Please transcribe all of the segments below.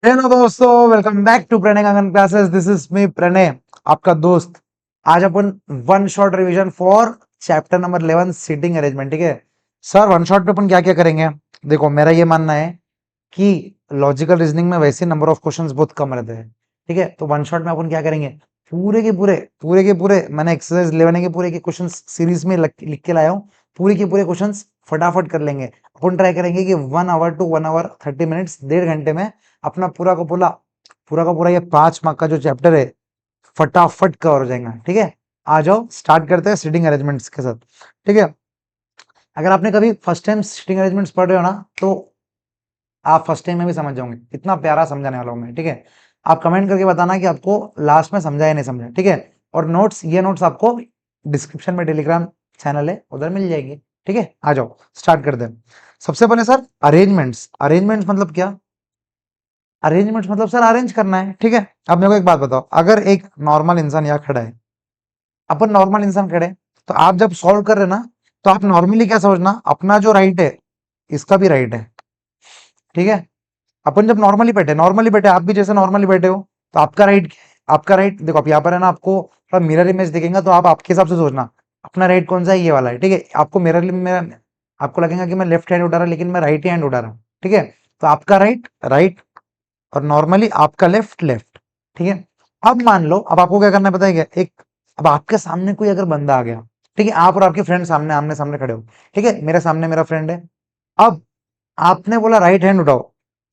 Hello दोस्तों, welcome back to Pranay Gagan classes. This is me Pranay, आपका दोस्त। आज अपन one shot revision for chapter number 11 seating arrangement. ठीक है सर, वन शॉट पे अपन क्या क्या करेंगे? देखो, मेरा ये मानना है कि लॉजिकल रीजनिंग में वैसे नंबर ऑफ क्वेश्चंस बहुत कम रहते हैं। ठीक है, तो वन शॉट में अपन क्या करेंगे, पूरे के पूरे मैंने एक्सरसाइज 11 के पूरे के क्वेश्चन सीरीज में लिख के लाया हूँ। पूरे के पूरे क्वेश्चन फटाफट कर लेंगे। अपन ट्राई करेंगे कि 1 आवर टू 1 आवर 30 मिनट्स, 1.5 घंटे में अपना पूरा का पूरा ये 5 मार्क का जो चैप्टर है फटाफट कवर हो जाएगा। ठीक है, आ जाओ स्टार्ट करते हैं सीटिंग अरेंजमेंट्स के साथ। ठीक है, अगर आपने कभी फर्स्ट टाइम सीटिंग अरेंजमेंट्स पढ़ रहे हो ना, तो आप फर्स्ट टाइम में भी समझ जाओगे। इतना प्यारा समझाने वाला हूं मैं। ठीक है, आप कमेंट करके बताना कि आपको लास्ट में समझा या नहीं समझा। ठीक है, और ये नोट्स आपको डिस्क्रिप्शन में टेलीग्राम चैनल है, उधर मिल जाएगी। ठीक है, आ जाओ स्टार्ट करते हैं। सबसे पहले सर, अरेंजमेंट्स मतलब क्या? अरेंजमेंट्स मतलब सर अरेंज करना है। ठीक है, अब मेरे को एक बात बताओ, अगर एक नॉर्मल इंसान यहाँ खड़ा है, अपन नॉर्मल इंसान खड़े हैं, तो आप जब सॉल्व कर रहे हैं ना, तो आप नॉर्मली क्या समझना, अपना जो राइट है इसका भी राइट है। ठीक है, अपन जब नॉर्मली बैठे आप भी जैसे नॉर्मली बैठे हो, तो आपका राइट क्या है? आपका राइट देखो, आप यहाँ पर है ना, आपको थोड़ा मिरर इमेज दिखेगा, तो आप आपके हिसाब से सोचना अपना राइट कौन सा है, ये वाला है। ठीक है, आपको मिरर में आपको लगेगा कि मैं लेफ्ट हैंड उठा रहा, लेकिन मैं राइट हैंड उठा रहा। ठीक है, तो आपका राइट राइट और नॉर्मली आपका लेफ्ट लेफ्ट। ठीक है, अब मान लो, अब आपको क्या करना है पता है क्या? अब आपके सामने कोई अगर बंदा आ गया, ठीक है, आप और आपके फ्रेंड सामने आमने सामने खड़े हो। ठीक है, मेरे सामने मेरा फ्रेंड है। अब आपने बोला राइट हैंड उठाओ,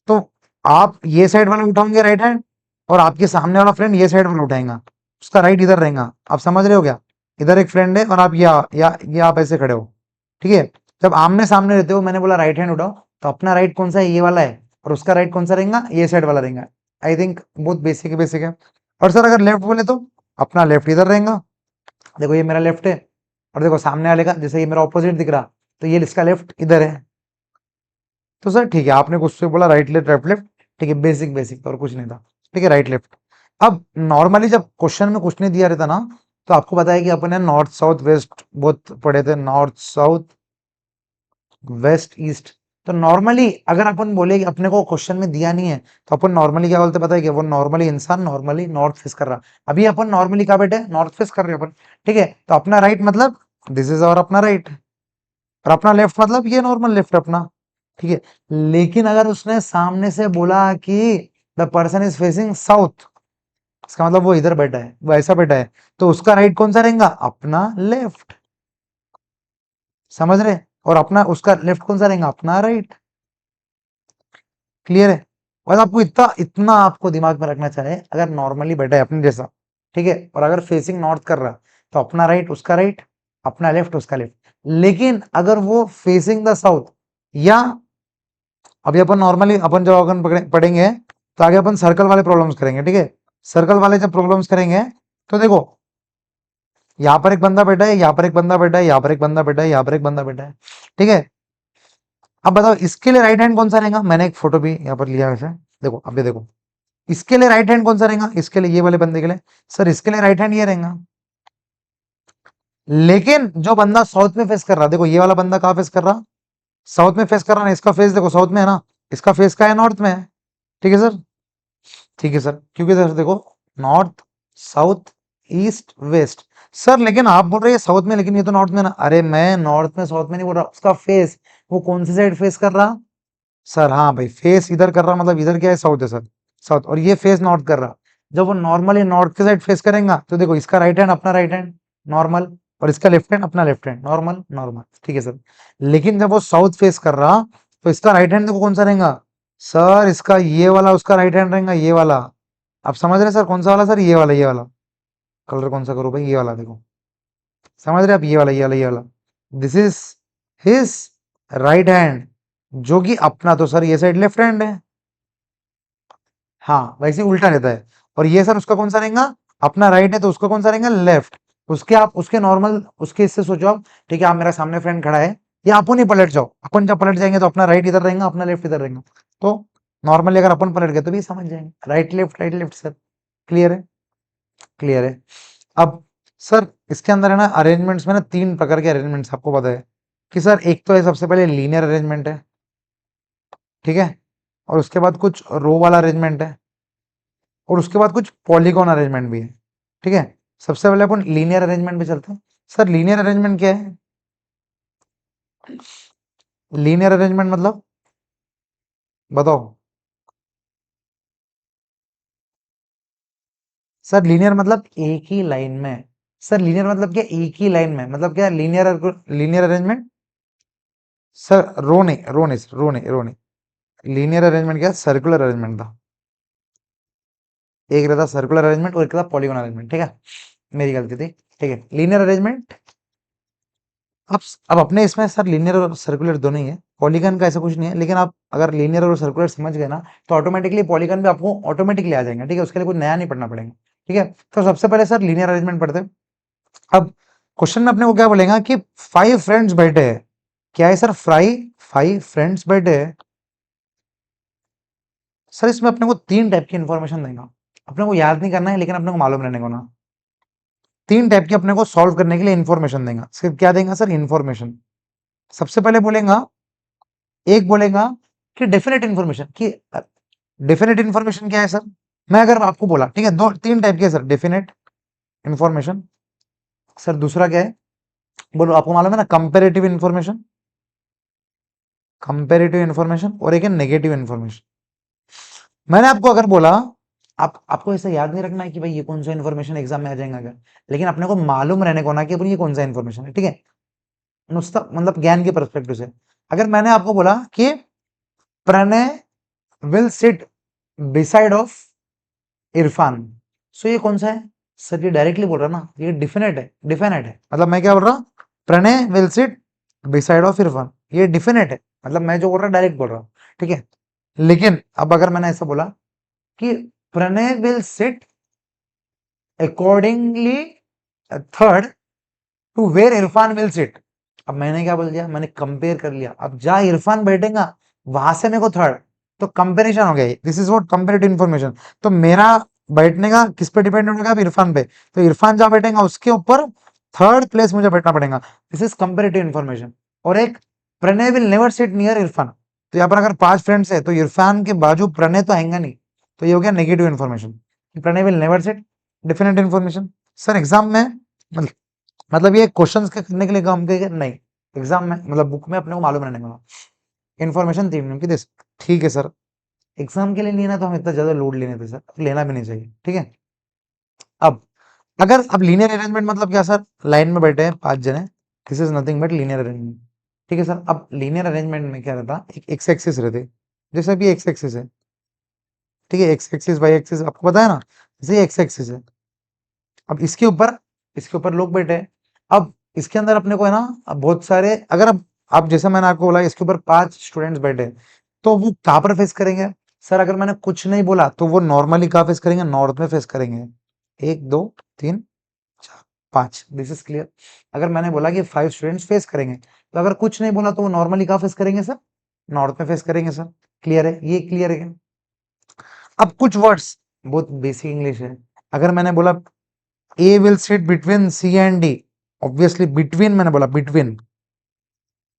तो आप ये साइड वाला उठाओगे राइट हैंड, और आपके सामने वाला फ्रेंड ये साइड वाला उठाएगा, उसका राइट इधर रहेगा। आप समझ रहे हो क्या? इधर एक फ्रेंड है और आप या आप ऐसे खड़े हो। ठीक है, जब आमने सामने रहते हो, मैंने बोला राइट हैंड उठाओ, तो अपना राइट कौन सा है, ये वाला है, और उसका राइट कौन सा रहेगा, ये साइड वाला रहेगा। आई थिंक बहुत बेसिक है। और सर अगर लेफ्ट बोले, तो अपना लेफ्ट इधर रहेगा। देखो ये मेरा लेफ्ट है, और देखो सामने वाले का, जैसे ये मेरा ऑपोजिट दिख रहा, तो ये इसका लेफ्ट इधर है। तो सर ठीक है, आपने कुछ से बोला राइट लेफ्ट राइट लेफ्ट। ठीक है, बेसिक बेसिक और कुछ नहीं था। ठीक है, राइट लेफ्ट। अब नॉर्मली जब क्वेश्चन में कुछ नहीं दिया रहता ना, तो आपको पता है कि अपन ने नॉर्थ साउथ वेस्ट बहुत पढ़े थे, नॉर्थ साउथ वेस्ट ईस्ट। तो नॉर्मली अगर अपन बोले कि अपने को क्वेश्चन में दिया नहीं है, तो अपन नॉर्मली क्या बोलते पता है कि वो नॉर्मली इंसान नॉर्मली नॉर्थ फेस कर रहा। अभी अपन नॉर्मली कहा बैठे, नॉर्थ फेस कर रहे हैं अपन। ठीक है, तो अपना राइट मतलब दिस इज और अपना राइट, और अपना लेफ्ट मतलब ये नॉर्मल लेफ्ट अपना। ठीक है, लेकिन अगर उसने सामने से बोला कि the person is facing south, इसका मतलब वो इधर बैठा है, वो ऐसा बैठा है, तो उसका राइट कौन सा रहेगा, अपना लेफ्ट। समझ रहे? और अपना उसका लेफ्ट कौन सा रहेगा, अपना राइट। क्लियर है? बस आपको इतना इतना आपको दिमाग में रखना चाहिए, अगर नॉर्मली बैठा है अपने जैसा, ठीक है, और अगर फेसिंग नॉर्थ कर रहा, तो अपना राइट उसका राइट, अपना लेफ्ट उसका लेफ्ट। लेकिन अगर वो फेसिंग द साउथ, या अभी अपन नॉर्मली अपन जब अपन पढ़ेंगे, तो आगे अपन सर्कल वाले प्रॉब्लम्स करेंगे। ठीक है, सर्कल वाले जब प्रॉब्लम्स करेंगे, तो देखो यहाँ पर एक बंदा बैठा है, यहाँ पर एक बंदा बैठा है, यहाँ पर एक बंदा बैठा है, यहाँ पर एक बंदा बैठा है। ठीक है, अब बताओ इसके लिए राइट हैंड कौन सा रहेगा? मैंने एक फोटो भी यहाँ पर लिया वैसे, देखो अभी देखो, इसके लिए राइट हैंड कौन सा रहेगा, इसके लिए, ये वाले बंदे के लिए सर इसके लिए राइट हैंड ये रहेगा। लेकिन जो बंदा साउथ में फेस कर रहा, देखो ये वाला बंदा कहाँ फेस कर रहा, साउथ में फेस कर रहा ना, इसका फेस देखो साउथ में है ना, इसका फेस का है नॉर्थ में है। ठीक है सर, ठीक है सर, क्योंकि सर देखो, north south east west. Sir लेकिन आप बोल रहे हैं साउथ में, लेकिन ये तो नॉर्थ में ना। अरे मैं नॉर्थ में साउथ में नहीं बोल रहा, उसका फेस वो कौन सी साइड फेस कर रहा। सर हाँ भाई, फेस इधर कर रहा मतलब इधर क्या है, साउथ है सर, साउथ, और ये फेस नॉर्थ कर रहा। जब वो नॉर्मली नॉर्थ के साइड फेस करेगा, तो देखो इसका राइट हैंड अपना राइट हैंड नॉर्मल, और इसका लेफ्ट हैंड अपना लेफ्ट हैंड नॉर्मल नॉर्मल। ठीक है सर, लेकिन जब वो साउथ फेस कर रहा, तो इसका राइट हैंड देखो कौन सा रहेगा, सर इसका ये वाला उसका राइट हैंड रहेगा, ये वाला। आप समझ रहे सर कौन सा वाला, सर ये वाला कलर कौन सा करो भाई, ये वाला देखो, समझ रहे आप, ये वाला this is his right hand, जो कि अपना तो सर ये साइड लेफ्ट हैंड है। हाँ वैसे उल्टा रहता है। और ये सर उसका कौन सा रहेगा, अपना राइट है, तो उसका कौन सा रहेगा, लेफ्ट। उसके आप उसके नॉर्मल उसके इससे सोचो आप। ठीक है, आप मेरा सामने फ्रेंड खड़ा है, या अपन ही पलट जाओ, अपन जब पलट जाएंगे तो अपना राइट इधर रहेगा, अपना लेफ्ट इधर रहेगा। तो नॉर्मली अगर अपन पलट गए तो भी समझ जाएंगे, राइट लेफ्ट सर। क्लियर है? क्लियर है। अब सर इसके अंदर है ना, अरेंजमेंट्स में ना 3 प्रकार के अरेंजमेंट्स आपको पता है कि सर, एक तो है सबसे पहले लीनियर अरेंजमेंट है। ठीक है, और उसके बाद कुछ रो वाला अरेंजमेंट है, और उसके बाद कुछ पॉलीगॉन अरेंजमेंट भी है। ठीक है, सबसे पहले अपन लीनियर अरेंजमेंट पे चलते हैं। सर लीनियर अरेंजमेंट क्या है? लीनियर अरेंजमेंट मतलब बताओ। सर लीनियर मतलब एक ही लाइन में। सर लीनियर मतलब क्या? एक ही लाइन में, मतलब क्या लीनियर? लीनियर अरेंजमेंट सर, रो नहीं। लीनियर अरेंजमेंट क्या? सर्कुलर अरेंजमेंट था। एक रहता सर्कुलर अरेंजमेंट और एक रहता पॉलीगॉन अरेंजमेंट। ठीक है, मेरी गलती थी। ठीक है, लीनियर अरेंजमेंट। अब अपने इसमें सर लीनियर और सर्कुलर दोनों ही है, पॉलीगन का ऐसा कुछ नहीं है, लेकिन आप अगर लीनियर और सर्कुलर समझ गए ना तो ऑटोमेटिकली पॉलीगन भी आपको ऑटोमेटिकली आ जाएंगे। ठीक है, उसके लिए कुछ नया नहीं पढ़ना पड़ेगा। ठीक है, तो सबसे पहले सर लीनियर अरेंजमेंट पढ़ते हैं। अब क्वेश्चन में अपने को क्या बोलेगा कि 5 फ्रेंड्स बैठे हैं। क्या है सर? 5 फ्रेंड्स बैठे हैं। सर इसमें अपने को 3 टाइप की इंफॉर्मेशन देगा। अपने को याद नहीं करना है, लेकिन अपने को मालूम रहने को ना, 3 टाइप की अपने को सॉल्व करने के लिए इन्फॉर्मेशन देगा। सिर्फ क्या देगा सर? इन्फॉर्मेशन। सबसे पहले बोलेगा, एक बोलेगा कि डेफिनेट इन्फॉर्मेशन, कि डेफिनेट इन्फॉर्मेशन क्या है सर? मैं अगर आपको बोला, ठीक है, 3 टाइप के सर डेफिनेट इन्फॉर्मेशन। सर दूसरा क्या है? बोलो, आपको मालूम है ना, कंपेरेटिव इन्फॉर्मेशन। कंपेरेटिव इन्फॉर्मेशन और एक है नेगेटिव इन्फॉर्मेशन। मैंने आपको अगर बोला, आपको ऐसा याद नहीं रखना है कि भाई ये कौन सा इन्फॉर्मेशन एग्जाम में आ जाएगा क्या, लेकिन अपने को मालूम रहने को ना कि भाई ये कौन सा इन्फॉर्मेशन है। ठीक है, नुस्ता मतलब ज्ञान के परस्पेक्टिव से। अगर मैंने आपको बोला कि Pranay will sit beside of Irfan, so ये कौन सा है? सर ये डायरेक्टली बोल रहा ना, ये डिफिनेट है। डिफिनेट है मतलब मैं क्या बोल रहा? Pranay will sit beside of Irfan, ये डिफिनेट है, मतलब मैं जो बोल रहा डायरेक्ट बोल रहा हूँ। ठीक है, लेकिन अब अगर मैंने ऐसा बोला कि Pranay will sit accordingly third to where Irfan will sit. अब मैंने क्या बोल दिया? मैंने कंपेयर कर लिया। अब जहां इरफान बैठेगा वहां से मेरे को थर्ड, तो कंपेरिजन हो गया। This is what comparative information. तो मेरा बैठने का किस पे डिपेंड होगा? अब इरफान पे। तो इरफान जहां बैठेगा उसके ऊपर थर्ड प्लेस मुझे बैठना पड़ेगा। This is comparative information. और एक, Pranay will never sit near Irfan. तो यहाँ पर अगर 5 फ्रेंड्स है तो इरफान के बाजू प्रणय तो आएगा नहीं, तो ये हो गया negative information. Pranay will never sit, definite information. Sir exam में मतलब ये क्वेश्चंस के करने के लिए काम करेगा नहीं, एग्जाम में मतलब बुक में अपने को मालूम रहने वाला इन्फॉर्मेशन थी की दिस। ठीक है सर, एग्जाम के लिए नहीं ना तो हम इतना ज्यादा लोड लेने थे सर, लेना भी नहीं चाहिए। ठीक है, अब अगर अब लीनियर अरेंजमेंट मतलब क्या सर? लाइन में बैठे हैं 5 जने, this is nothing but linear arrangement. ठीक है सर, अब लीनियर अरेंजमेंट में क्या रहता? एक एक्स एक्सिस रहते, जैसे अभी एक्स एक्सिस है। ठीक है, एक्स एक्सिस वाई एक्सिस आपको पता है ना, जैसे एक्स एक्सिस है। अब इसके ऊपर लोग बैठे हैं। अब इसके अंदर अपने को है ना, अब बहुत सारे, अगर अब जैसे मैंने आपको बोला इसके ऊपर 5 स्टूडेंट्स बैठे हैं, तो वो कहाँ पर फेस करेंगे? सर अगर मैंने कुछ नहीं बोला तो वो नॉर्मली कहाँ फेस करेंगे? नॉर्थ में फेस करेंगे। 1 2 3 4 5, दिस इज क्लियर। अगर मैंने बोला कि 5 स्टूडेंट्स फेस करेंगे, तो अगर कुछ नहीं बोला तो वो नॉर्मली कहाँ फेस करेंगे सर? नॉर्थ में फेस करेंगे सर। क्लियर है? ये क्लियर है? अब कुछ वर्ड्स बहुत बेसिक इंग्लिश है। अगर मैंने बोला A will sit between C and D, obviously between मैंने बोला, बिटवीन,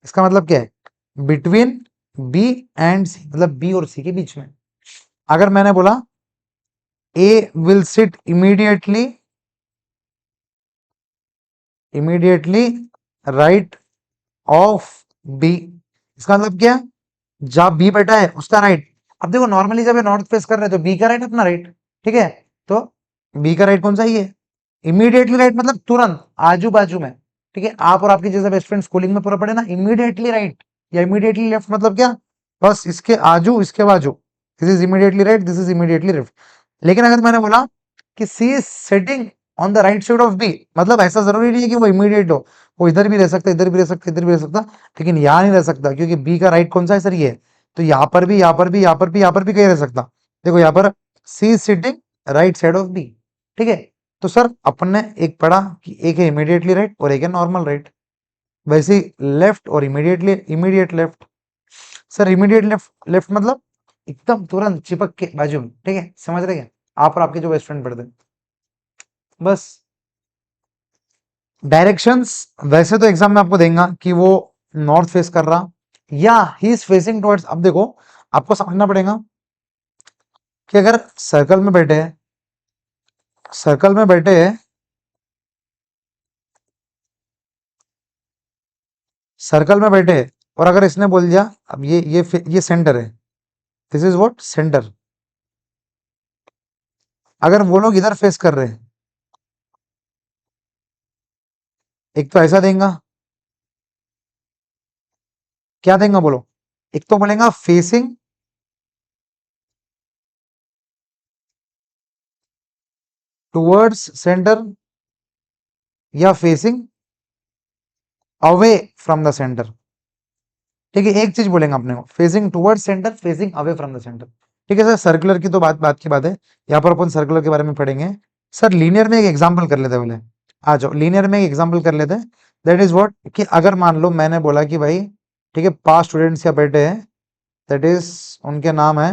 इसका मतलब क्या है? बिटवीन बी एंड सी, मतलब बी और सी के बीच में। अगर मैंने बोला A will sit immediately right of B, इसका मतलब क्या? जहां बी बैठा है उसका राइट। अब देखो नॉर्मली जब ये नॉर्थ फेस कर रहे हैं तो बी का राइट अपना राइट। ठीक है, तो बी का राइट कौन सा? ये इमीडिएटली राइट मतलब तुरंत आजू बाजू में। ठीक है, आप और आपके जैसे बेस्ट फ्रेंड स्कूलिंग में पूरा पढ़े ना, इमीडिएटली राइट या इमीडिएटली लेफ्ट मतलब क्या? बस इसके आजू इसके बाजू, this is immediately right, this is immediately left. लेकिन अगर मैंने बोला कि C is sitting on the right side of B, मतलब ऐसा जरूरी नहीं है कि वो इमीडिएट हो, वो इधर भी रह सकता है, इधर भी रह सकता है, इधर भी रह सकता, लेकिन यहाँ नहीं रह सकता, क्योंकि बी का राइट कौन सा है सर? ये। तो यहाँ पर भी, यहाँ पर भी, यहाँ पर भी, यहाँ पर भी कहीं रह सकता। देखो यहाँ पर C is sitting right side of B. ठीक है, तो सर अपन ने एक पढ़ा कि एक है इमीडिएटली राइट और एक है नॉर्मल राइट, वैसे ही लेफ्ट और immediately immediate left. Sir immediate left, left मतलब एकदम तुरंत चिपक के बाजू में। ठीक है, समझ रहे क्या? आप और आपके जो बेस्ट फ्रेंड पढ़ते हैं, बस डायरेक्शंस वैसे तो एग्जाम में आपको देगा कि वो नॉर्थ फेस कर रहा या ही इज फेसिंग टुवर्ड्स। अब देखो आपको समझना पड़ेगा कि अगर सर्कल में बैठे हैं, सर्कल में बैठे हैं, सर्कल में बैठे हैं, और अगर इसने बोल दिया अब ये सेंटर है, दिस इज व्हाट सेंटर, अगर वो लोग इधर फेस कर रहे हैं, एक तो ऐसा देगा, क्या देगा बोलो, एक तो बोलेगा फेसिंग टुवर्ड्स सेंटर या facing away from the centre. ठीक है, एक चीज बोलेंगे अपने को, facing towards centre, facing away from the centre. ठीक है सर, सर्कुलर की तो बात बात की बात है, यहाँ पर अपन सर्कुलर के बारे में पढ़ेंगे। सर लीनियर में एक एग्जांपल कर लेते हैं बोले, आ जाओ लीनियर में एक एग्जांपल कर लेते हैं। दैट इज व्हाट कि अगर मान लो मैंने बोला कि भाई ठीक है 5 स्टूडेंट्स या बैठे हैं, दैट इज उनके नाम है,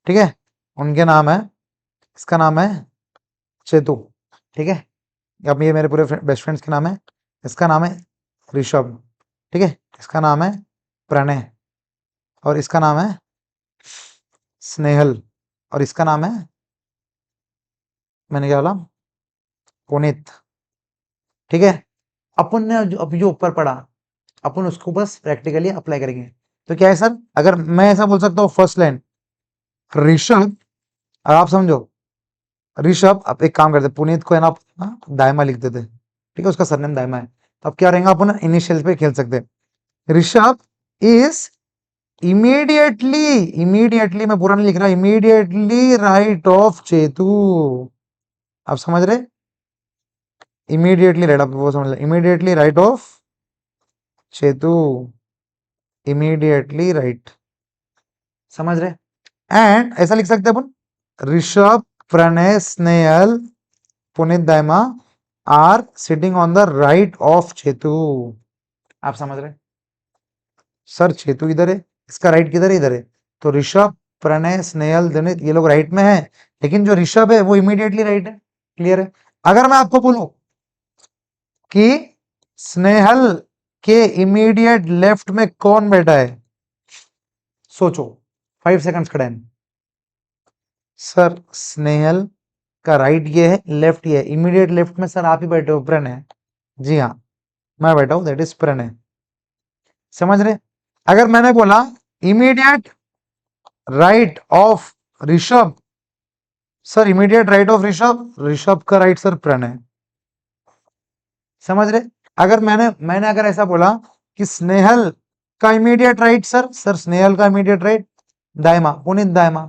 ठीक है, उनके नाम है, इसका नाम है चेतु, ठीक है, अब ये मेरे पूरे बेस्ट फ्रेंड्स के नाम है, इसका नाम है ऋषभ, ठीक है, इसका नाम है प्रणय, और इसका नाम है स्नेहल, और इसका नाम है, मैंने क्या बोला, पुनीत। ठीक है, अपन ने अब जो ऊपर पढ़ा, अपन उसको बस प्रैक्टिकली अप्लाई करेंगे। तो क्या है सर, अगर मैं ऐसा बोल सकता हूँ फर्स्ट लाइन ऋषभ, अब आप समझो ऋषभ, अब एक काम करते पुनीत को है ना दायमा लिख देते, ठीक है, उसका सरनेम दायमा है, तो अब क्या रहेगा, अपन इनिशियल पे खेल सकते हैं। ऋषभ इज इमीडिएटली, इमीडिएटली मैं पूरा नहीं लिख रहा, इमीडिएटली राइट ऑफ चेतु, आप समझ रहे, इमीडिएटली राइट, आप वो समझ रहे, immediately right of Chetu, immediately right, समझ रहे। एंड ऐसा लिख सकते हैं अपन, Rishabh Pranay Snehal Puneet Dayma are sitting on the right of Chetu, आप समझ रहे। सर चेतु इधर है, इसका राइट किधर है, इधर है, तो ऋषभ प्रणय स्नेहल दिनित ये लोग राइट में है, लेकिन जो ऋषभ है वो इमीडिएटली राइट है, क्लियर है। अगर मैं आपको बोलूं कि स्नेहल के इमीडिएट लेफ्ट में कौन बैठा है, सोचो, 5 सेकंड्स खड़े हैं। सर स्नेहल का राइट ये है, लेफ्ट ये है, इमीडिएट लेफ्ट में सर आप ही बैठे हो प्रणय, जी हाँ मैं बैठा हूं, दैट इज प्रणय, समझ रहे। अगर मैंने बोला immediate right of Rishabh, sir immediate right of Rishabh, Rishabh का राइट सर प्रणय, समझ रहे। अगर मैंने अगर ऐसा बोला कि स्नेहल का immediate right sir, sir Snehal का immediate right Dayma Puneet Dayma,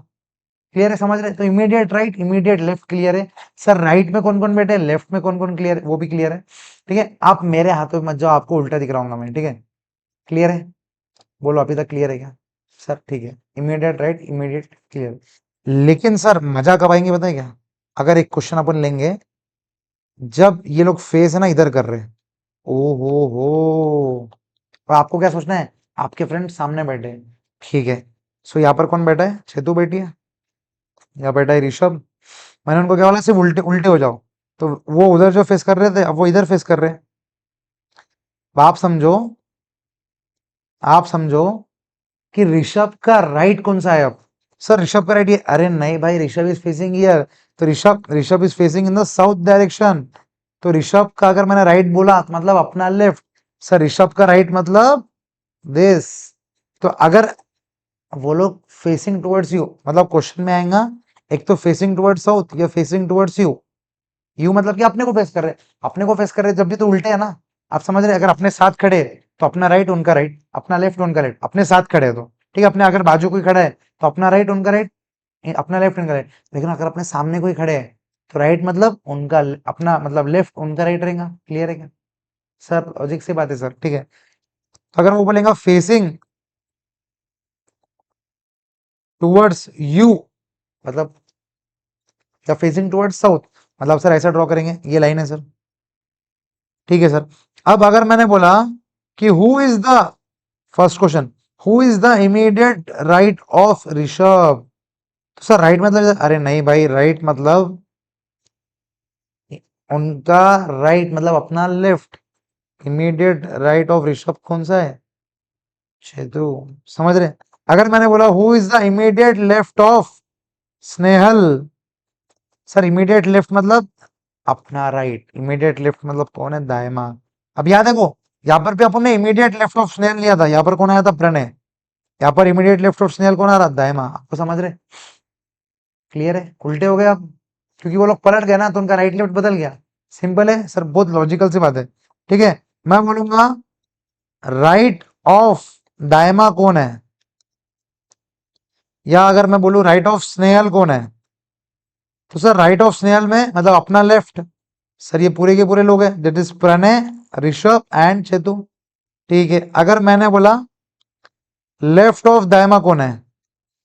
clear है, समझ रहे। तो immediate right immediate left clear है। सर राइट में कौन कौन बैठे हैं, लेफ्ट में कौन कौन क्लियर है, वो भी क्लियर है। ठीक है, आप मेरे हाथों में मत जाओ, आपको उल्टा दिखलाऊंगा मैं, ठीक है, क्लियर है, बोलो अभी तक क्लियर है क्या। सर ठीक है, इमीडिएट राइट इमीडिएट क्लियर। लेकिन सर मजा कब आएंगे बताए क्या, अगर एक क्वेश्चन अपन लेंगे जब ये लोग फेस है ना इधर कर रहे हैं, ओ हो, तो आपको क्या सोचना है, आपके फ्रेंड सामने बैठे हैं, ठीक है, सो यहाँ पर कौन बैठा है, छेतु बैठी है, यहाँ बैठा है ऋषभ। मैंने उनको क्या बोला, सिर्फ उल्टे उल्टे हो जाओ, तो वो उधर जो फेस कर रहे थे अब वो इधर फेस कर रहे हैं। अब आप समझो कि ऋषभ का राइट कौन सा है अब, सर ऋषभ का राइट ये, अरे नहीं भाई ऋषभ इज फेसिंग ईयर, तो Rishabh is facing in the south direction, तो ऋषभ का अगर मैंने राइट बोला तो मतलब अपना लेफ्ट, सर ऋषभ का राइट मतलब दिस, तो अगर वो लोग फेसिंग टुवर्ड्स यू, मतलब क्वेश्चन में आएगा एक तो फेसिंग टुवर्ड्स साउथ या फेसिंग टुवर्ड्स यू, यू मतलब कि अपने को फेस कर रहे हैं, अपने को फेस कर रहे हैं जब भी तो उल्टे है ना, आप समझ रहे हैं। अगर अपने साथ खड़े हैं, तो अपना राइट उनका राइट, अपना लेफ्ट उनका लेफ्ट, अपने साथ खड़े हैं तो ठीक है, अपने अगर बाजू कोई खड़ा है तो अपना राइट उनका राइट, अपना लेफ्ट उनका राइट, लेकिन अगर अपने सामने कोई खड़े हैं तो राइट मतलब उनका अपना मतलब लेफ्ट उनका राइट रहेगा, क्लियर है क्या सर, लॉजिक से बात है सर, ठीक है। तो अगर वो बोलेगा फेसिंग टुवर्ड्स यू मतलब, या फेसिंग टुवर्ड्स साउथ मतलब सर ऐसा ड्रॉ करेंगे, ये लाइन है सर, ठीक है सर। अब अगर मैंने बोला कि who is the, first question, who is the immediate right of Rishabh, तो सर राइट मतलब, अरे नहीं भाई राइट मतलब उनका राइट मतलब अपना left, immediate right of Rishabh कौन सा है, चेतु, समझ रहे? अगर मैंने बोला who is the immediate left of Snehal, sir immediate left मतलब अपना राइट, इमीडिएट लेफ्ट मतलब कौन है? दायमा। अब याद है को, यहाँ पर भी अपन ने इमीडिएट लेफ्ट ऑफ स्नेहल लिया था, यहाँ पर कौन आया था? प्रणय। यहाँ पर इमीडिएट लेफ्ट ऑफ स्नेहल कौन आ रहा? दायमा। आपको समझ रहे? क्लियर है? उल्टे हो गए आप, क्योंकि वो लोग पलट गए ना, तो उनका राइट लेफ्ट बदल गया। सिंपल है सर, बहुत लॉजिकल सी बात है। ठीक है, मैं बोलूंगा राइट ऑफ दायमा कौन है, या अगर मैं बोलूं राइट ऑफ स्नेहल कौन है, तो सर राइट ऑफ स्नेहल में मतलब अपना लेफ्ट, सर ये पूरे के पूरे लोग हैं, that is Pranay, Rishabh and Chetu. ठीक है, अगर मैंने बोला लेफ्ट ऑफ दायमा कौन है,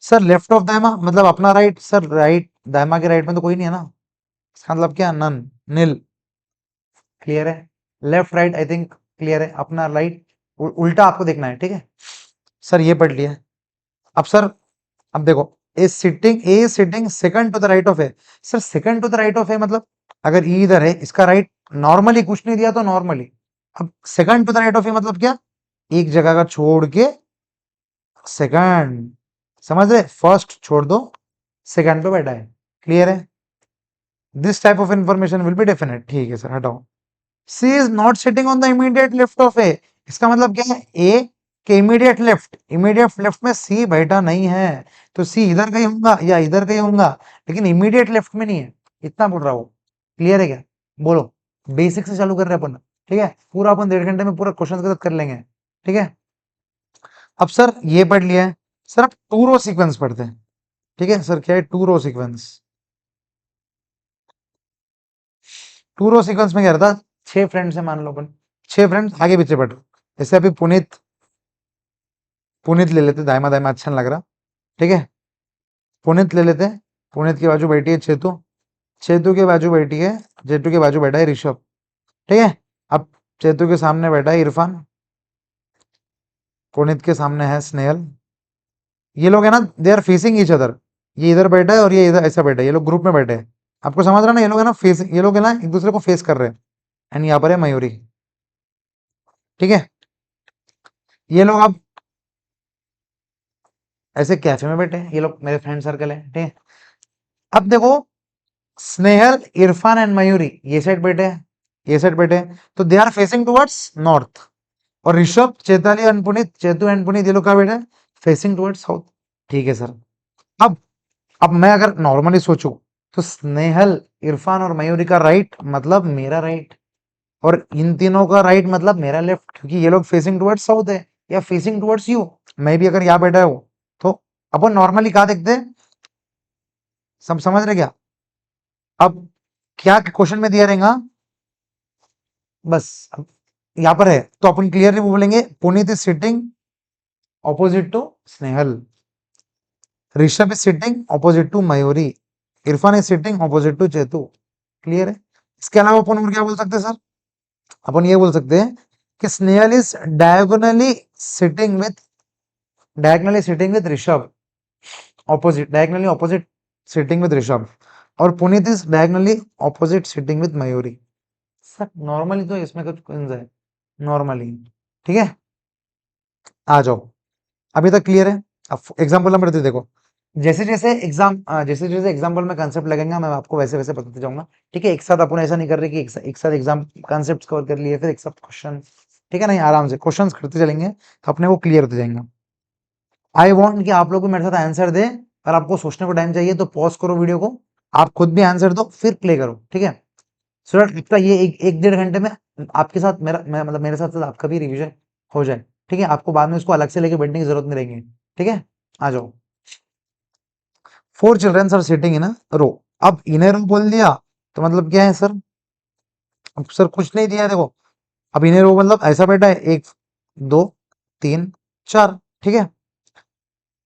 सर लेफ्ट ऑफ दायमा मतलब अपना राइट, सर राइट दायमा के राइट में तो कोई नहीं है ना, इसका मतलब क्या? नन, नील। क्लियर है? Left right I think clear है, अपना राइट उल्टा आपको देखना है। ठीक है सर, ये पढ़ लिया। अब सर, अब देखो, A sitting second to the right of A, sir second to the right of A मतलब अगर ई इधर है, इसका राइट नॉर्मली कुछ नहीं दिया तो नॉर्मली, अब second to the right of A मतलब क्या? एक जगह का छोड़ के सेकंड, समझ रहे? फर्स्ट छोड़ दो, सेकंड पे बैठा है। क्लियर है? This type of information will be definite. ठीक है सर, हटाओ। C is not sitting on the immediate left of A, इसका मतलब क्या है? ए के इमीडिएट लेफ्ट, इमीडिएट लेफ्ट में सी बैठा नहीं है, तो सी इधर कहीं होगा या इधर कहीं होगा, लेकिन इमीडिएट लेफ्ट में नहीं है। इतना बोल रहा हूं। क्लियर है क्या? बोलो। बेसिक से चालू कर रहे हैं अपन। ठीक है, पूरा अपन 1.5 घंटे में पूरा क्वेश्चन के साथ कर लेंगे। ठीक है, अब सर ये पढ़ लिया है, सर अब टू रो सीक्वेंस पढ़ते हैं। ठीक है सर, क्या है two row sequence? Two row sequence में क्या रहता? 6 फ्रेंड्स है मान लो अपन, 6 फ्रेंड्स आगे पीछे बढ़ रहे, जैसे अभी पुनीत, पुनीत ले लेते, दायमा दायमा अच्छा नहीं लग रहा। ठीक है, पुनीत ले लेते हैं, पुनीत के बाजू बैठी है चेतु, चेतु के बाजू बैठी है, चेतु के बाजू बैठा है ऋषभ। ठीक है, अब चेतु के सामने बैठा है इरफान, पुनीत के सामने है स्नेहल। ये लोग है ना, they are facing each other, ये इधर बैठा है और ये इधर ऐसा बैठा है, ये लोग ग्रुप में बैठे हैं। आपको समझ रहा है ना? ये लोग है ना फेस, ये लोग है ना एक दूसरे को फेस कर रहे हैं। एंड यहाँ पर है मयूरी। ठीक है, ये लोग अब ऐसे कैफे में बैठे हैं, ये लोग मेरे फ्रेंड सर्कल है। ठीक है, अब देखो, स्नेहल, इरफान एंड मयूरी ये साइड बैठे हैं, ये साइड बैठे हैं, तो they are facing towards north. और ऋषभ, चैताली एंड पुनीत, चेतु एंड पुनीत ये लोग कहाँ बैठे हैं? Facing towards south. ठीक है सर, अब अब मैं अगर नॉर्मली सोचूं, तो स्नेहल, इरफान और मयूरी का राइट मतलब मेरा राइट, और इन तीनों का राइट मतलब मेरा लेफ्ट, क्योंकि ये लोग फेसिंग टुवर्ड्स साउथ है या फेसिंग टुवर्ड्स यू। मैं भी अगर यहाँ बैठा हूं, तो अपन नॉर्मली कहा देखते हैं, सब समझ रहे क्या? अब क्या क्वेश्चन में दिया रहेगा, बस अब यहाँ पर है, तो अपन क्लियरली बोलेंगे Puneet is sitting opposite to Snehal, Rishabh is sitting opposite to Mayuri, Irfan is sitting opposite to Chetu. Clear है? इसके अलावा अपन और क्या बोल सकते हैं सर? अपन ये बोल सकते हैं कि Snehal is diagonally sitting with Rishabh, opposite, diagonally opposite sitting with Rishabh, और Puneet is diagonally opposite sitting with Mayuri. Sir normally तो इसमें कुछ क्वेश्चन है, नॉर्मली। ठीक है, आ जाओ, अभी तक क्लियर है? अब एग्जांपल नंबर 3 देखो, जैसे जैसे एग्जांपल में कंसेप्ट लगेगा, मैं आपको वैसे वैसे बताते जाऊंगा। ठीक है, एक साथ अपन ऐसा नहीं कर रहे कि एक साथ एग्जाम कंसेप्ट कवर कर लिए फिर एक साथ क्वेश्चन। ठीक है, नहीं, आराम से क्वेश्चंस करते चलेंगे तो अपने वो क्लियर होते जाएंगे। आई वॉन्ट कि आप लोग भी मेरे साथ आंसर दे, और आपको सोचने को टाइम चाहिए तो पॉज करो वीडियो को, आप खुद भी आंसर दो फिर प्ले करो। ठीक है, सो दैट आपका ये एक 1.5 घंटे में आपके साथ मतलब मेरे साथ साथ आपका भी रिवीजन हो जाए। ठीक है, आपको बाद में इसको अलग से लेके बैठने की जरूरत नहीं रहेगी। ठीक है, आ जाओ। 4 children are sitting in a रो, अब इन रो बोल दिया तो मतलब क्या है सर? अब सर कुछ नहीं दिया है, देखो, अब इन रो मतलब ऐसा बैठा है, 1 2 3 4। ठीक है,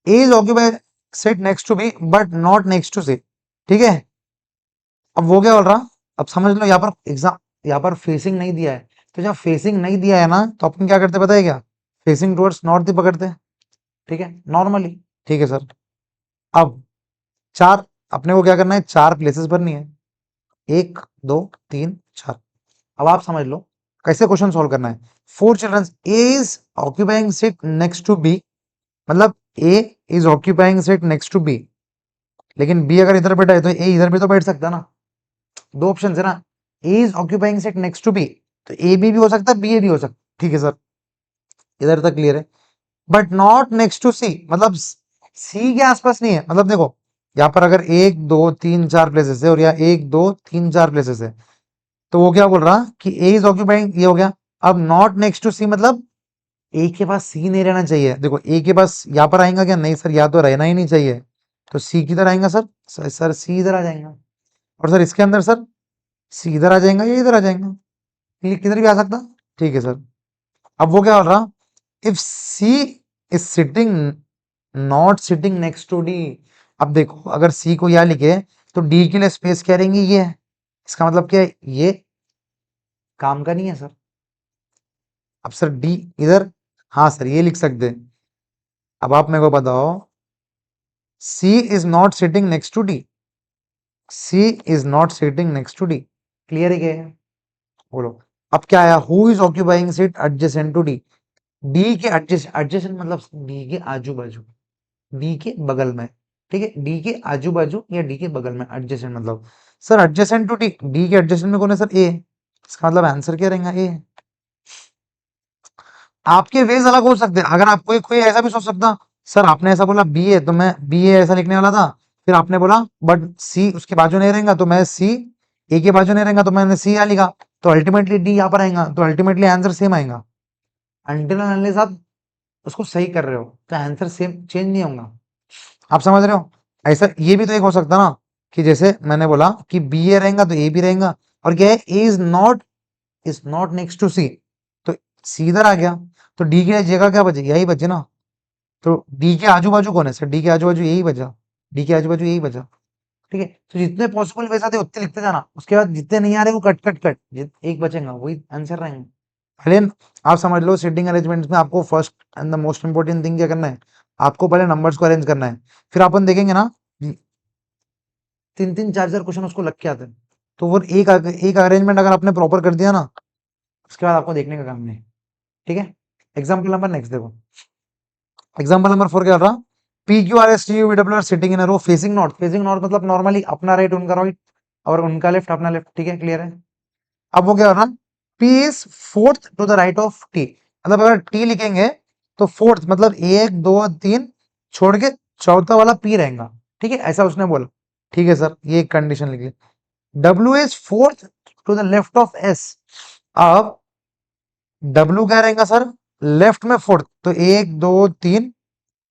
A is occupied sit next to B but not next to C. ठीक है, अब वो क्या बोल रहा, अब समझ लो, यहाँ पर एग्जाम, यहाँ पर फेसिंग नहीं दिया है, तो जब फेसिंग नहीं दिया है ना, तो अपन क्या करते पता है क्या? फेसिंग टुवर्ड्स नॉर्थ ही पकड़ते हैं। ठीक है, नॉर्मली। ठीक है सर, अब चार, अपने को क्या करना है? 4 प्लेसेस भरनी है, 1 2 3 4। अब आप समझ लो, कैसे क्वेश्चन सॉल्व करना है। 4 children, A is occupying seat next to B, मतलब A is occupying seat next to B, लेकिन बी अगर इधर बैठा है तो ए इधर भी तो बैठ सकता है ना। दो ऑप्शन है ना, A is occupying seat next to B, तो ए बी भी हो सकता है, बी ए भी हो सकता है, ठीक है सर, इधर तक क्लियर है। बट नॉट नेक्स्ट टू सी, मतलब सी के आसपास नहीं है। मतलब देखो यहाँ पर अगर 1 2 3 4 प्लेसेस है और यहाँ 1 2 3 4 प्लेसेस है, तो वो क्या बोल रहा कि ए इज ऑक्यूपाइंग, ये हो गया। अब नॉट नेक्स्ट टू सी मतलब ए के पास सी नहीं रहना चाहिए। देखो ए के पास यहाँ पर आएगा क्या, नहीं सर, यहाँ तो रहना ही नहीं चाहिए, तो सी किधर आएगा सर, सर सी इधर आ जाएगा। और सर इसके अंदर सर सी इधर आ जाएगा या इधर आ जाएगा, ये किधर भी आ सकता, ठीक है सर। अब वो क्या बोल रहा, if C is sitting not sitting next to D. अब देखो अगर सी को यहाँ लिखे तो डी के लिए स्पेस क्या रहेंगी, ये है। इसका मतलब क्या है, ये काम का नहीं है सर। अब सर डी इधर, हाँ सर ये लिख सकते हैं। अब आप मेरे को बताओ, C is not sitting next to D, C is not sitting next to D, clear है क्या है? बोलो। अब क्या आया, who is occupying seat adjacent to D, D के एडजेसेंट मतलब डी के आजू बाजू, डी के बगल में, ठीक है, डी के आजू बाजू या डी के बगल में, एडजेसेंट मतलब sir adjacent to D, D के एडजेसेंट में कौन है सर, ए। इसका मतलब आंसर क्या रहेगा, ए। आपके वेज अलग हो सकते हैं, अगर आप कोई कोई ऐसा भी सोच सकता, सर आपने ऐसा बोला बी ए, तो मैं बी ए ऐसा लिखने वाला था, फिर आपने बोला बट सी उसके बाजू नहीं रहेगा, तो मैं सी ए के बाजू नहीं रहेगा, तो मैंने सी यहाँ लिखा, तो अल्टीमेटली डी यहाँ पर आएगा, तो अल्टीमेटली आंसर सेम आएगा। अनटिल अनलेस आप उसको सही कर रहे हो तो आंसर सेम चेंज नहीं होगा। आप समझ रहे हो? ऐसा ये भी तो एक हो सकता ना, कि जैसे मैंने बोला कि बी ए रहेगा तो ए भी रहेगा, और क्या है, A is not next to सी, तो सी इधर आ गया, तो डी की जगह क्या बचे, यही बचे ना। तो डी के आजू बाजू कौन है सर, डी के आजू बाजू यही बचा, डी के आजू बाजू यही बचा, ठीक है। तो जितने पॉसिबल वेज आते उतने लिखते जाना, उसके बाद जितने नहीं आ रहे वो कट कट कट, एक बचेगा वही आंसर रहेंगे। पहले आप समझ लो सीटिंग अरेंजमेंट में आपको first and the most important thing क्या करना है, आपको पहले नंबर्स को अरेंज करना है। फिर अपन देखेंगे ना, 3 3 4 4 क्वेश्चन उसको लग के आते हैं, तो वो एक अरेंजमेंट अगर आपने प्रॉपर कर दिया ना, उसके बाद आपको देखने का काम नहीं, ठीक है। एग्जाम्पल नंबर नेक्स्ट देखो, एग्जाम्पल नंबर 4 क्या रहा, P Q R S T U W are sitting in a row facing north, facing north मतलब नॉर्मली अपना राइट उनका राइट और उनका लेफ्ट अपना लेफ्ट, ठीक है, क्लियर है। अब वो क्या हो रहा, P is fourth to the right of T, मतलब अगर टी लिखेंगे तो फोर्थ मतलब 1 2 3 छोड़ के चौथा वाला पी रहेगा, ठीक है, ऐसा उसने बोला, ठीक है सर, ये एक कंडीशन लिखी। W is fourth to the left of S, अब डब्ल्यू क्या रहेगा सर, लेफ्ट में फोर्थ, तो 1 2 3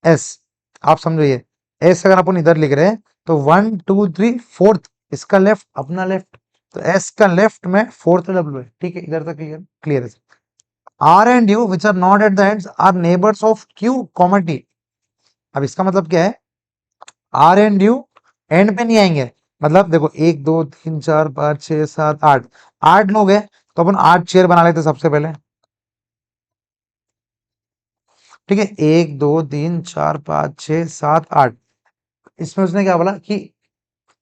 एस, आप समझो ये एस अगर अपन इधर लिख रहे हैं तो 1 2 3 फोर्थ, इसका लेफ्ट अपना लेफ्ट, तो एस का लेफ्ट में फोर्थ डब्ल्यू है, ठीक है, इधर तक क्लियर क्लियर है। R and U which are not at the ends are neighbours of Q comma T, अब इसका मतलब क्या है, आर एंड यू एंड पे नहीं आएंगे, मतलब देखो 1 2 3 4 5 6 7 8, 8 लोग हैं, तो अपन 8 चेयर बना लेते सबसे पहले, ठीक है, 1 2 3 4 5 6 7 8, इसमें उसने क्या बोला कि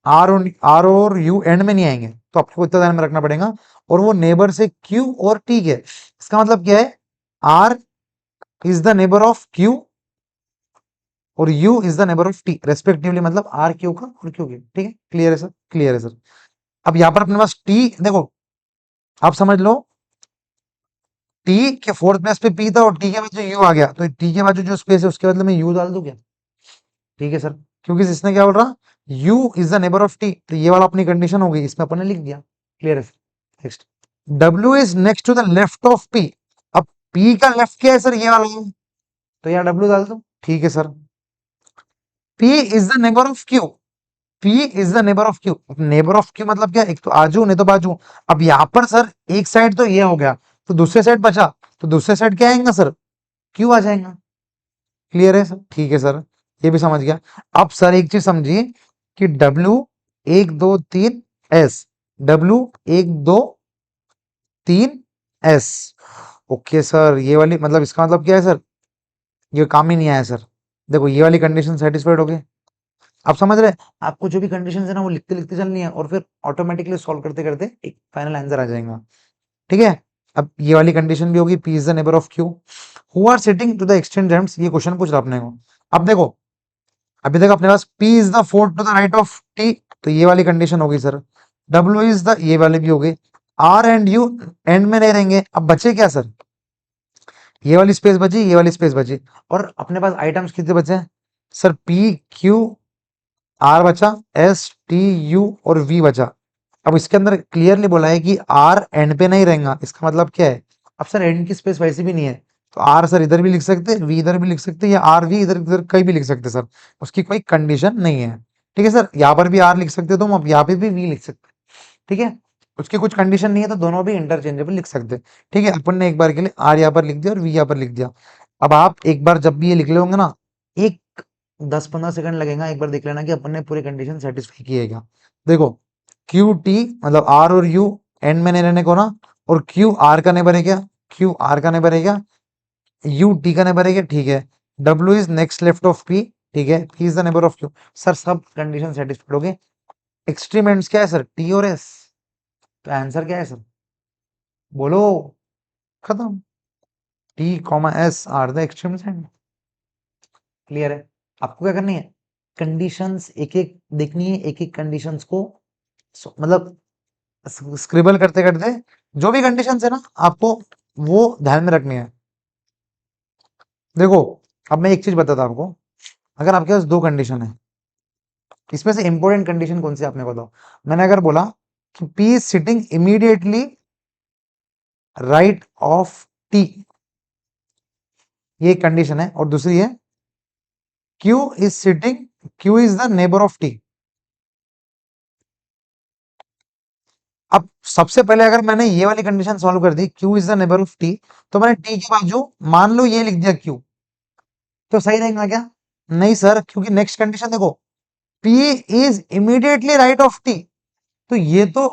आर और यू एंड में नहीं आएंगे, तो आपको इतना ध्यान में रखना पड़ेगा। और वो नेबर से क्यू और टी के, इसका मतलब क्या है, R is the neighbour of Q और U is the neighbour of T respectively, मतलब आर क्यू का और क्यू के, ठीक है, क्लियर है सर, क्लियर है सर। अब यहां पर अपने पास टी देखो, आप समझ लो टी के फोर्थ प्लेस पे पी था और टी के बाद जो यू आ गया, तो टी के बाद जो स्पेस है उसके बदले में यू डाल दूं क्या, ठीक है सर, क्योंकि इसने क्या बोल रहा, u is the neighbour of t, तो ये वाला अपनी कंडीशन हो गई, इसमें अपन ने लिख दिया, क्लियर है। Next, w is next to the left of p, अब p का लेफ्ट क्या है सर, ये वाला है, तो यहाँ w डाल दो, ठीक है sir. p is the neighbour of q, p is the neighbour of q, neighbour of q मतलब क्या, एक तो आजू नहीं तो बाजू। अब यहाँ पर सर एक साइड तो ये हो गया, तो दूसरे साइड बचा, तो दूसरे साइड क्या आएगा सर, q आ जाएगा, क्लियर है सर, ठीक है सर, ये भी समझ गया। अब सर एक चीज समझिए कि W 1 2 3 S, W 1 2 3 S, okay sir, ये वाली मतलब इसका मतलब क्या है सर, ये काम ही नहीं आया सर। देखो ये वाली कंडीशन सेटिस्फाइड हो गई, आप समझ रहे हैं, आपको जो भी कंडीशन है ना वो लिखते लिखते चलनी है और फिर ऑटोमेटिकली सॉल्व करते करते एक फाइनल आंसर आ जाएगा, ठीक है। अब ये वाली कंडीशन भी होगी, P is the neighbour of Q, who are sitting to the extend ends, ये क्वेश्चन पूछ रहा अपने को। अब देखो, अभी तक अपने पास P is the fourth to the right of T, तो ये वाली कंडीशन होगी सर। W इज द, ये वाली भी हो गई। R एंड U एंड में नहीं रहेंगे, अब बचे क्या सर, ये वाली स्पेस बची, ये वाली स्पेस बची, और अपने पास आइटम्स कितने बचे हैं सर, P Q R बचा, S T U और V बचा। अब इसके अंदर क्लियरली बोला है कि R एंड पे नहीं रहेगा, इसका मतलब क्या है, अब सर एंड की स्पेस वैसे भी नहीं है, तो R सर इधर भी लिख सकते हैं, V इधर भी लिख सकते हैं, या R V इधर इधर कहीं भी लिख सकते हैं सर, उसकी कोई कंडीशन नहीं है। ठीक है सर, यहाँ पर भी R लिख सकते हो तुम, अब यहाँ पे भी V लिख सकते हैं। ठीक है, उसकी कुछ कंडीशन नहीं है, तो दोनों भी इंटरचेंजेबल लिख सकते हैं। ठीक है, अपन ने एक बार के लिए R यहाँ पर लिख दिया और V यहाँ पर लिख दिया। अब आप एक बार जब भी ये लिख ले होंगे ना, एक 10-15 सेकंड लगेगा, एक बार देख लेना कि अपन ने पूरी कंडीशन सेटिस्फाई की है क्या। देखो, क्यू टी मतलब आर और यू एंड में नहीं रहने को ना, और क्यू आर का नेबर है क्या, क्यू आर का नेबर है क्या, यू टी का नेबर है क्या, ठीक है। W is next left of P, ठीक है, P is the neighbour of Q. Sir सब कंडीशन सेटिस्फाइड हो गए। एक्सट्रीम एंड्स क्या है सर, टी और एस, तो आंसर क्या है सर, बोलो, खत्म। T comma S R the extreme and. Clear है। आपको क्या करनी है, कंडीशंस एक एक देखनी है, एक एक कंडीशंस को मतलब स्क्रिबल करते करते, जो भी कंडीशंस है ना आपको वो ध्यान में रखनी है। देखो, अब मैं एक चीज बताता हूं आपको, अगर आपके पास दो कंडीशन है, इसमें से इंपॉर्टेंट कंडीशन कौन सी आपने बताओ। मैंने अगर बोला कि P is sitting immediately right of T, ये एक कंडीशन है, और दूसरी है Q is sitting, Q is the neighbour of T. अब सबसे पहले अगर मैंने ये वाली कंडीशन सॉल्व कर दी, Q is the neighbour of T, तो मैंने टी के बाजू मान लो ये लिख दिया क्यू, तो सही रहेगा क्या, नहीं सर, क्योंकि नेक्स्ट कंडीशन देखो, P is immediately right of T, तो ये तो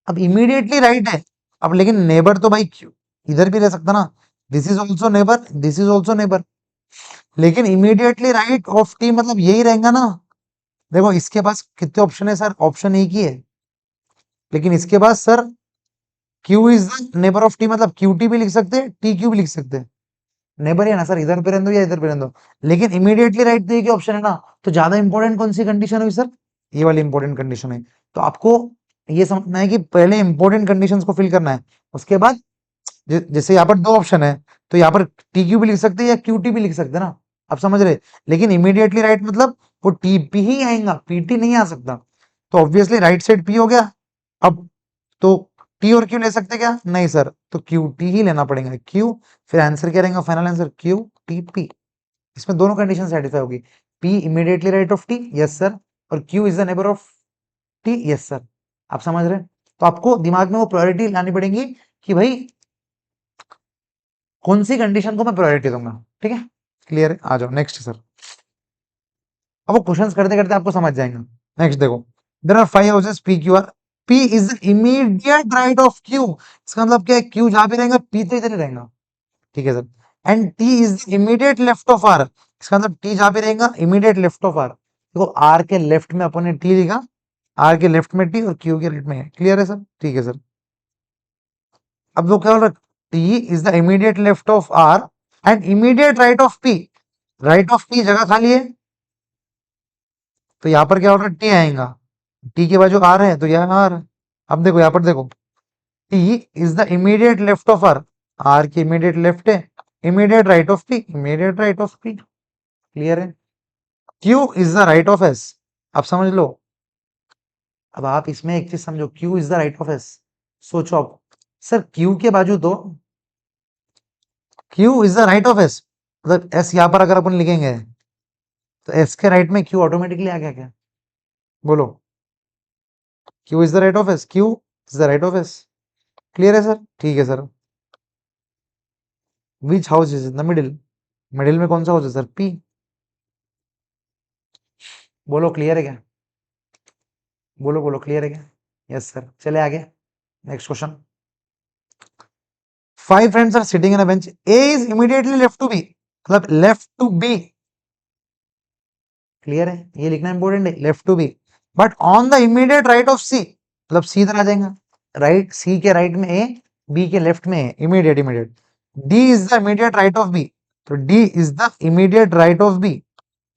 अब इमीडिएटली राइट है, अब लेकिन नेबर तो भाई क्यू इधर भी रह सकता ना, this is also neighbour, this is also neighbour, लेकिन इमीडिएटली राइट ऑफ T मतलब यही रहेगा ना। देखो इसके पास कितने ऑप्शन है सर, ऑप्शन एक ही है, लेकिन इसके पास sir Q is the neighbour of T मतलब क्यू टी भी लिख सकते हैं, टी क्यू भी लिख सकते हैं, नेबर है ना सर, इधर पे रहने दो या इधर पे रहने दो, लेकिन इमीडिएटली राइट तो एक ही ऑप्शन है ना, तो ज्यादा इंपॉर्टेंट कौन सी कंडीशन हुई सर, ये वाली इंपॉर्टेंट कंडीशन है। तो आपको ये समझना है कि पहले इंपॉर्टेंट कंडीशंस को फिल करना है, उसके बाद जैसे यहाँ पर दो ऑप्शन है, तो यहाँ पर टी क्यू भी लिख सकते हैं या क्यू टी भी लिख सकते हैं ना, आप समझ रहे, लेकिन इमीडिएटली राइट मतलब वो टी पी ही आएगा, पीटी नहीं आ सकता, तो ऑब्वियसली राइट साइड पी हो गया। अब तो टी और क्यू ले सकते क्या, नहीं सर, तो क्यू टी ही लेना पड़ेगा, क्यू, फिर आंसर क्या रहेगा, final answer Q T P. इसमें दोनों कंडीशन सेटिस्फाई होगी, P immediately right of T, yes sir, और Q is the neighbour of T, yes sir. आप समझ रहे हैं, तो आपको दिमाग में वो प्रायोरिटी लानी पड़ेगी कि भाई कौन सी कंडीशन को मैं प्रायोरिटी दूंगा। ठीक है, क्लियर है, आ जाओ नेक्स्ट सर। अब वो क्वेश्चंस करते करते आपको समझ जाएंगे। नेक्स्ट देखो, there are 5 houses P Q R, P is the immediate right of Q, इसका मतलब क्या है, क्यू जहां भी रहेगा पी तो इधर ही रहेगा, ठीक है sir, and T is the immediate left of R, इसका मतलब टी जहां पे रहेगा इमीडिएट लेफ्ट ऑफ आर, देखो आर के लेफ्ट में अपन ने टी लिखा, आर के लेफ्ट में टी और क्यू के राइट में है, क्लियर है सर, ठीक है सर। अब वो क्या बोल रहा है, T is the immediate left of R and immediate right of P, right of P जगह खाली है, तो यहाँ पर क्या हो रहा है, टी आएगा, टी के बाजू आर है तो यहाँ आर। अब देखो यहाँ पर देखो, T is the immediate left of R, R की इमीडिएट लेफ्ट है, immediate right of P, immediate right of P, clear है। Q is the right of S, आप समझ लो। अब आप इसमें एक चीज समझो, Q is the right of S, सोचो आप, सर क्यू के बाजू दो, Q is the right of S, मतलब एस यहाँ पर अगर अपन लिखेंगे तो एस के राइट में क्यू ऑटोमेटिकली आ गया क्या, बोलो, Q is the right of S, Q is the right of S, clear है सर, ठीक है sir. Which house is in the middle, middle में कौन सा हाउस है सर, पी, बोलो क्लियर है क्या, बोलो बोलो क्लियर है क्या, यस सर, चले आगे next question. 5 friends are sitting in a bench, A is immediately left to B, मतलब लेफ्ट टू बी, क्लियर है, ये लिखना इंपॉर्टेंट है, left to B, but on the immediate right of C, मतलब C इधर आ जाएगा, राइट सी के राइट में ए, बी के लेफ्ट में है, immediate immediate. D is the immediate right of B, तो D is the immediate right of B.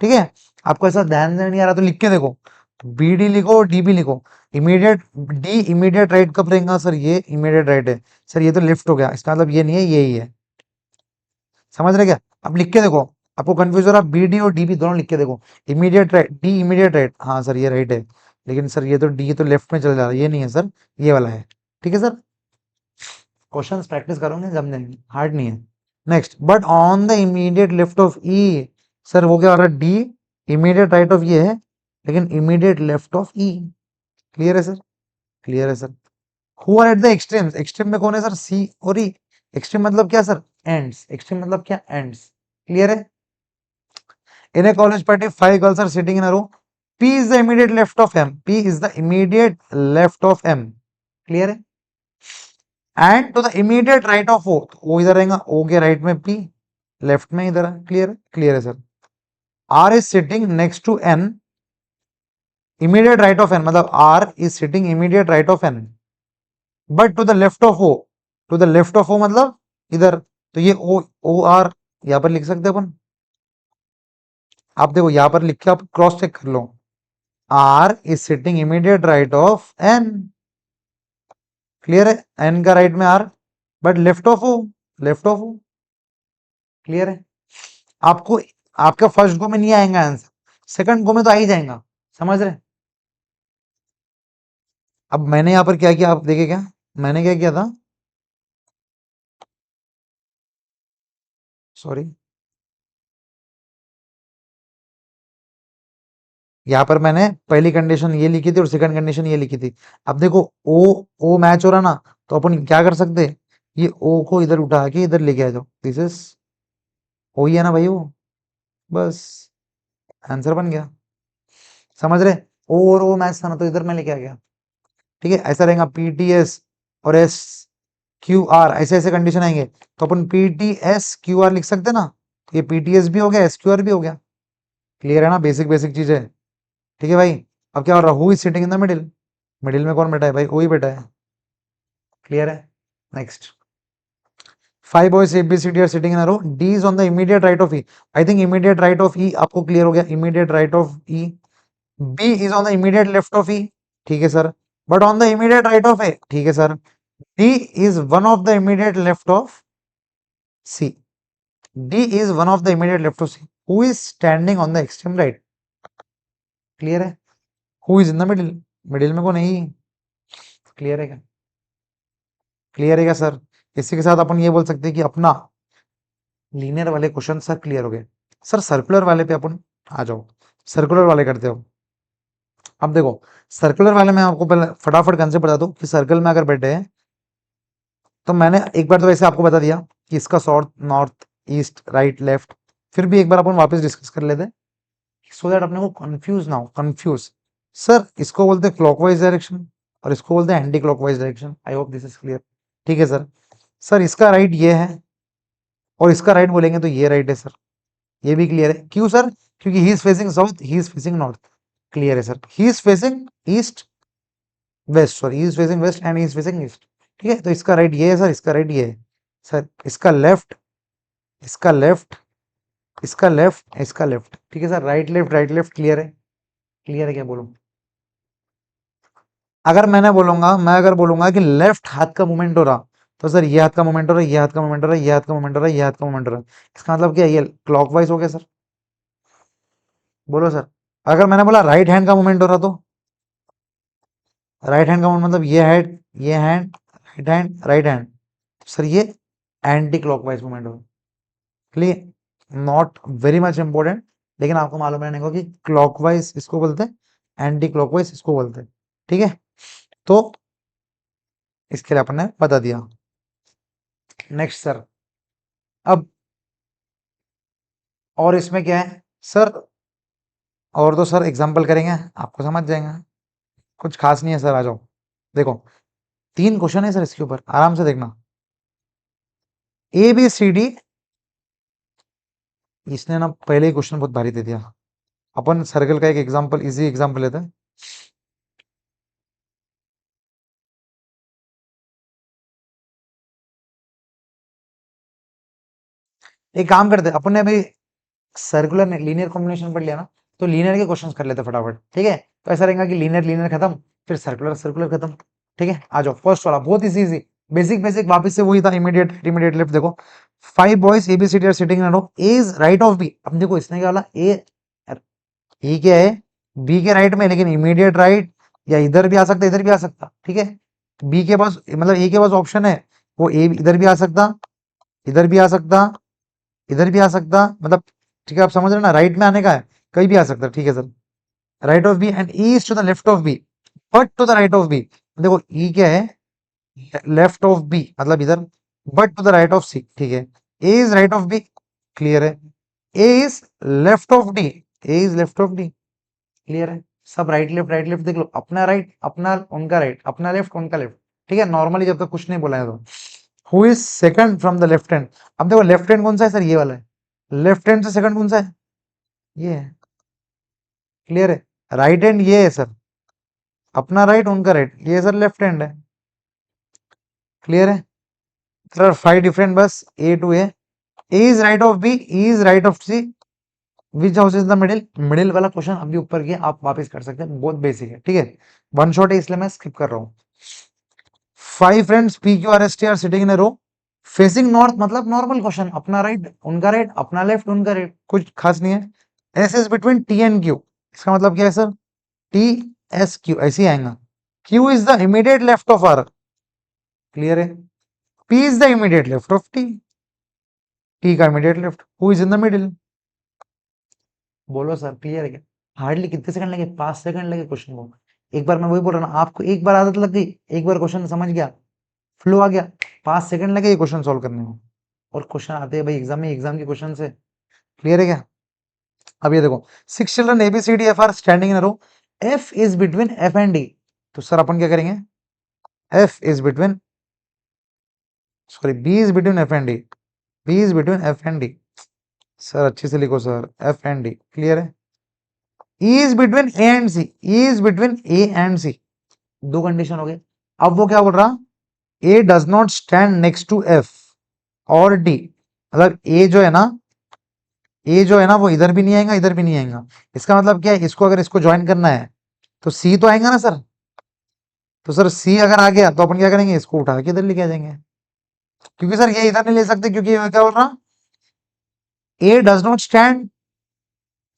ठीक है, आपको ऐसा ध्यान नहीं आ रहा तो लिख के देखो, बी डी लिखो, डी बी लिखो। इमीडिएट डी इमीडिएट राइट कब रहेगा सर, ये इमीडिएट राइट है सर, ये तो लेफ्ट हो गया, इसका मतलब ये नहीं है, ये ही है। समझ रहे क्या? अब लिख के देखो, आपको कंफ्यूज हो रहा, बी डी और डी बी दोनों लिख के देखो। Immediate right, D immediate right, हाँ सर ये राइट है, लेकिन सर ये तो डी तो लेफ्ट में चल जा रहा है, ये नहीं है सर, ये वाला है। ठीक है सर, क्वेश्चंस प्रैक्टिस करोगे समझेंगे, हार्ड नहीं है। Next, but on the immediate left of E, sir वो क्या हो रहा है, डी इमीडिएट राइट ऑफ ये है, लेकिन immediate left of E. Clear है सर? क्लियर है sir. Who are at the extremes, extreme में कौन है सर, सी और ई। एक्सट्रीम मतलब क्या सर, एंड्स, एक्सट्रीम मतलब क्या, एंड्स। क्लियर है? In a college party, five girls are sitting in a row. P is the immediate left of M. P is the immediate left of M. Clear है? And to the immediate right of O. तो O इधर रहेगा, O के right में P, left में इधर है। Clear है? क्लियर है sir. R is sitting next to N. Immediate right of N मतलब R is sitting immediate right of N. But to the left of O. To the left of O मतलब इधर, तो ये O O R यहाँ पर लिख सकते हैं अपन। आप देखो यहाँ पर लिख के आप क्रॉस चेक कर लो, R is sitting immediate right of N. Clear है? N का राइट में R, but left of O, left of O। Clear है? आपको आपका फर्स्ट गो में नहीं आएगा आंसर, सेकंड गो में तो आ ही जाएगा। समझ रहे? अब मैंने यहाँ पर क्या किया, आप देखे क्या, मैंने क्या किया था, सॉरी, यहाँ पर मैंने पहली कंडीशन ये लिखी थी और सेकंड कंडीशन ये लिखी थी। अब देखो ओ ओ मैच हो रहा ना, तो अपन क्या कर सकते हैं, ये ओ को इधर उठा के इधर लेके आ जाओ, दिस इज ओ ही है ना भाई वो, बस आंसर बन गया। समझ रहे? ओ और ओ मैच था ना, तो इधर मैं लेके आ गया। ठीक है, ऐसा रहेगा पीटीएस और एस क्यू आर, ऐसे ऐसे कंडीशन आएंगे, तो अपन पीटीएस क्यू आर लिख सकते हैं ना, तो ये पीटीएस भी हो गया, एस क्यू आर भी हो गया। क्लियर है ना, बेसिक बेसिक चीज है। ठीक है भाई, अब क्या हो रहा, who is sitting in the middle, middle में कौन बैठा है भाई, वही बैठा है। क्लियर है? Next, five boys A B C D are sitting in a row, D is on the immediate right of E. I think immediate right of E आपको क्लियर हो गया, immediate right of E. B is on the immediate left of E, ठीक है sir, but on the immediate right of A, ठीक है sir. D is one of the immediate left of C, D is one of the immediate left of C, who is standing on the extreme right. Clear है? Who is in the middle, middle में को नहीं। Clear है क्या? Clear है क्या sir? इसी के साथ अपन ये बोल सकते हैं कि अपना लीनियर वाले क्वेश्चन सर क्लियर हो गए। सर सर्कुलर वाले पे अपन आ जाओ, सर्कुलर वाले करते हो। अब देखो, सर्कुलर वाले में आपको पहले फटाफट कंसेप्ट बता दूं कि सर्कल में अगर बैठे हैं, तो मैंने एक बार तो वैसे आपको बता दिया कि इसका sort north east right left, फिर भी एक बार अपन वापस डिस्कस कर लेते, सो दैट अपने को कंफ्यूज ना हो। कंफ्यूज, सर इसको बोलते हैं क्लॉकवाइज डायरेक्शन और इसको बोलते हैं anti clockwise direction. I hope this is clear. ठीक है सर, सर इसका राइट ये है और इसका राइट बोलेंगे तो ये राइट है सर, ये भी क्लियर है। क्यों सर? क्योंकि he is facing south, he is facing north. Clear है sir, he is facing east west, sorry he is facing west and he is facing east. ठीक है, तो इसका राइट ये है सर, इसका राइट ये है सर, इसका लेफ्ट, इसका लेफ्ट, इसका लेफ्ट, इसका लेफ्ट। ठीक है sir, right left right left. Clear है? क्लियर है क्या बोलूं? अगर मैंने बोलूंगा, मैं अगर बोलूंगा कि लेफ्ट हाथ का मूवमेंट हो रहा, तो सर ये हाथ का मूवमेंट हो रहा है, ये हाथ का मूवमेंट हो रहा है, ये हाथ का मूवमेंट हो रहा है, ये हाथ का मूवमेंट हो रहा है, इसका मतलब क्या है, ये क्लॉकवाइज हो गया सर। बोलो सर। अगर मैंने बोला राइट हैंड का मूवमेंट हो रहा, तो राइट हैंड का मूवमेंट मतलब ये हैंड, ये hand, right hand, right hand, sir ये एंटी क्लॉकवाइज मूवमेंट हो। Clear? Not very much important, लेकिन आपको मालूम रहने को कि क्लॉकवाइज इसको बोलते हैं, एंटी क्लॉकवाइज इसको बोलते हैं। ठीक है, तो इसके लिए अपन ने बता दिया। नेक्स्ट सर, अब और इसमें क्या है सर, और तो सर एग्जाम्पल करेंगे, आपको समझ जाएंगे, कुछ खास नहीं है सर। आ जाओ, देखो तीन क्वेश्चन है सर इसके ऊपर, आराम से देखना। ए बी सी डी, इसने ना पहले ही क्वेश्चन बहुत भारी दे दिया। अपन सर्कल का एक एग्जाम्पल, इजी एग्जाम्पल लेते हैं। एक काम करते अपन ने अभी सर्कुलर लीनियर कॉम्बिनेशन पढ़ लिया ना, तो लीनियर के क्वेश्चंस कर लेते फटाफट, ठीक है। तो ऐसा रहेगा कि लीनियर लीनियर खत्म, फिर सर्कुलर सर्कुलर खत्म, ठीक है। आ जाओ फर्स्ट वाला, बहुत इजी, बेसिक बेसिक वापस से वही था, इमीडिएट इमीडिएट लेफ्ट। देखो 5 boys ABCD are sitting in a row, A is right of B. अब देखो इसने क्या बोला, ए क्या है, बी के राइट में, लेकिन इमीडिएट राइट या इधर भी आ सकता, इधर भी आ सकता, ठीक है। बी के पास मतलब ए के पास ऑप्शन है, वो ए इधर भी आ सकता, इधर भी आ सकता, इधर भी आ सकता, मतलब ठीक है, आप समझ रहे हो ना, राइट में आने का है, कहीं भी आ सकता, ठीक है sir. Right of B and E is to the left of B, but to the right of B. देखो ई क्या है, लेफ्ट ऑफ बी मतलब इधर, but to the right of C, ठीक है। A is right of B, clear है। A is left of D, A is left of D, clear है। सब राइट लेफ्ट देख लो, अपना राइट अपना उनका राइट, अपना लेफ्ट उनका लेफ्ट, ठीक है। नॉर्मली जब तक कुछ नहीं बोला है तो who is second from the left hand. अब देखो लेफ्ट हैंड कौन सा है सर, ये वाला है। लेफ्ट हैंड से सेकंड कौन सा है, ये है, क्लियर है। राइट हैंड ये है सर, अपना राइट उनका राइट, ये सर लेफ्ट हैंड है, क्लियर है। Sir 5 different bus, A to A is right of B, is right of C, which house is the middle. Middle वाला क्वेश्चन अभी ऊपर किया, आप वापस कर सकते हैं, बहुत बेसिक है, ठीक है। वन शॉट है इसलिए मैं स्किप कर रहा हूँ। 5 friends PQRST are sitting in a row facing north, मतलब नॉर्मल क्वेश्चन, अपना राइट उनका राइट, अपना लेफ्ट उनका राइट, कुछ खास नहीं है। S is between T and Q, इसका मतलब क्या है सर, टी एस क्यू ऐसे ही आएगा। Q is the immediate left of R, clear है। P is the immediate left of T, T का immediate left, who is in the middle. बोलो सर क्लियर है क्या। हार्डली कितने सेकंड लगे, 5 सेकंड लगे क्वेश्चन को। एक बार मैं वही बोल रहा ना, आपको एक बार आदत लग गई, एक बार क्वेश्चन समझ गया, फ्लो आ गया, 5 सेकंड लगे ये क्वेश्चन सॉल्व करने में। और क्वेश्चन आते हैं भाई एग्जाम में, एग्जाम के क्वेश्चन से, क्लियर है क्या। अब ये देखो 6 children ABCDF are standing in a row, F is between F and D। तो सर अपन क्या करेंगे, F is between, sorry B is between F and D, B is between F and D। Sir अच्छे से लिखो sir, F and D, clear है। E is between A and C, E is between A and C। दो condition हो गए। अब वो क्या बोल रहा, A does not stand next to F और D, मतलब A जो है ना, ए जो है ना वो इधर भी नहीं आएगा, इधर भी नहीं आएगा। इसका मतलब क्या है, इसको अगर इसको ज्वाइन करना है तो सी तो आएगा ना सर। तो सर सी अगर आ गया तो अपन क्या करेंगे, इसको उठा के इधर लेके आ जाएंगे, क्योंकि सर ये इधर नहीं ले सकते, क्योंकि मैं क्या बोल रहा, A does not stand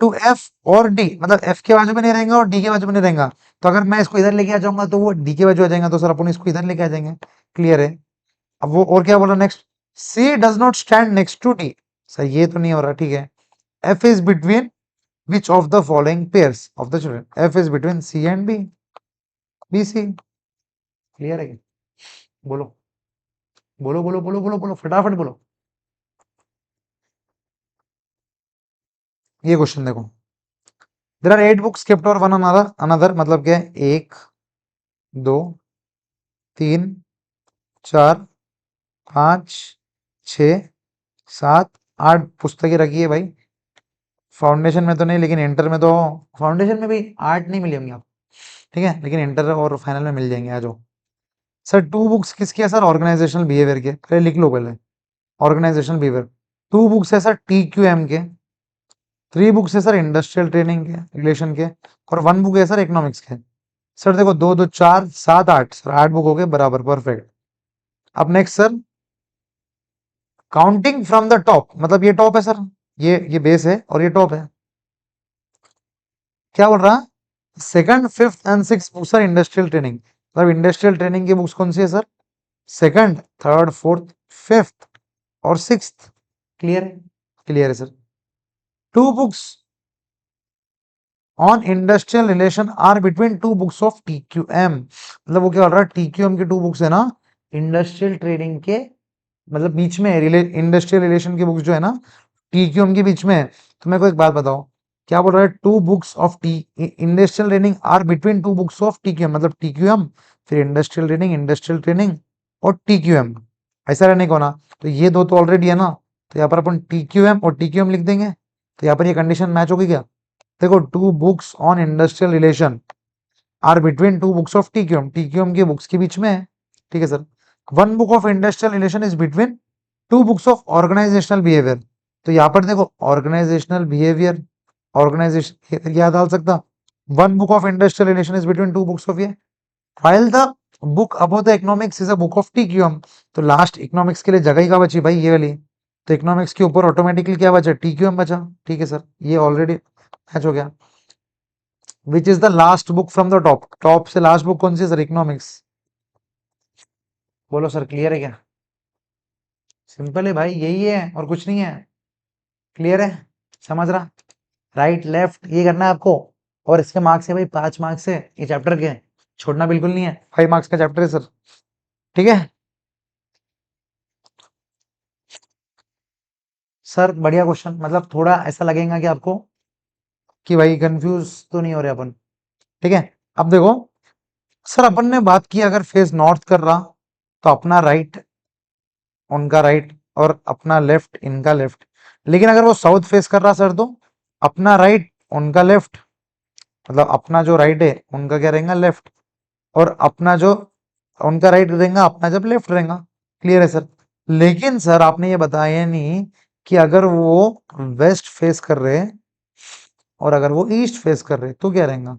to F और डी, मतलब एफ के बाजू में नहीं रहेगा और डी के बाजू में नहीं रहेगा। तो अगर मैं इसको इधर लेके आ जाऊंगा तो वो डी के बाजू आ जाएगा, तो सर अपन इसको इधर लेके आ जाएंगे, क्लियर है। अब वो और क्या बोला next, C does not stand next to D. Sir ये तो नहीं हो रहा, ठीक है। F is between which of the following pairs of the children, f is between c and b, bc, clear है क्या? बोलो बोलो बोलो बोलो बोलो बोलो फटाफट बोलो। ये क्वेश्चन देखो, देर आर 8 बुक्स kept और वन अनदर, अनदर मतलब क्या है, 1 2 3 4 5 6 7 8 पुस्तकें रखी है भाई। फाउंडेशन में तो नहीं, लेकिन इंटर में तो, फाउंडेशन में भी 8 नहीं मिली होंगी आप, ठीक है, लेकिन इंटर और फाइनल में मिल जाएंगे। आ जाओ सर। 2 बुक्स किसकी है सर, ऑर्गेनाइजेशनल बिहेवियर के, पहले लिख लो पहले, ऑर्गेनाइजेशनल बिहेवियर। 2 बुक्स है सर TQM के, 3 बुक्स है सर इंडस्ट्रियल ट्रेनिंग के, रिलेशन के, और 1 बुक है सर इकोनॉमिक्स के। सर देखो 2 2 4 7 8, सर 8 बुक हो गए बराबर, परफेक्ट। अब next sir, counting from the top, मतलब ये टॉप है सर, ये बेस है और ये टॉप है। क्या बोल रहा, second fifth and six books sir industrial training, मतलब इंडस्ट्रियल ट्रेनिंग की बुक्स कौन सी है sir, second third fourth fifth और सिक्स्थ, क्लियर है, क्लियर है sir. 2 books on industrial relation are between 2 books of TQM, मतलब वो क्या बोल रहा है, TQM के 2 बुक्स है ना, इंडस्ट्रियल ट्रेडिंग के मतलब बीच में, इंडस्ट्रियल रिलेशन की बुक्स जो है ना TQM के बीच में है। तो मेरे को एक बात बताओ, क्या बोल रहा है, 2 books of T industrial training are between 2 books of TQM, मतलब TQM फिर इंडस्ट्रियल ट्रेनिंग और TQM, ऐसा रहने को ना। तो ये दो तो ऑलरेडी है ना, तो यहाँ पर अपन TQM और TQM लिख देंगे, तो यहाँ पर ये कंडीशन मैच होगी क्या। देखो 2 books on industrial relation are between 2 books of TQM के बुक्स के बीच में है, ठीक है sir. 1 book of industrial relation is between 2 books of organisational behaviour, तो यहाँ पर देखो ऑर्गेनाइजेशनल बिहेवियर, ऑर्गेनाइजेशन क्या डाल सकता, one book of industrial relation is between two books of ये, while the book about the economics is a book of TQM। तो last economics के लिए जगह ही क्या बची भाई, ये वाली। तो इकोनॉमिक्स के ऊपर ऑटोमेटिकली क्या बचा, TQM बचा। ठीक है सर, ये ऑलरेडी मैच हो गया। Which is the last book from the top, top से लास्ट बुक कौन सी है सर, इकोनॉमिक्स। बोलो सर, क्लियर है क्या? सिंपल है भाई, यही है और कुछ नहीं है। क्लियर है, समझ रहा, राइट लेफ्ट ये करना है आपको। और इसके मार्क्स है भाई 5 मार्क्स है ये चैप्टर के, छोड़ना बिल्कुल नहीं है। 5 मार्क्स का चैप्टर है सर, ठीक है सर। बढ़िया क्वेश्चन, मतलब थोड़ा ऐसा लगेगा कि आपको कि भाई कंफ्यूज तो नहीं हो रहे अपन। ठीक है, अब देखो सर, अपन ने बात की अगर फेस नॉर्थ कर रहा तो अपना राइट उनका राइट और अपना लेफ्ट इनका लेफ्ट। लेकिन अगर वो साउथ फेस कर रहा सर तो अपना राइट उनका लेफ्ट, मतलब अपना जो राइट है उनका क्या रहेगा, लेफ्ट। और अपना जो उनका राइट रहेगा अपना जब लेफ्ट रहेगा। क्लियर है सर। लेकिन सर आपने ये बताया नहीं कि अगर वो वेस्ट फेस कर रहे हैं और अगर वो ईस्ट फेस कर रहे हैं तो क्या रहेगा।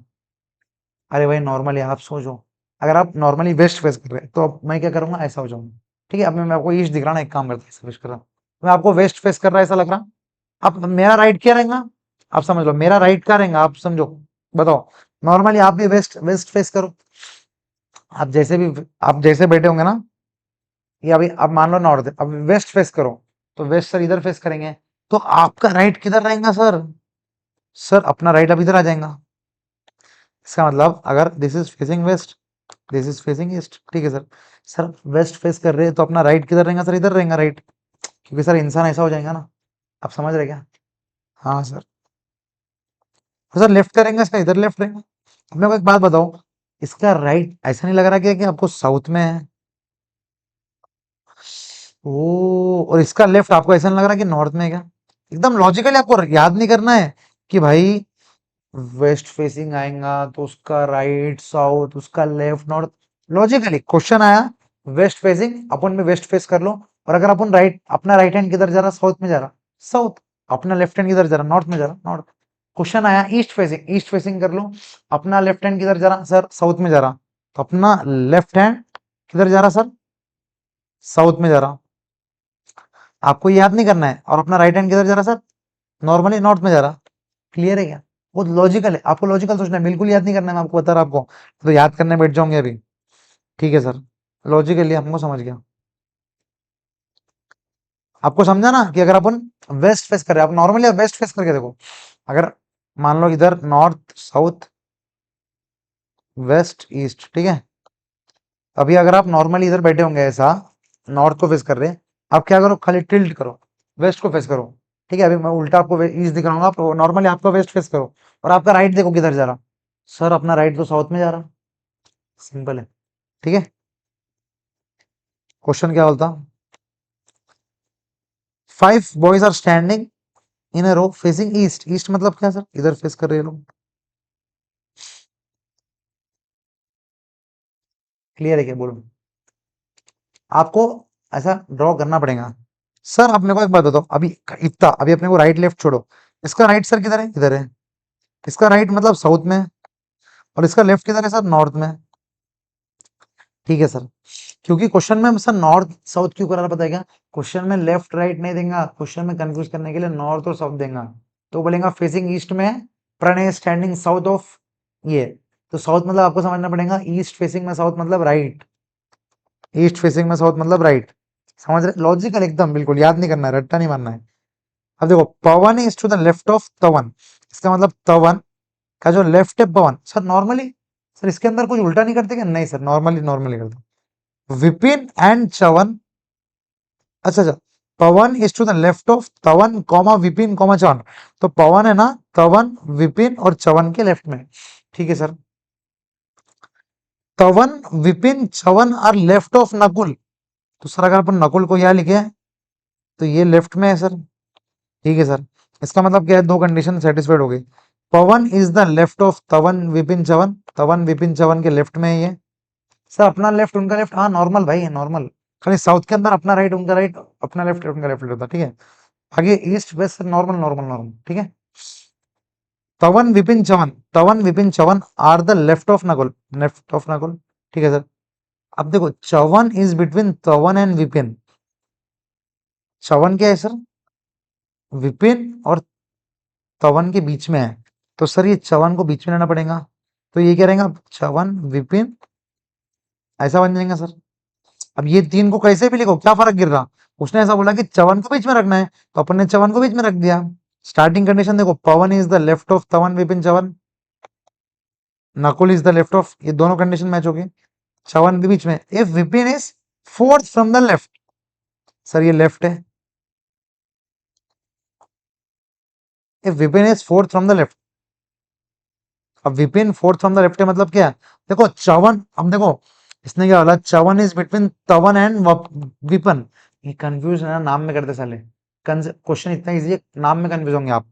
अरे भाई नॉर्मली आप सोचो, अगर आप नॉर्मली वेस्ट फेस कर रहे हैं तो अब मैं क्या करूंगा, ऐसा हो जाऊंगा। ठीक है, अब मैं आपको ईस्ट दिख रहा ना, एक काम करता हूँ ऐसा फेस कर रहा हूँ, मैं आपको वेस्ट फेस कर रहा है ऐसा लग रहा। अब मेरा राइट क्या रहेगा, आप समझ लो मेरा राइट क्या रहेगा, आप समझो, बताओ। नॉर्मली आप भी वेस्ट वेस्ट फेस करो, आप जैसे भी, आप जैसे बैठे होंगे ना, ये अभी अब मान लो नॉर्थ है, अब वेस्ट फेस करो तो वेस्ट सर इधर फेस करेंगे, तो आपका राइट किधर रहेगा सर, सर अपना राइट अब इधर आ जाएगा। इसका मतलब अगर this is facing waste, this is facing east. ठीक है सर, सर वेस्ट फेस कर रहे हैं तो अपना राइट किधर रहेगा सर, इधर रहेगा राइट, क्योंकि सर इंसान ऐसा हो जाएगा ना। आप समझ रहे क्या? हाँ सर। तो सर लेफ्ट करेंगे इसका इधर लेफ्ट रहेगा। अब मेरे को एक बात बताओ, इसका राइट ऐसा नहीं लग रहा क्या कि आपको साउथ में है, ओ, और इसका लेफ्ट आपको ऐसा नहीं लग रहा कि नॉर्थ में है क्या? एकदम लॉजिकली आपको याद नहीं करना है कि भाई वेस्ट फेसिंग आएगा तो उसका राइट साउथ, उसका लेफ्ट नॉर्थ। लॉजिकली क्वेश्चन आया वेस्ट फेसिंग, अपन में वेस्ट फेस कर लो। और अगर अपन राइट, अपना राइट हैंड किधर जा रहा, साउथ में जा रहा, साउथ। अपना लेफ्ट हैंड किधर जा रहा, नॉर्थ में जा रहा, नॉर्थ। क्वेश्चन आया ईस्ट फेसिंग, ईस्ट फेसिंग कर लो। अपना लेफ्ट हैंड किधर जा रहा सर, साउथ में जा रहा, तो अपना लेफ्ट हैंड किधर जा रहा सर, साउथ में जा रहा। आपको याद नहीं करना है। और अपना राइट हैंड किधर जा रहा सर, नॉर्मली नॉर्थ में जा रहा। क्लियर है क्या? वो लॉजिकल है, आपको लॉजिकल सोचना है, बिल्कुल याद नहीं करना है, मैं आपको बता रहा आपको, तो याद करने बैठ जाओगे अभी। ठीक है सर, लॉजिकली हमको समझ गया। आपको समझा ना कि अगर अपन वेस्ट फेस कर रहे हैं, आप नॉर्मली वेस्ट फेस करके देखो, अगर मान लो इधर नॉर्थ साउथ वेस्ट ईस्ट, ठीक है। अभी अगर आप नॉर्मली इधर बैठे होंगे ऐसा, नॉर्थ को फेस कर रहे हैं, आप क्या करो, खाली टिल्ट करो, वेस्ट को फेस करो। ठीक है, अभी मैं उल्टा आपको ईस्ट दिखाऊंगा, आप नॉर्मली आपका वेस्ट फेस करो और आपका राइट देखो किधर जा रहा, सर अपना राइट तो साउथ में जा रहा। सिंपल है। ठीक है, क्वेश्चन क्या बोलता, 5 boys are standing in a row facing east, east मतलब क्या सर, इधर फेस कर रहे हैं लोग। क्लियर है क्या, बोलो। आपको ऐसा ड्रॉ करना पड़ेगा। सर अपने को एक बात बताओ, अभी इतना अभी अपने को राइट लेफ्ट छोड़ो, इसका राइट सर किधर है, इधर है। इसका राइट मतलब साउथ में है, और इसका लेफ्ट किधर है सर, नॉर्थ में है। ठीक है सर, क्योंकि क्वेश्चन में सर नॉर्थ साउथ क्यों करा पता है क्या, क्वेश्चन में लेफ्ट राइट नहीं देगा, क्वेश्चन में कंफ्यूज करने के लिए नॉर्थ और साउथ देगा। तो बोलेगा फेसिंग ईस्ट में प्रणय स्टैंडिंग साउथ ऑफ ये, तो साउथ मतलब आपको समझना पड़ेगा ईस्ट फेसिंग में साउथ मतलब राइट, ईस्ट फेसिंग में साउथ मतलब राइट। समझ रहे, लॉजिकल एकदम, बिल्कुल याद नहीं करना है, रट्टा नहीं मारना है। अब देखो पवन is to the left of Tavan, इसका मतलब तवन का जो लेफ्ट है पवन, सर नॉर्मली सर इसके अंदर कुछ उल्टा नहीं करते क्या, नहीं सर नॉर्मली नॉर्मली करते। विपिन एंड चवन, अच्छा अच्छा, Pawan is to the left of Tavan comma Vipin comma Chavan, तो पवन है ना तवन विपिन और चवन के लेफ्ट में। ठीक है sir, Tavan Vipin Chavan are left of Nakul, तो सर अगर अपन नकुल को यहाँ लिखे तो ये लेफ्ट में है सर। ठीक है सर, इसका मतलब क्या है, दो कंडीशन सेटिस्फाइड हो गई। पवन is the left of Tavan Vipin Chyavan, तवन विपिन चवन के लेफ्ट में है ये। सर अपना लेफ्ट उनका लेफ्ट, हाँ नॉर्मल भाई है नॉर्मल, खाली साउथ के अंदर अपना राइट उनका राइट, अपना लेफ्ट उनका लेफ्ट होता। ठीक है, आगे east west normal normal normal, ठीक है। Tavan Vipin Chavan are the left of Nakul, ठीक है सर। अब देखो Chavan is between Tavan and Vipin. Chavan क्या है सर? विपिन और तवन के बीच में है, तो सर ये चवन को बीच में लेना पड़ेगा। तो ये क्या रहेगा? चवन विपिन, ऐसा बन जाएगा सर। अब ये तीन को कैसे भी लिखो, क्या फर्क गिर रहा? उसने ऐसा बोला कि चवन को बीच में रखना है, तो अपन ने चवन को बीच में रख दिया। स्टार्टिंग कंडीशन देखो, पवन is the left of Tavan Vipin Chavan, Nakul is the left of, ये दोनों कंडीशन मैच हो गई। चवन भी बीच में। If Vipin is fourth from the left, sir ये लेफ्ट है। If Vipin is fourth from the left, अब Vipin fourth from the left है मतलब क्या? देखो चवन, अब देखो इसने क्या बोला, Chyavan is between Tavan and weapon. ये कंफ्यूज है ना, नाम में करते साले। क्वेश्चन इतना इजी है, नाम में कंफ्यूज होंगे आप।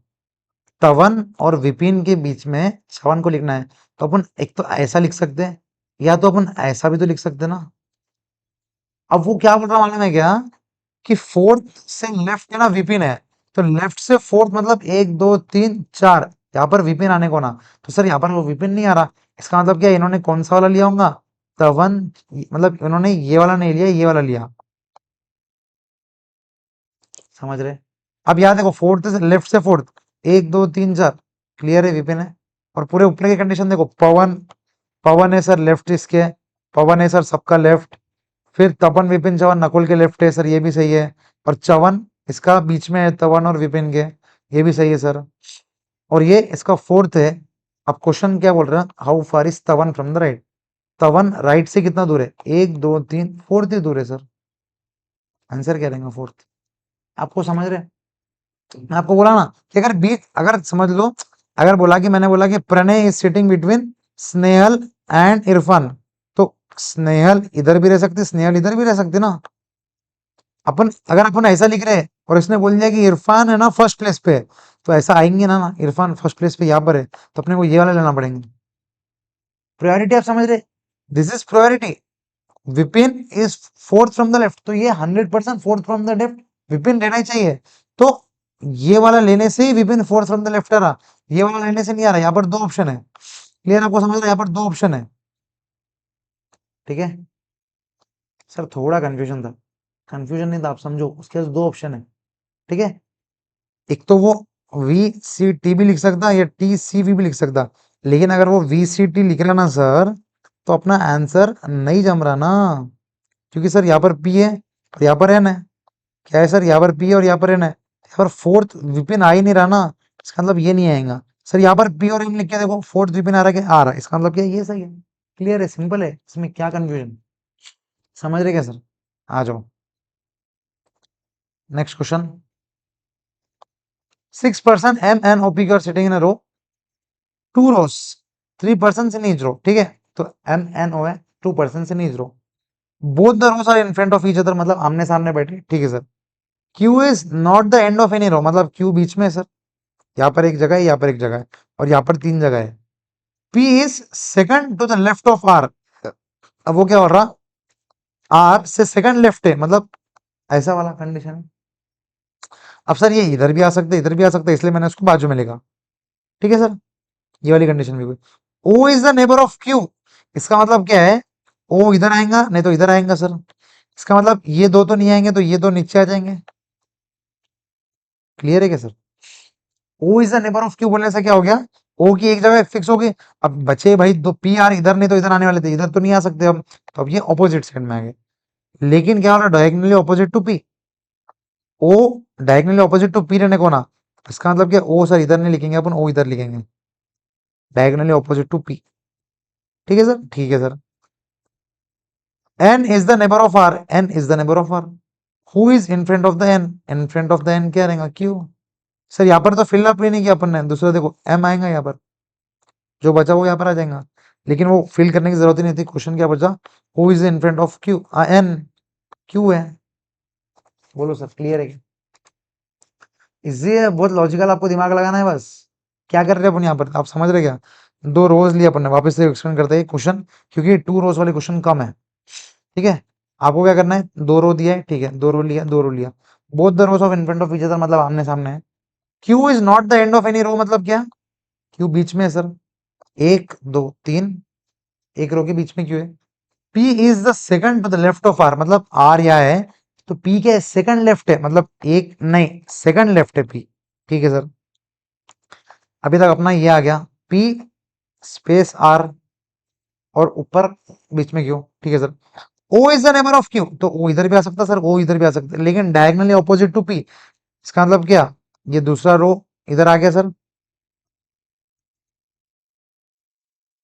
तवन और विपिन के बीच में चवन को लिखना है, तो अपन एक तो ऐसा लिख सकते हैं, या तो अपन ऐसा भी तो लिख सकते हैं ना। अब वो क्या बोल रहा मालूम है क्या, कि फोर्थ से लेफ्ट है ना विपिन है, तो लेफ्ट से फोर्थ मतलब एक दो तीन चार, यहाँ पर विपिन आने को ना। तो सर यहाँ पर वो विपिन नहीं आ रहा, इसका मतलब क्या, इन्होंने कौन सा वाला लिया होगा? तवन, मतलब इन्होंने ये वाला नहीं लिया, ये वाला लिया। समझ रहे? अब याद देखो, फोर्थ से लेफ्ट से फोर्थ, एक दो तीन चार, क्लियर है विपिन है। और पूरे ऊपर की कंडीशन देखो, पवन, पवन है सर लेफ्ट इसके, पवन है सर सबका लेफ्ट। फिर तपन विपिन चवन नकुल के लेफ्ट है सर, ये भी सही है। और चवन इसका बीच में है तवन और विपिन के, ये भी सही है सर। और ये इसका फोर्थ है। अब क्वेश्चन क्या बोल रहा है, हाउ फार इज तवन फ्रॉम द राइट? तवन राइट से कितना दूर है? एक दो तीन, फोर्थ ही दूर है सर। आंसर क्या रहेगा? फोर्थ। आपको समझ रहे हैं? मैं आपको बोला ना कि अगर बीच, अगर समझ लो, अगर बोला कि मैंने बोला कि Pranay is sitting between Snehal and Irfan, तो स्नेहल इधर भी रह सकती, स्नेहल इधर भी रह सकती ना। अपन अगर अपन ऐसा लिख रहे हैं और इसने बोल दिया कि इरफान है ना फर्स्ट प्लेस पे, तो ऐसा आएंगे ना, इरफान फर्स्ट प्लेस पे यहाँ पर है, तो अपने को ये वाला लेना पड़ेंगे। प्रायोरिटी आप समझ रहे? This is priority. Vipin is fourth from the left, तो ये 100% fourth from the left Vipin लेना ही चाहिए। तो ये वाला लेने से ही Vipin fourth from the left आ रहा, ये वाला लेने से नहीं आ रहा। यहाँ पर दो ऑप्शन है, क्लियर? आपको समझ रहा है? यहाँ पर दो ऑप्शन है, ठीक है सर। थोड़ा कंफ्यूजन था, कंफ्यूजन नहीं था, आप समझो, उसके पास दो ऑप्शन है, ठीक है। एक तो वो वी सी टी भी लिख सकता या टी सी वी भी लिख सकता, लेकिन अगर वो वी सी टी लिख रहा ना सर, तो अपना आंसर नहीं जम रहा ना, क्योंकि सर यहाँ पर पी है और यहाँ पर एन है। क्या है सर? यहाँ पर पी है और यहाँ पर एन है, यहाँ पर फोर्थ विपिन आ ही नहीं रहा ना, इसका मतलब ये नहीं आएगा सर। यहाँ पर पी और एन लिख के देखो, फोर्थ विपिन आ रहा है क्या? आ रहा है, इसका मतलब क्या है? ये सही है। क्लियर है, सिंपल है, इसमें क्या कंफ्यूजन? समझ रहे क्या सर? आ जाओ next question. 6 person M and OP are sitting in a row, two rows, 3 persons in each row, ठीक है। तो M N O है, 2 persons in each row, both the rows are in front of each other, मतलब आमने सामने बैठे, ठीक है sir. Q is not the end of any row, मतलब Q बीच में है सर, यहाँ पर एक जगह है, यहाँ पर एक जगह है, और यहाँ पर तीन जगह है। P is second to the left of R, अब वो क्या हो रहा, R से सेकंड लेफ्ट है, मतलब ऐसा वाला कंडीशन है। अब सर ये इधर भी आ सकते, इधर भी आ सकते, इसलिए मैंने उसको बाजू में लिखा, ठीक है सर। ये वाली कंडीशन भी हुई। O is the neighbour of Q, इसका मतलब क्या है? ओ इधर आएगा, नहीं तो इधर आएगा सर। इसका मतलब ये दो तो नहीं आएंगे, तो ये दो नीचे आ जाएंगे। क्लियर है क्या sir? O is the neighbour of Q बोलने से क्या हो गया, ओ की एक जगह फिक्स होगी। अब बचे भाई दो पी आर, इधर नहीं तो इधर आने वाले थे, इधर तो नहीं आ सकते अब, तो अब ये ऑपोजिट साइड में आ गए। लेकिन क्या हो रहा है, diagonally opposite to P. O diagonally opposite to P रहने को ना, इसका मतलब क्या, ओ सर इधर नहीं लिखेंगे अपन, ओ इधर लिखेंगे, डायगोनली ऑपोजिट टू पी, ठीक है सर, ठीक है sir. n is the neighbor of r, n is the neighbor of r, who is in front of the n, in front of the n क्या रहेगा? q। सर यहाँ पर तो fill up ही नहीं किया अपन ने, दूसरा देखो m आएगा यहाँ पर, जो बचा वो यहाँ पर आ जाएगा, लेकिन वो फिल करने की जरूरत ही नहीं थी। क्वेश्चन क्या बचा, who is in front of q, n, q है। बोलो सर, क्लियर है? इजी है, बहुत लॉजिकल, आपको दिमाग लगाना है बस। क्या कर रहे हैं अपन यहाँ पर, आप समझ रहे क्या? दो रोज लिया अपन ने, वापस से एक्सप्लेन करते हैं क्वेश्चन, क्योंकि टू रोज वाले क्वेश्चन कम है, ठीक है। आपको क्या करना है, दो रो दिया है, ठीक है, दो रो लिया, दो रो लिया, both the rows of in front of each other मतलब आमने सामने है। Q is not the end of any row मतलब क्या, क्यू बीच में है सर, एक दो तीन, एक रो के बीच में क्यू है। P is the second to the left of R मतलब आर या है तो पी के सेकंड लेफ्ट है मतलब एक नहीं सेकंड लेफ्ट है पी। ठीक है सर, अभी तक अपना ये आ गया पी स्पेस आर और ऊपर बीच में क्यू। ठीक है sir, O is the neighbour of Q तो ओ इधर भी आ सकता है सर, ओ इधर भी आ सकता है लेकिन डायगनली ऑपोजिट टू पी। इसका मतलब क्या, ये दूसरा रो इधर आ गया sir,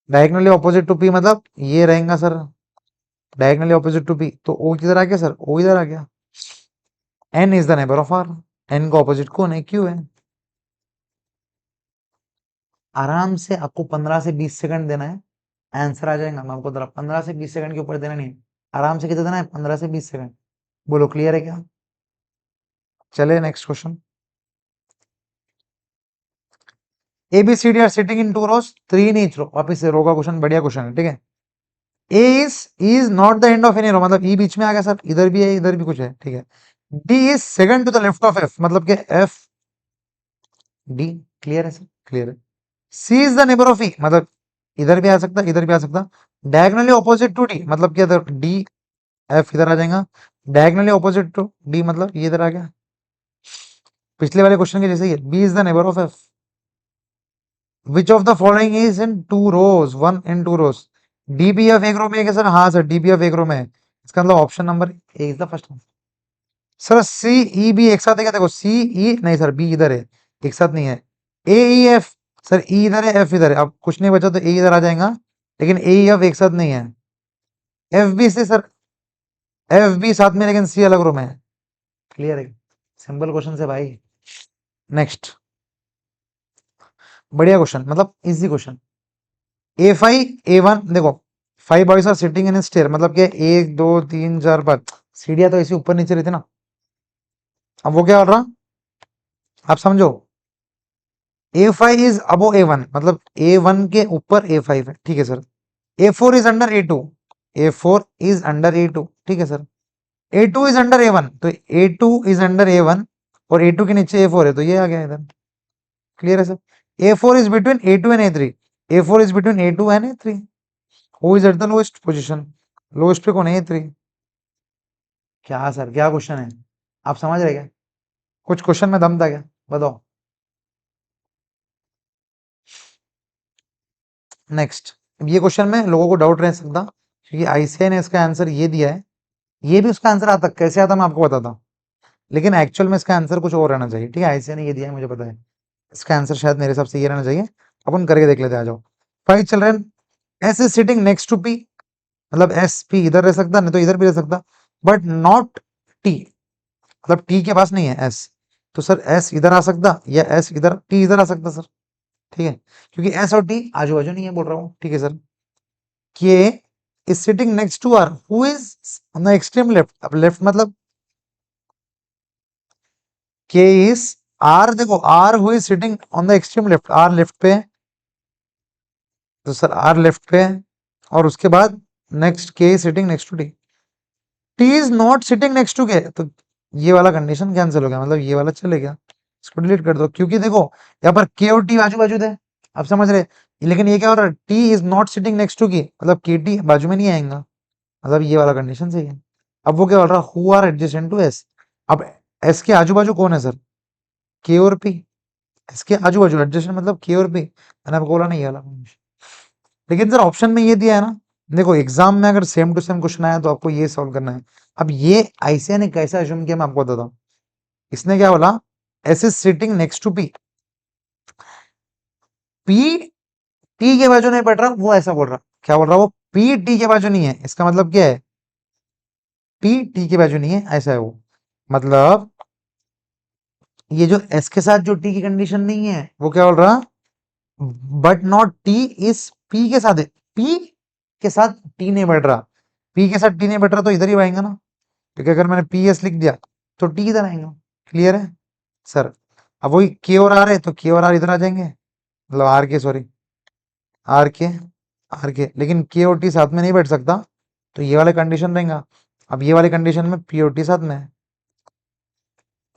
diagonally opposite to P मतलब ये रहेगा sir, diagonally opposite to P तो ओ किधर आ गया सर, ओ इधर आ गया। N is the neighbour of R, N का ऑपोजिट कौन है, क्यू है। आराम से आपको 15 से 20 सेकंड देना है, आंसर आ जाएगा। मैं आपको 15 से 20 सेकंड के ऊपर देना नहीं है, आराम से कितना देना है, 15 से 20 सेकंड। बोलो क्लियर है क्या। चले next question. A B C D are sitting in two rows, three in each row. वापिस से रो का क्वेश्चन बढ़िया क्वेश्चन है, ठीक है। A is not the end of any row मतलब ई बीच में आ गया सर, इधर भी है इधर भी कुछ है, ठीक है। D is second to the left of F मतलब कि एफ डी, क्लियर है सर, क्लियर है। C is the neighbour of E मतलब इधर भी आ सकता इधर भी आ सकता। डायगनली ऑपोजिट टू डी मतलब क्या, डी एफ इधर आ जाएगा, डायगनली ऑपोजिट टू डी मतलब ये इधर आ गया। पिछले वाले क्वेश्चन के जैसे ही है, B is the neighbour of F. Which of the following is in two rows, one in two rows. DBF एक रो में है क्या सर, हाँ सर डीबीएफ एक रो में है, इसका मतलब option number A is the first. Sir C E B एक साथ है क्या, देखो सी ई नहीं सर, बी इधर है, एक साथ नहीं है। ए ई एफ, सर ई इधर है एफ इधर है, अब कुछ नहीं बचा तो ए इधर आ जाएगा, लेकिन ए ई एफ एक साथ नहीं है। एफ बी से सर, एफ बी साथ में लेकिन सी अलग रो में है, क्लियर है। सिंपल क्वेश्चन से भाई। नेक्स्ट, बढ़िया क्वेश्चन मतलब easy question. A five A one देखो, five boys are sitting in stair मतलब क्या, एक दो तीन चार पांच सीढ़ियां तो ऐसे ऊपर नीचे रहती ना। अब वो क्या हो रहा, आप समझो। A five is above A one मतलब ए वन के ऊपर ए फाइव है, ठीक है sir. A four is under A to, A four is under A two, ठीक है sir. A two is under A one तो A two is under A one और ए टू के नीचे ए फोर है तो ये आ गया इधर, क्लियर है sir. A four is between A two and A three, A four is between A two and A three, who is at the lowest position, lowest पे कौन है, ए थ्री। क्या सर क्या क्वेश्चन है, आप समझ रहे क्या, कुछ क्वेश्चन में दम था क्या, बताओ। नेक्स्ट, ये क्वेश्चन में लोगों को डाउट रह सकता क्योंकि आईसीआई ने इसका आंसर ये दिया है, ये भी उसका आंसर आता कैसे आता मैं आपको बताता हूँ, लेकिन एक्चुअल में इसका आंसर कुछ और रहना चाहिए, ठीक है। आईसीआई ने ये दिया है मुझे पता है, इसका आंसर शायद मेरे हिसाब से ये रहना चाहिए। अपन करके देख लेते हैं, आ जाओ। Five children, S is sitting next to P मतलब एस पी इधर रह सकता नहीं तो इधर भी रह सकता, बट नॉट टी मतलब टी के पास नहीं है एस, तो सर एस इधर आ सकता या एस इधर टी इधर आ सकता सर, ठीक है। क्योंकि एस और टी आजू बाजू नहीं है बोल रहा हूँ, ठीक है sir. K is sitting next to R who is on the extreme left, अब लेफ्ट मतलब के इज आर, देखो R who is sitting on the extreme left, R left पे है तो सर आर लेफ्ट पे है, और उसके बाद next K is sitting next to T, T is not sitting next to K तो ये वाला कंडीशन कैंसिल हो गया मतलब ये वाला चलेगा, इसको डिलीट कर दो क्योंकि देखो यहाँ पर के और टी बाजू बाजू थे, आप समझ रहे। लेकिन ये क्या हो रहा है, T is not sitting next to K मतलब के टी बाजू में नहीं आएगा, मतलब ये वाला कंडीशन सही है। अब वो क्या बोल रहा है, who are adjacent to S, अब एस के आजू बाजू कौन है सर, के और पी, इसके आजू बाजू एडजेसेंट मतलब के और पी, मैंने आपको बोला नहीं ये वाला condition। लेकिन सर ऑप्शन में ये दिया है ना, देखो एग्जाम में अगर सेम टू सेम क्वेश्चन आया तो आपको ये सॉल्व करना है। अब ये आईसीआई ने कैसे अज्यूम किया मैं आपको बताता हूँ। इसने क्या बोला, S is sitting next to P, P T के बाजू नहीं बैठ रहा, वो ऐसा बोल रहा, क्या बोल रहा वो, पी टी के बाजू नहीं है, इसका मतलब क्या है, पी टी के बाजू नहीं है ऐसा है वो, मतलब ये जो एस के साथ जो टी की कंडीशन नहीं है वो क्या बोल रहा, but not T is P के साथ है, पी के साथ टी नहीं बैठ रहा, पी के साथ टी नहीं बैठ रहा तो इधर ही आएगा ना, क्योंकि अगर मैंने पी एस लिख दिया तो टी इधर आएगा, क्लियर है सर। अब वही के और आर है तो के और आर इधर आ जाएंगे, मतलब आर के सॉरी, आर के, आर के, लेकिन के और टी साथ में नहीं बैठ सकता तो ये वाले कंडीशन रहेगा। अब ये वाले कंडीशन में पी और टी साथ में है,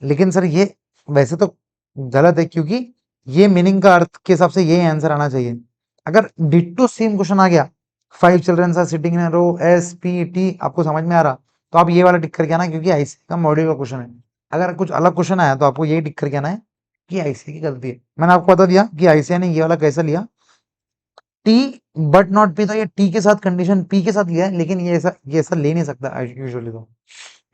लेकिन सर ये वैसे तो गलत है, क्योंकि ये मीनिंग का अर्थ के हिसाब से ये आंसर आना चाहिए। अगर डिट्टो सेम क्वेश्चन आ गया, 5 children are sitting in row S P T, आपको समझ में आ रहा, तो आप ये वाला टिक करके आना, क्योंकि आईसी का मॉड्यूल का क्वेश्चन है। अगर कुछ अलग क्वेश्चन आया तो आपको यही टिक करके आना है कि आईसी की गलती है। मैंने आपको बता दिया कि आईसीआई ने ये वाला कैसा लिया, टी बट नॉट पी, तो ये टी के साथ कंडीशन पी के साथ लिया है, लेकिन ये ऐसा ले नहीं सकता यूजुअली तो।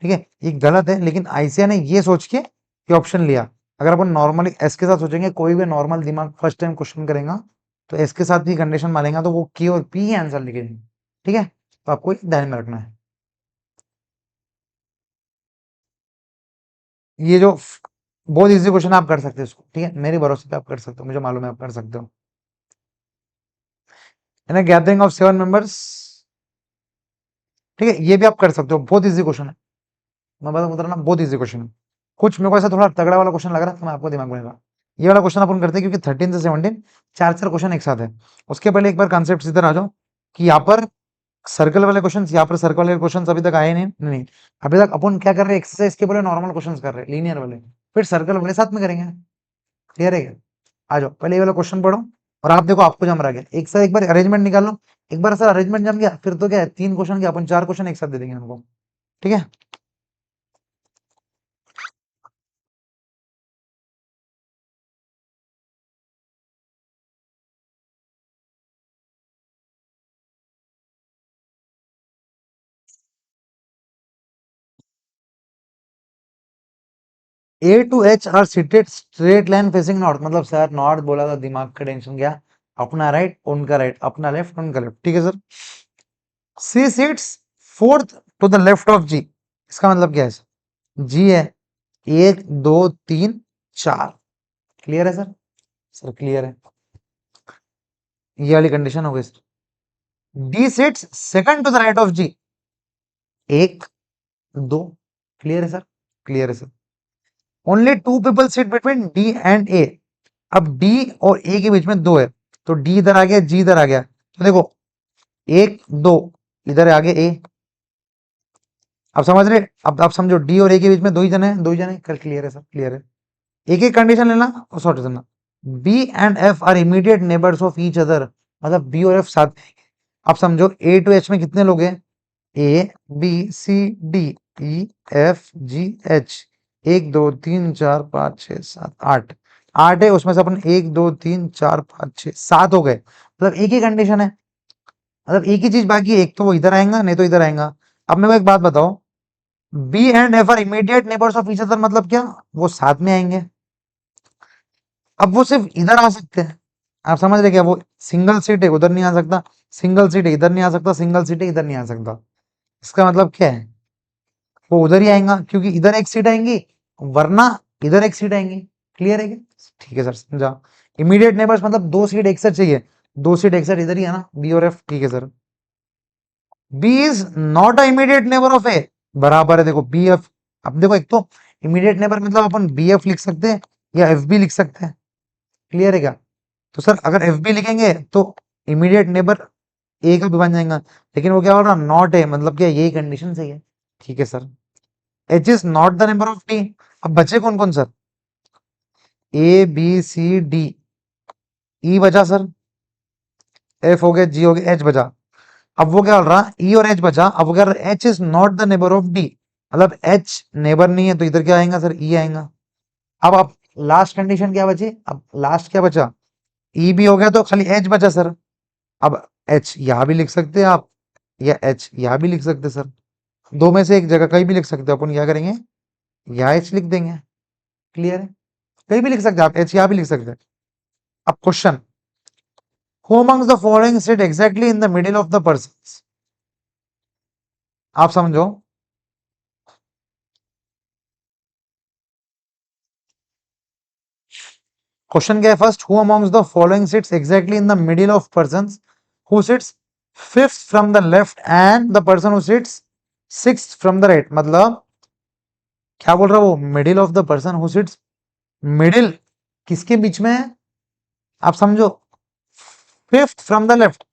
ठीक है, ये गलत है, लेकिन आईसीआई ने ये सोच के ये ऑप्शन लिया। अगर अपन नॉर्मली एस के साथ सोचेंगे, कोई भी नॉर्मल दिमाग फर्स्ट टाइम क्वेश्चन करेगा तो एस के साथ भी कंडीशन मानेगा, तो वो के और पी ही आंसर लिखेंगे। ठीक है, तो आपको ये ध्यान में रखना है। ये जो बहुत इजी क्वेश्चन आप कर सकते हो इसको, ठीक है, मेरे भरोसे पे आप कर सकते हो, मुझे मालूम है आप कर सकते हो। है गैदरिंग ऑफ 7 मेंबर्स, ठीक है, ये भी आप कर सकते हो, बहुत इजी क्वेश्चन है। मैं बता रहा ना, बहुत इजी क्वेश्चन है। कुछ मेरे को ऐसा थोड़ा तगड़ा वाला क्वेश्चन लग रहा था, मैं आपको दिमाग में लगा। ये वाला क्वेश्चन अपन करते हैं क्योंकि 13 से 17 चार चार क्वेश्चन एक साथ है। उसके पहले एक बार कॉन्सेप्ट इधर आ जाओ कि यहाँ पर सर्कल वाले क्वेश्चन, यहाँ पर सर्कल वाले क्वेश्चन अभी तक आए नहीं। अभी तक अपन क्या कर रहे हैं, एक्सरसाइज के बोले नॉर्मल क्वेश्चन कर रहे हैं, लीनियर वाले, फिर सर्कल वाले साथ में करेंगे। क्लियर है क्या? आ जाओ, पहले ये वाला क्वेश्चन पढ़ो और आप देखो आपको जम रहा है क्या। एक साथ एक बार अरेंजमेंट निकाल लो। एक बार सर अरेंजमेंट जम गया, फिर तो क्या है, 3 क्वेश्चन क्या अपन 4 क्वेश्चन एक साथ दे देंगे हमको। ठीक है, A to H are seated straight line facing north, मतलब सर नॉर्थ बोला था, दिमाग का टेंशन गया। अपना राइट उनका राइट, अपना लेफ्ट उनका लेफ्ट, ठीक है sir. C sits fourth to the left of G, इसका मतलब क्या है सर? जी है 1 2 3 4, क्लियर है सर? सर क्लियर है, ये वाली कंडीशन हो गई sir. D sits second to the right of G, 1 2, clear है सर? क्लियर है sir. Only 2 people sit between D and A, अब डी और ए के बीच में 2 है, तो डी इधर आ गया, जी इधर आ गया, तो देखो 1 2, इधर आ गया ए। अब समझ रहे, अब आप समझो डी और ए के बीच में 2 ही जने, 2 ही जने, कर क्लियर है सर? क्लियर है। एक एक कंडीशन लेना और सॉर्ट करना। B and F are immediate neighbours of each other, मतलब बी और एफ साथ में आएंगे। आप समझो ए टू एच में कितने लोग हैं, A B C D E F G H, 1 2 3 4 5 6 7 8, 8 है, उसमें से अपन 1 2 3 4 5 6 7 हो गए, मतलब एक ही कंडीशन है, मतलब एक ही चीज बाकी है, एक तो वो इधर आएगा, नहीं तो इधर आएगा। अब मेरे को एक बात बताओ, B and F are immediate neighbours of each other, मतलब क्या, वो साथ में आएंगे। अब वो सिर्फ इधर आ सकते हैं, आप समझ रहे क्या, वो सिंगल सीट है उधर नहीं आ सकता, सिंगल सीट है इधर नहीं आ सकता, सिंगल सीट है इधर नहीं आ सकता। इसका मतलब क्या है, वो उधर ही आएगा क्योंकि इधर एक सीट आएंगी, वरना इधर एक सीट आएंगी। क्लियर है क्या? ठीक है सर, समझा। इमीडिएट नेबर्स मतलब 2 सीट एक साथ चाहिए, 2 सीट एक साथ इधर ही है ना, बी और एफ, ठीक है sir. B is not a immediate neighbour of A, बराबर है, देखो बी एफ। अब देखो, एक तो इमीडिएट नेबर मतलब अपन बी एफ लिख सकते हैं या एफ बी लिख सकते हैं। क्लियर है क्या? तो सर अगर एफ बी लिखेंगे तो इमीडिएट नेबर ए का भी बन जाएगा, लेकिन वो क्या हो रहा, नॉट है, मतलब क्या यही कंडीशन सही है। ठीक है sir. H is not the number of T, अब बचे कौन कौन sir, A B C D, E बचा सर, एफ हो गया, जी हो गया, एच बचा। अब वो क्या बोल रहा, ई और एच बचा, अब वो कह रहा H is not the neighbour of D, मतलब एच नेबर नहीं है, तो इधर क्या आएगा सर, ई आएगा। अब आप लास्ट कंडीशन क्या बची, अब लास्ट क्या बचा, ई भी हो गया, तो खाली एच बचा सर। अब एच यहां भी लिख सकते हैं आप, या एच यहां भी लिख सकते हैं सर, दो में से एक जगह कहीं भी लिख सकते हो, अपन क्या करेंगे, यहाँ एच लिख देंगे। क्लियर है? कहीं भी लिख सकते हैं आप, एच यहाँ भी लिख सकते हैं। अब question, who amongst the following sit exactly in the middle of the person, आप समझो। क्वेश्चन क्या है, first, who amongst the following sits exactly in the middle of person who sits fifth from the left and the person who sits sixth from the right, मतलब क्या बोल रहा है वो, middle of the person who sits, middle किसके बीच में है, आप समझो, fifth from the left,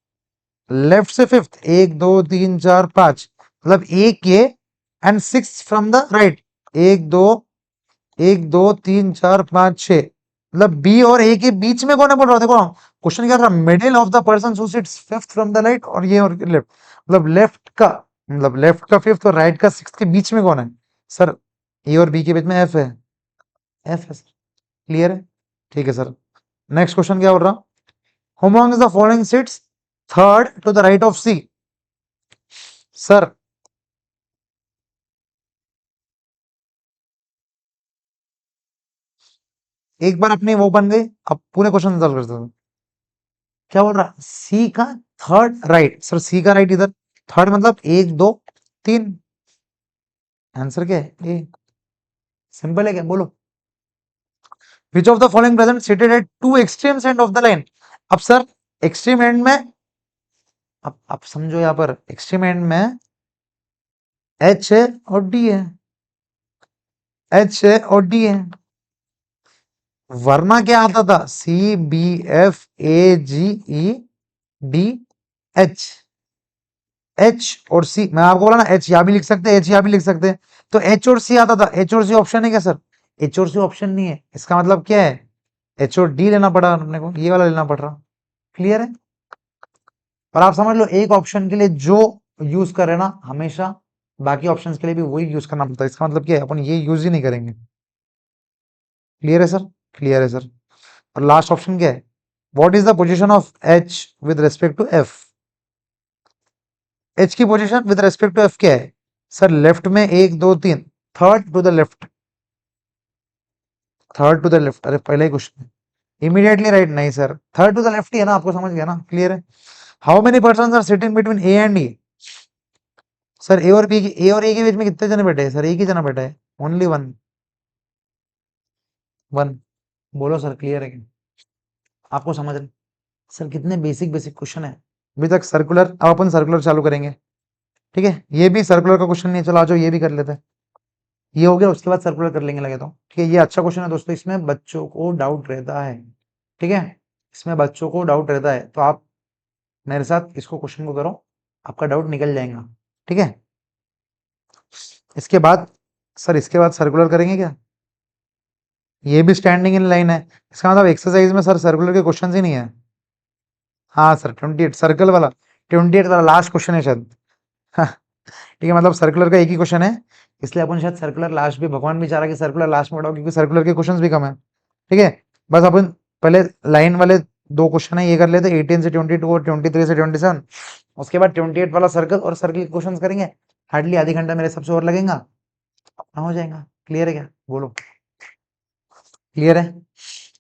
left से फिफ्थ, 1 2 3 4 5, मतलब एक ये, and six from the right, 1 2 एक दो तीन चार पांच छह, मतलब बी और ए के बीच में कौन है बोल रहा हूँ। देखो क्वेश्चन क्या था, middle of the person who sits fifth from the right, और ये और लेफ्ट, मतलब लेफ्ट का फिफ्थ और राइट का सिक्स्थ के बीच में कौन है सर। ए और बी के बीच में एफ है, एफ है सर। क्लियर है, ठीक है सर। नेक्स्ट क्वेश्चन क्या बोल रहा, who among the following sits third to the right of C. Sir एक बार अपने वो बन गए, अब पूरे क्वेश्चन सॉल्व करते हैं। क्या बोल रहा, सी का थर्ड राइट, सर सी का राइट इधर, थर्ड मतलब एक दो तीन, आंसर क्या है ए, सिंपल है क्या बोलो। Which of the following present seated at two extremes end of the line. अब सर एक्सट्रीम एंड में, अब समझो यहां पर एक्सट्रीम एंड में एच है और डी है, एच है और डी है, वरना क्या आता था, C B F A G E D H, H और सी, मैं आपको बोला ना एच यहां भी लिख सकते हैं, एच यहां भी लिख सकते हैं, तो एच और सी आता था। एच और सी ऑप्शन है क्या सर, एच और सी ऑप्शन नहीं है, इसका मतलब क्या है, एच और डी लेना पड़ा अपने को, ये वाला लेना पड़ रहा। क्लियर है, और आप समझ लो एक ऑप्शन के लिए जो यूज करे ना हमेशा, बाकी ऑप्शंस के लिए भी वही यूज करना पड़ता है, इसका मतलब क्या है, अपन ये यूज ही नहीं करेंगे। क्लियर है सर, क्लियर है सर। और लास्ट ऑप्शन क्या है, what is the position of H with respect to F. H की position with respect to F क्या है सर, लेफ्ट में एक दो तीन, third to the left, third to the left, अरे पहले ही क्वेश्चन, इमीडिएटली राइट नहीं sir, third to the left ही है ना, आपको समझ गया ना, क्लियर है। How many person are sitting between A and E. Sir A और बी की, ए और ए के बीच में कितने जने बैठे हैं सर, एक ही जना बैठा है, ओनली वन, वन। बोलो सर क्लियर है क्या, आपको समझ रहे सर, कितने बेसिक बेसिक क्वेश्चन है अभी तक। सर्कुलर, अब अपन सर्कुलर चालू करेंगे, ठीक है, ये भी सर्कुलर का क्वेश्चन नहीं है, चलो आ जाओ ये भी कर लेते हैं, ये हो गया, उसके बाद सर्कुलर कर लेंगे लगे तो, ठीक है। ये अच्छा क्वेश्चन है दोस्तों, इसमें बच्चों को डाउट रहता है, ठीक है, इसमें बच्चों को डाउट रहता है, तो आप मेरे साथ इसको क्वेश्चन को करो, आपका डाउट निकल जाएगा, ठीक है। इसके बाद सर, इसके बाद सर्कुलर करेंगे क्या, ये भी स्टैंडिंग इन लाइन है, इसका मतलब एक्सरसाइज में सर सर्कुलर के क्वेश्चन ही नहीं है। हाँ सर 28 सर्कल वाला, 28 वाला लास्ट क्वेश्चन है शायद। हाँ, ठीक है, मतलब सर्कुलर का एक ही क्वेश्चन है, इसलिए अपन शायद सर्कुलर लास्ट भी, भगवान भी चाह रहा कि सर्कुलर लास्ट में उठाओ, क्योंकि सर्कुलर के क्वेश्चंस भी कम है, ठीक है। बस अपन पहले लाइन वाले दो क्वेश्चन है ये कर लेते, 18 से 22 और 23 से 27, उसके बाद 28 वाला सर्कल और सर्कल के क्वेश्चन करेंगे, हार्डली आधे घंटा मेरे सबसे और लगेगा, अपना हो जाएगा। क्लियर है क्या बोलो, क्लियर है।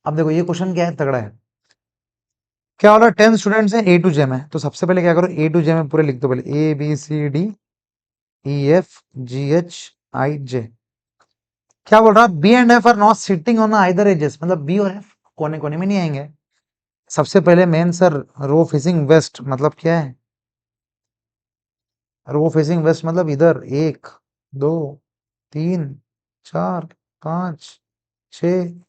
अब देखो ये क्वेश्चन क्या है, तगड़ा है। क्या हो रहा है, 10 स्टूडेंट्स हैं ए टू जे में, तो सबसे पहले क्या करो, ए टू जे में पूरे लिख दो पहले, A B C D E F G H I J. क्या बोल रहा है, B and F are not sitting on either edges, मतलब बी और एफ कोने कोने में नहीं आएंगे। सबसे पहले main sir, row facing west मतलब क्या है, रो फेसिंग वेस्ट मतलब इधर एक दो तीन चार पाँच छ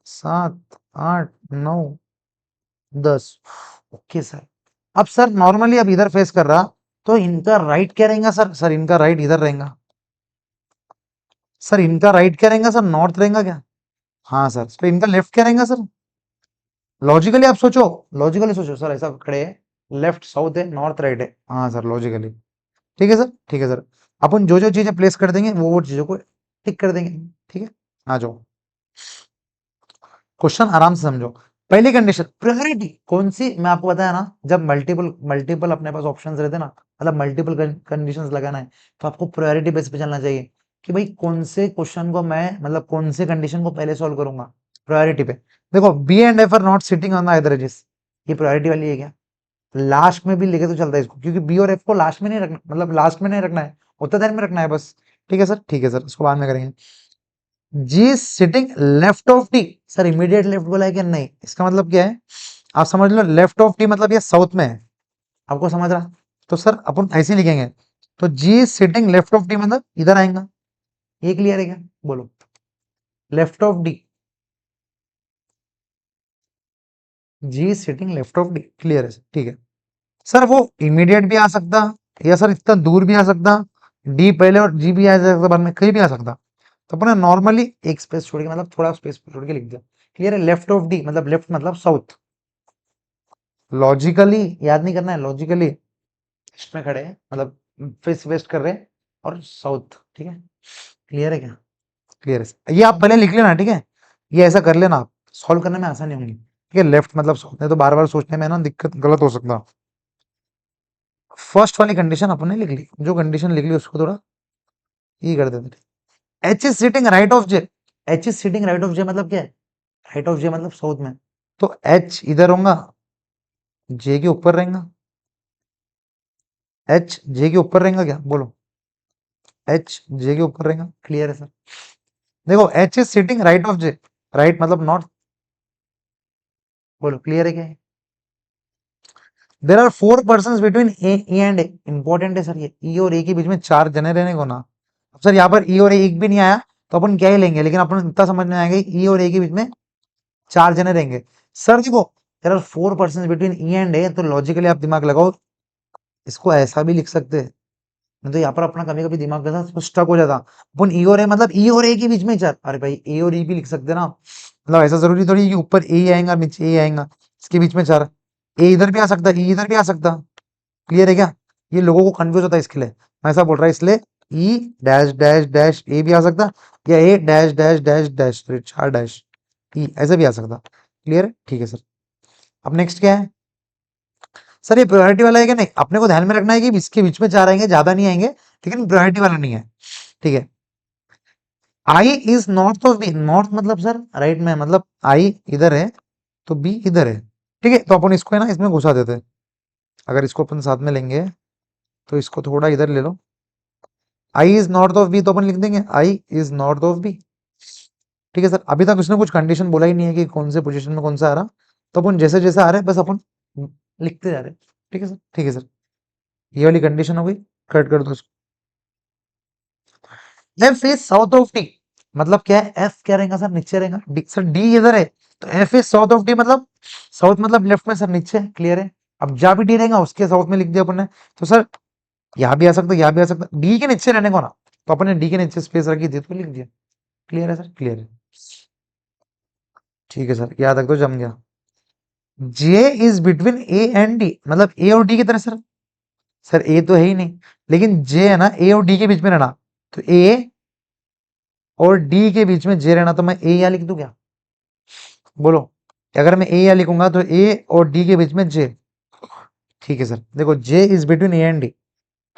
सात आठ नौ 10। ओके सर, अब सर नॉर्मली अब इधर फेस कर रहा, तो इनका राइट क्या रहेगा सर, सर इनका राइट इधर रहेगा, सर इनका राइट क्या रहेगा सर, नॉर्थ रहेगा क्या। हाँ सर, तो इनका लेफ्ट क्या रहेगा सर, लॉजिकली आप सोचो, लॉजिकली सोचो सर, ऐसा खड़े है, लेफ्ट साउथ है, नॉर्थ राइट है, हाँ सर लॉजिकली, ठीक है सर, ठीक है सर। अपन जो जो चीजें प्लेस कर देंगे वो चीजों को टिक कर देंगे, ठीक है। आ जाओ, क्वेश्चन आराम से समझो। पहली कंडीशन प्रायोरिटी कौन सी, मैं आपको बताया ना, जब मल्टीपल मल्टीपल अपने पास ऑप्शंस रहते ना, मतलब मल्टीपल कंडीशंस लगाना है, तो आपको प्रायोरिटी बेस पे चलना चाहिए, कि भाई कौन से क्वेश्चन को मैं, मतलब कौन से कंडीशन को पहले सॉल्व करूंगा, प्रायोरिटी पे। देखो B and F are not sitting on the either edges, ये प्रायोरिटी वाली है क्या, लास्ट में भी लिखे तो चलता है इसको, क्योंकि बी और एफ को लास्ट में नहीं रखना, मतलब लास्ट में नहीं रखना है, उतना देर में रखना है बस, ठीक है सर, ठीक है सर, इसको बाद में करेंगे। G sitting left of T, sir immediate left बोला है कि नहीं, इसका मतलब क्या है, आप समझ लो, लेफ्ट ऑफ टी मतलब ये साउथ में है, आपको समझ रहा, तो सर अपन ऐसे ही लिखेंगे, तो G sitting left of T मतलब इधर आएगा, ये क्लियर है क्या बोलो, left of D, G sitting left of D, clear है सर, ठीक है। सर वो इमीडिएट भी आ सकता, या सर इतना दूर भी आ सकता, डी पहले और जी भी आ सकता, बाद में कहीं भी आ सकता, तो अपने नॉर्मली एक स्पेस छोड़ के मतलब थोड़ा स्पेस छोड़ के लिख दिया। क्लियर है। लेफ्ट ऑफ डी मतलब लेफ्ट मतलब साउथ। लॉजिकली याद नहीं करना है, लॉजिकली ईस्ट में खड़े हैं मतलब फेस वेस्ट कर रहे हैं और साउथ। ठीक है, क्लियर है क्या? क्लियर है। ये आप पहले लिख लेना, ठीक है, ये ऐसा कर लेना, आप सॉल्व करने में आसानी होंगी। ठीक है, लेफ्ट मतलब साउथ, नहीं तो बार बार सोचने में ना दिक्कत गलत हो सकता। फर्स्ट वाली कंडीशन अपने लिख ली, जो कंडीशन लिख ली उसको थोड़ा ये कर देते। H is sitting right of J. H is sitting right of J मतलब क्या है? राइट ऑफ जे मतलब साउथ में, तो एच इधर होगा, जे के ऊपर रहेगा। एच जे के ऊपर रहेगा क्या, बोलो? एच जे के ऊपर रहेगा। क्लियर है सर? देखो H is sitting right of J, right मतलब नॉर्थ। बोलो क्लियर है क्या? There are 4 person between A and A. Important है सर, ये ई और ए के बीच में 4 जने रहने को ना। अब सर यहाँ पर ई और ए एक भी नहीं आया तो अपन क्या ही लेंगे, लेकिन अपन इतना समझ में आएगा ई और ए के बीच में 4 जने रहेंगे। सर देखो, there are 4 person between E and A, तो लॉजिकली आप दिमाग लगाओ, इसको ऐसा भी लिख सकते हैं। नहीं तो यहाँ पर अपना कभी कभी दिमाग के साथ स्टक हो जाता। अपन ई और ए मतलब ई और ए के बीच में 4, अरे भाई ए और ई भी लिख सकते ना, मतलब ऐसा जरूरी थोड़ी कि ऊपर ए आएगा नीचे ए आएगा, इसके बीच में 4। ए इधर भी आ सकता है, ई इधर भी आ सकता। क्लियर है क्या? ये लोगों को कंफ्यूज होता है, इसके लिए मैं ऐसा बोल रहा हूँ। इसलिए E dash dash dash A भी आ सकता, या A dash dash dash dash, 4 dash E ऐसे भी आ सकता। क्लियर है? ठीक है सर। अब नेक्स्ट क्या है सर? ये प्रायोरिटी वाला है क्या? नहीं, अपने को ध्यान में रखना है कि इसके बीच में 4 आएंगे, ज्यादा नहीं आएंगे, लेकिन प्रायोरिटी वाला नहीं है। ठीक है। I is north of B. North मतलब सर राइट में, मतलब आई इधर है तो बी इधर है। ठीक है, तो अपन इसको है ना इसमें घुसा देते हैं। अगर इसको अपन साथ में लेंगे तो इसको थोड़ा इधर ले लो। आई इज नॉर्थ ऑफ बी तो अपन लिख देंगे आई इज नॉर्थ ऑफ बी। ठीक है सर। अभी तक उसने कुछ कंडीशन बोला ही नहीं है कि कौन से पोजीशन में कौन सा आ रहा, तो अपन जैसे जैसे आ रहे हैं बस अपन लिखते जा रहे हैं। ठीक है सर? ठीक है सर, ये वाली कंडीशन हो गई, कट कर दो इसको। F is south of D मतलब क्या है? एफ क्या रहेगा सर? नीचे रहेगा। डी सर, डी इधर है तो F is south of D मतलब साउथ मतलब लेफ्ट में सर, नीचे। क्लियर है? अब जहां भी डी रहेगा उसके साउथ में लिख दिया अपन ने। तो सर यहाँ भी आ सकता, यहाँ भी आ सकता, डी के नीचे रहने को ना, तो अपन ने डी के नीचे स्पेस रखी थी तो लिख दिया। क्लियर है सर? क्लियर है। ठीक है सर, याद रख दो, जम गया। J is between A and D मतलब ए और डी की तरह सर। सर ए तो है ही नहीं, लेकिन जे है ना, ए और डी के बीच में रहना, तो ए और डी के बीच में जे रहना, तो मैं ए या लिख दूं क्या? बोलो, अगर मैं ए या लिखूंगा तो ए और डी के बीच में जे। ठीक है सर। देखो J is between A and D,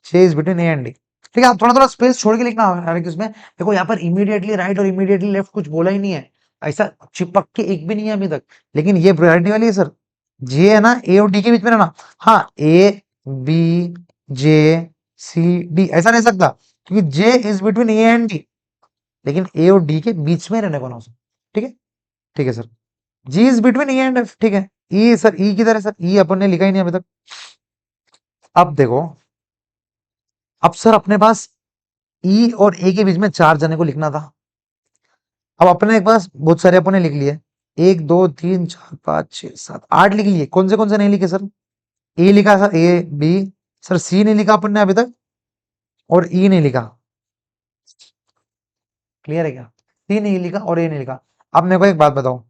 J is between A and D. ठीक है, आप थोड़ा थोड़ा स्पेस छोड़ के लिखना है उसमें। देखो यहाँ पर इमीडिएटली राइट और इमीडिएटली लेफ्ट कुछ बोला ही नहीं है, ऐसा चिपक के एक भी नहीं है अभी तक, लेकिन ये प्रायोरिटी वाली है सर। जे है ना, ए और डी के बीच में रहना। हाँ, A B J C D ऐसा नहीं सकता, क्योंकि J is between A and D, लेकिन ए और डी के बीच में रहने को ना उसे। ठीक है? ठीक है sir. G is between E and F. ठीक है। ई सर, ई किधर है सर? ई अपन ने लिखा ही नहीं अभी तक। अब देखो, अब सर अपने पास ई और ए के बीच में 4 जने को लिखना था। अब अपने के पास बहुत सारे अपने लिख लिए, 1 2 3 4 5 6 7 8 लिख लिए। कौन से नहीं लिखे सर? ए लिखा सर, ए बी। सर सी नहीं लिखा अपन ने अभी तक, और ई नहीं लिखा। क्लियर है क्या? सी नहीं लिखा और ए नहीं लिखा। अब मेरे को एक बात बताओ,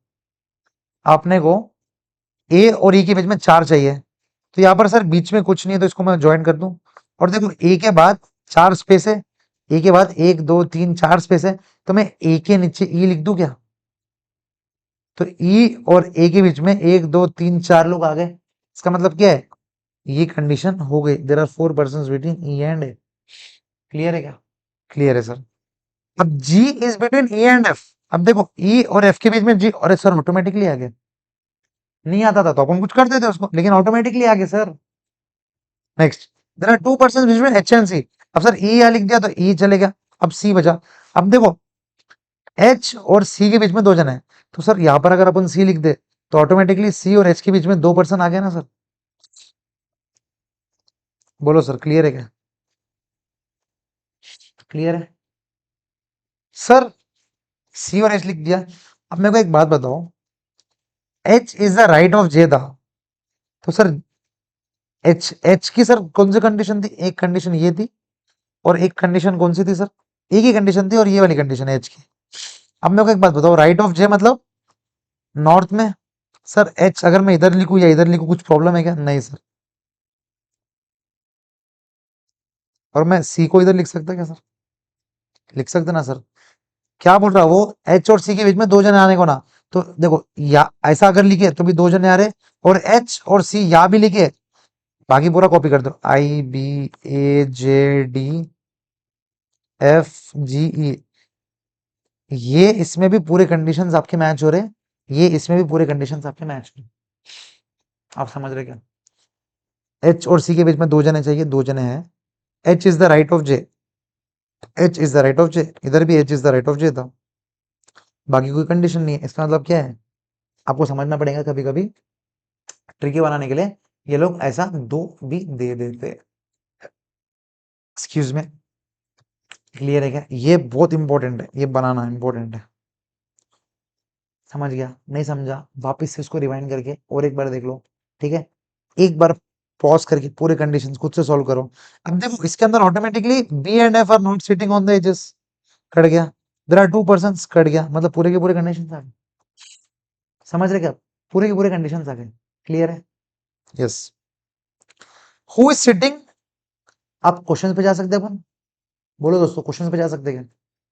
आपने को ए और ई के बीच में 4 चाहिए, तो यहाँ पर सर बीच में कुछ नहीं है, तो इसको मैं ज्वाइन कर दूं। और देखो ए के बाद 4 स्पेस है, ए के बाद 1 2 3 4 स्पेस है, तो मैं ए के नीचे ई लिख दूं क्या? तो ई और ए के बीच में 1 2 3 4 लोग आ गए, इसका मतलब क्या है? ये कंडीशन हो गई, there are 4 person between E and A. Clear है क्या? क्लियर है सर। अब G is between E and F. अब देखो ई और एफ के बीच में जी, और सर ऑटोमेटिकली आ गया। नहीं आता था तो अपन कुछ करते थे उसको, लेकिन ऑटोमेटिकली आ गया sir. Next, there are 2 person between H and C. अब सर ई लिख दिया तो ई चलेगा, अब सी बचा। अब देखो एच और सी के बीच में 2 जने हैं, तो सर यहाँ पर अगर अपन सी लिख दे तो ऑटोमेटिकली सी और एच के बीच में 2 पर्सन आ गया ना सर। बोलो सर, क्लियर है क्या? क्लियर है सर। सी और एच लिख दिया। अब मेरे को एक बात बताओ, H is the right of J दा, तो सर एच एच की सर कौन सी कंडीशन थी? एक कंडीशन ये थी, और एक कंडीशन कौन सी थी सर? एक ही कंडीशन थी और ये वाली कंडीशन है एच की। अब मेरे को एक बात बताओ, राइट ऑफ जे मतलब नॉर्थ में। सर एच अगर मैं इधर लिखूं या इधर लिखूं कुछ प्रॉब्लम है क्या? नहीं सर। और मैं सी को इधर लिख सकता क्या सर? लिख सकते ना सर। क्या बोल रहा है वो, एच और सी के बीच में दो जने आने को ना। तो देखो या ऐसा अगर लिखे तो भी दो जने आ रहे, और एच और सी या भी लिखे, बाकी पूरा कॉपी कर दो, आई बी ए जे डी एफ जी ई, ये इसमें भी पूरे कंडीशंस आपके मैच हो रहे, ये इसमें भी पूरे कंडीशंस आपके मैच हो रहे। आप समझ रहे क्या? एच और सी के बीच में दो जने चाहिए, दो जने हैं। H is the right of J, H is the right of J, इधर भी H is the right of J था। बाकी कोई कंडीशन नहीं है। इसका मतलब क्या है, आपको समझना पड़ेगा। कभी कभी ट्रिकी बनाने के लिए ये लोग ऐसा दो भी दे देते। एक्सक्यूज में, क्लियर है क्या? ये बहुत इंपॉर्टेंट है, ये बनाना इंपॉर्टेंट है। समझ गया? नहीं समझा वापस से उसको रिवाइंड करके और एक बार देख लो, ठीक है? एक बार पॉज करके पूरे कंडीशंस खुद से सॉल्व करो। अब देखो इसके अंदर automatically B and F are not sitting on the edges, cut गया। There are two persons, cut गया। मतलब पूरे के पूरे कंडीशंस आ गए। समझ रहे क्या? पूरे के पूरे कंडीशंस आ गए। क्लियर है? यस। हु इज सिटिंग, आप क्वेश्चन पे जा सकते हैं अपन। बोलो दोस्तों, क्वेश्चन पे जा सकते हैं क्या?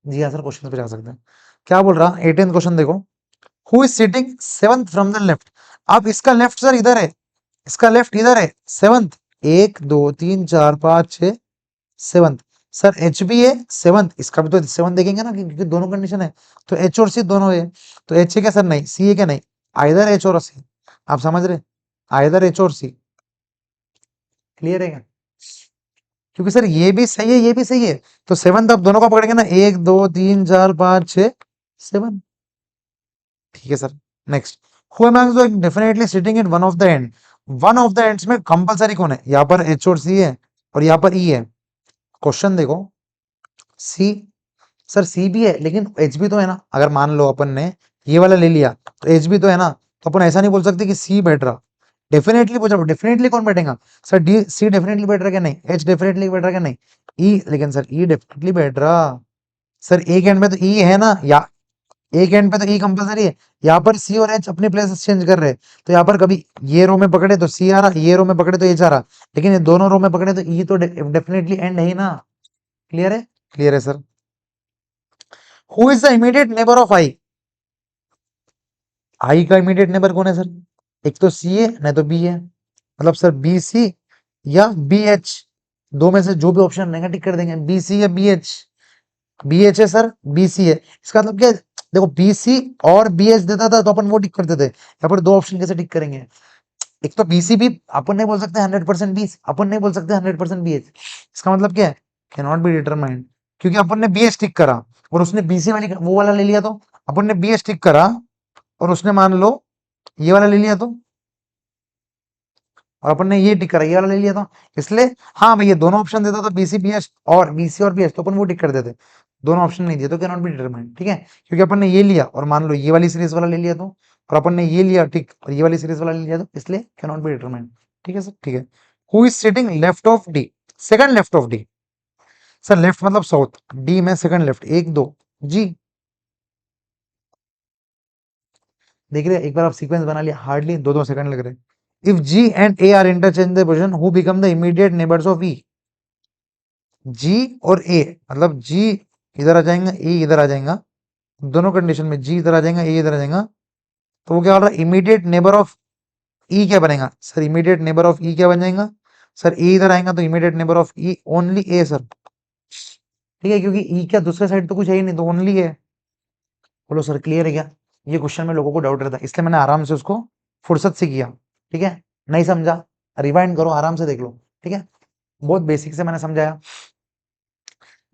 जी हाँ सर, क्वेश्चन पे जा सकते हैं। क्या बोल रहा, 18th क्वेश्चन देखो। Who is sitting seventh from the left. अब इसका लेफ्ट सर इधर है, इसका लेफ्ट इधर है, सेवंथ। एक दो तीन चार पांच छह, सेवंथ। सर एच भी है सेवंथ, इसका भी तो सेवंथ देखेंगे ना, क्योंकि दोनों कंडीशन है। तो एच और सी दोनों है। तो एच है क्या सर? नहीं। सी है क्या? नहीं। आइदर एच और सी। आप समझ रहे? आइदर एच और सी। क्लियर है क्या? क्योंकि सर ये भी सही है, ये भी सही है। तो सेवंथ आप दोनों का पकड़ेंगे ना, एक दो तीन चार पांच छह, सेवन। ठीक है sir. Next, who amongst definitely sitting in one of the end. One of the ends में कंपलसरी कौन है? यहाँ पर एच और सी है, और यहाँ पर ई है। क्वेश्चन देखो, सी, सर सी भी है लेकिन एच भी तो है ना। अगर मान लो अपन ने ये वाला ले लिया तो एच भी तो है ना। तो अपन ऐसा नहीं बोल सकते कि सी बैठ रहा। डेफिनेटली पूछा, डेफिनेटली कौन बैठेगा? सर डी सी डेफिनेटली बैठ रहा क्या? नहीं। एच डेफिनेटली बैठ रहा क्या? नहीं। ई, लेकिन सर ई डेफिनेटली बैठ रहा। सर एक एंड में तो ई है ना, या एक एंड पे तो ई कंपलसरी है। यहाँ पर सी और एच अपने प्लेस चेंज कर रहे हैं। तो यहाँ पर कभी ये रो में पकड़े तो सी आ रहा, ये रो में पकड़े तो एच आ रहा। लेकिन ये दोनों रो में पकड़े तो ई तो डेफिनेटली एंड है ही ना। क्लियर है? क्लियर है sir. Who is the immediate neighbour of I. I का इमीडिएट नेबर कौन है सर? एक तो सी है, नहीं तो बी है। मतलब सर बी सी या बी एच, दो में से जो भी ऑप्शन रहेगा टिक कर देंगे, बी सी या बी एच। बी एच है सर, बी सी है। इसका मतलब क्या है? देखो बी सी और बी एच देता था तो अपन वो टिक करते थे। यहाँ पर दो ऑप्शन कैसे टिक करेंगे? एक तो बी सी भी अपन नहीं बोल सकते 100% बी, अपन नहीं बोल सकते 100% बी एच। इसका मतलब क्या है? Can not be determined. क्योंकि अपन ने बी एच टिक करा और उसने बी सी वाली वो वाला ले लिया, तो अपन ने बी एच टिक करा और उसने मान लो ये वाला ले लिया, तो और अपन ने ये टिक करा, ये वाला ले लिया था। इसलिए हाँ भैया, दोनों ऑप्शन देता तो बीसी बीएस और बीसी और बीएस, तो अपन वो टिक कर देते। दोनों ऑप्शन नहीं दिए तो कैन नॉट बी डिटरमाइंड। ठीक है, क्योंकि अपन ने ये लिया और मान लो ये वाली सीरीज वाला ले लिया, तो और अपन ने ये लिया टिक और ये वाली सीरीज वाला ले लिया, तो इसलिए कैन नॉट बी डिटरमाइंड। ठीक है सर, ठीक है। Who is sitting left of D, second left of D. Sir left मतलब साउथ, डी में सेकंड लेफ्ट, एक दो, जी। देख रहे हैं? एक बार आप सीक्वेंस बना लिया, हार्डली दो दो सेकंड लग रहे हैं। If G and A are interchange the position, who become the immediate neighbours of E. G और ए, मतलब जी इधर आ जाएगा, ए इधर आ जाएगा। दोनों कंडीशन में जी इधर आ जाएगा, ए इधर आ जाएगा। तो वो क्या हो रहा है? इमीडिएट नेबर ऑफ ई क्या बनेगा सर? इमीडिएट नेबर ऑफ ई क्या बन जाएगा सर? ए इधर आएगा तो immediate neighbour of E only A sir. ठीक है, क्योंकि ई क्या दूसरे साइड तो कुछ है ही नहीं, तो ओनली है। बोलो सर, क्लियर है क्या? ये क्वेश्चन में लोगों को डाउट रहता है, इसलिए मैंने आराम से उसको फुर्सत से किया। ठीक है, नहीं समझा रिवाइंड करो, आराम से देख लो। ठीक है, बहुत बेसिक से मैंने समझाया।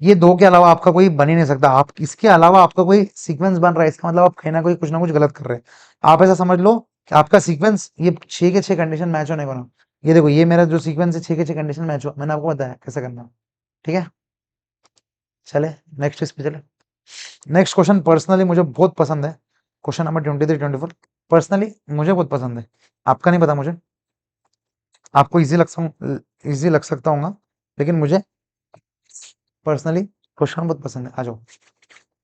ये दो के अलावा आपका कोई बन ही नहीं सकता। आप इसके अलावा आपका कोई सीक्वेंस बन रहा है, इसका मतलब आप कहीं ना कोई कुछ ना कुछ गलत कर रहे हैं। आप ऐसा समझ लो कि आपका सीक्वेंस ये छह के छह कंडीशन मैच होने वाला। ये देखो, ये मेरा जो सीक्वेंस है छह के छह कंडीशन मैच हुआ, मैंने आपको बताया कैसे करना। ठीक है, चले नेक्स्ट इस पे चले। नेक्स्ट क्वेश्चन पर्सनली मुझे बहुत पसंद है, क्वेश्चन नंबर 23-24। पर्सनली मुझे बहुत पसंद है, आपका नहीं पता मुझे। आपको इजी लग सकता होगा, लेकिन मुझे पर्सनली क्वेश्चन बहुत पसंद है, आ जाओ।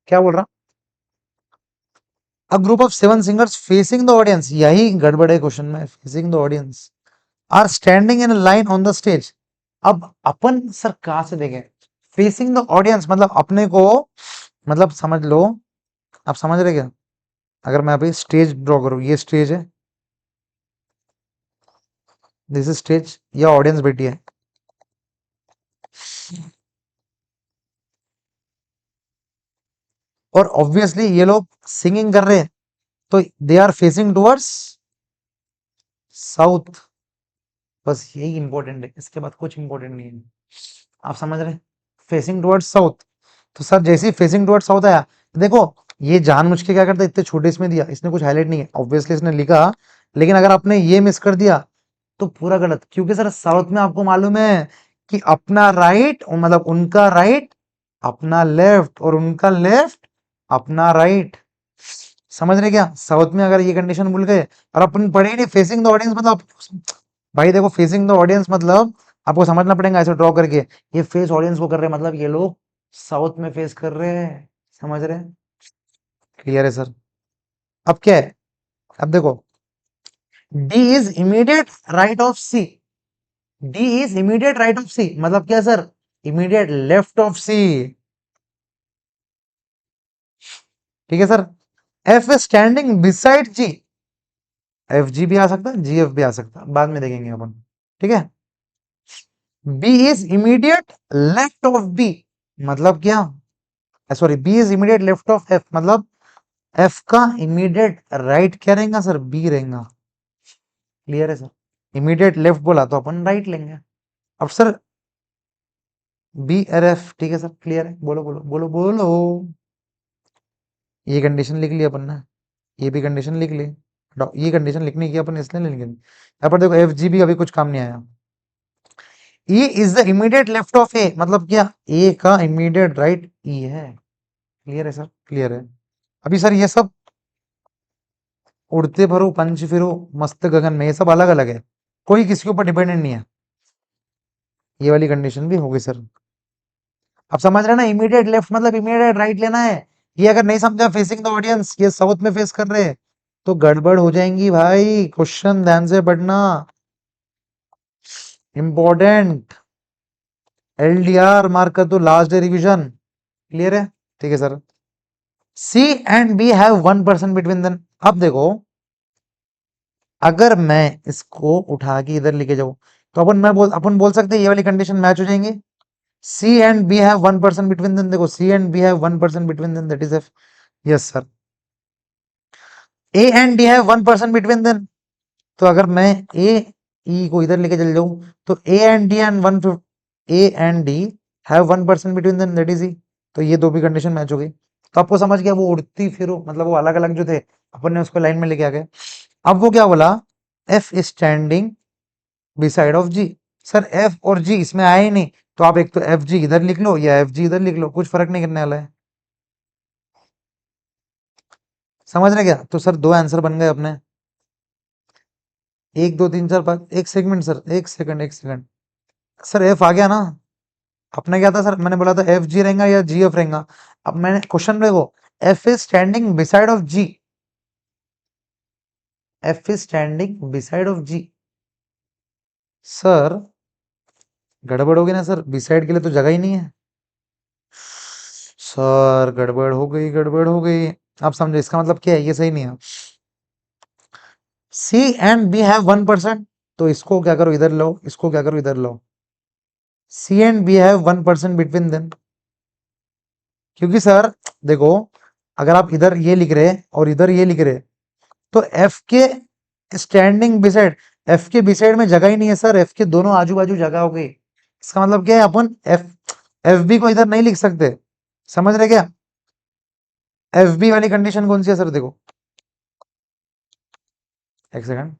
क्या बोल रहा? A group of 7 singers facing the audience, यही गड़बड़ है क्वेश्चन में, facing the audience are standing in line on the stage. अब अपन सर कहां से देखें? फेसिंग द ऑडियंस मतलब अपने को, मतलब समझ लो, आप समझ रहे क्या? अगर मैं अभी स्टेज ड्रॉ करूं, ये स्टेज है, दिस इज स्टेज, या ऑडियंस बैठी है, और ऑब्वियसली ये लोग सिंगिंग कर रहे हैं, तो they are facing towards south. बस यही इंपॉर्टेंट है, इसके बाद कुछ इंपॉर्टेंट नहीं है। आप समझ रहे? Facing towards south. तो सर जैसे ही फेसिंग टुवर्ड्स साउथ आया, देखो ये जानबूझ के क्या करता है, इतने छोटे इसमें दिया, इसने कुछ हाईलाइट नहीं है, ऑब्वियसली इसने लिखा, लेकिन अगर आपने ये मिस कर दिया तो पूरा गलत, क्योंकि सर साउथ में आपको मालूम है कि अपना राइट, मतलब उनका राइट अपना लेफ्ट, और उनका लेफ्ट अपना राइट। समझ रहे क्या? साउथ में अगर ये कंडीशन भूल गए, और अपन पढ़े ही नहीं फेसिंग द ऑडियंस मतलब, भाई देखो फेसिंग द ऑडियंस मतलब आपको समझना पड़ेगा ऐसे ड्रॉ करके, ये फेस ऑडियंस को कर रहे हैं, मतलब ये लोग साउथ में फेस कर रहे हैं। समझ रहे हैं? क्लियर है सर? अब क्या है? अब देखो, D is immediate right of C, D is immediate right of C मतलब क्या sir? Immediate left of C. ठीक है sir? F is standing beside G, F G भी आ सकता है, जी एफ भी आ सकता है, बाद में देखेंगे अपन। ठीक है? B is immediate left of B मतलब क्या? Sorry, B is immediate left of F मतलब एफ का इमीडिएट राइट क्या रहेगा सर? बी रहेगा। क्लियर है सर? इमीडिएट लेफ्ट बोला तो अपन राइट लेंगे। अब सर बी और एफ, ठीक है सर, क्लियर है? बोलो बोलो बोलो बोलो। ये कंडीशन लिख ली अपन ने, ये भी कंडीशन लिख ली, ये कंडीशन लिखनी की अपन इसलिए लिख ली। यहाँ पर देखो एफ जी भी अभी कुछ काम नहीं आया। E is the immediate left of A मतलब क्या? ए का इमीडिएट राइट ई है। क्लियर है सर? क्लियर है? अभी सर ये सब उड़ते भरो पंच फिरो मस्त गगन में, ये सब अलग अलग है, कोई किसी के ऊपर डिपेंडेंट नहीं है। ये वाली कंडीशन भी होगी सर। अब समझ रहे हैं ना? इमीडिएट लेफ्ट मतलब इमीडिएट राइट लेना है। ये अगर नहीं समझा, फेसिंग द ऑडियंस, ये साउथ में फेस कर रहे हैं, तो गड़बड़ हो जाएंगी भाई। क्वेश्चन ध्यान से पढ़ना, इंपॉर्टेंट। एलडीआर मार्क कर दो, लास्ट डे रिवीजन। क्लियर है? ठीक है sir. C and B have 1% between them. अब देखो, अगर मैं इसको उठा के इधर लेके जाऊं, तो अपन बोल सकते हैं ये वाली कंडीशन मैच हो जाएंगे। C and B have 1% between them, देखो C and B have 1% between them, that is F. Yes sir. A and D have 1% between them, तो अगर मैं ए ई को इधर लेके चल जाऊं, तो A and D and one A and D have 1% between them, that is E. तो ये दो भी कंडीशन मैच हो गई। तो आपको समझ गया, वो उड़ती फिरो मतलब वो अलग अलग जो थे, अपन ने उसको लाइन में लेके आ गए। अब वो क्या बोला? F is standing beside of G. Sir F और जी इसमें आए ही नहीं, तो आप एक तो एफ जी इधर लिख लो या एफ जी इधर लिख लो, कुछ फर्क नहीं करने वाला है। समझ रहे क्या? तो सर दो आंसर बन गए अपने, 1 2 3 4 5। एक सेकंड सर, एक सेकंड एक सेकंड। सर एफ आ गया ना? अपने क्या था सर, मैंने बोला था एफ जी रहेगा या जी एफ रहेगा। अब मैंने क्वेश्चन देखो, F is standing beside of G, F is standing beside of G. Sir गड़बड़ होगी ना सर, बिसाइड के लिए तो जगह ही नहीं है। सर गड़बड़ हो गई, गड़बड़ हो गई। आप समझो इसका मतलब क्या है, ये सही नहीं है। सी एंड बी हैव 1%, तो इसको क्या करो इधर लो, इसको क्या करो इधर लो। C and B have 1% between them, क्योंकि सर देखो, अगर आप इधर ये लिख रहे और इधर ये लिख रहे, तो एफ के स्टैंडिंग बिसाइड, एफ के बिसाइड में जगह ही नहीं है सर, एफ के दोनों आजू बाजू जगह हो गई। इसका मतलब क्या है, अपन एफ एफ बी को इधर नहीं लिख सकते। समझ रहे क्या? एफ बी वाली कंडीशन कौन सी है सर? देखो एक सेकंड,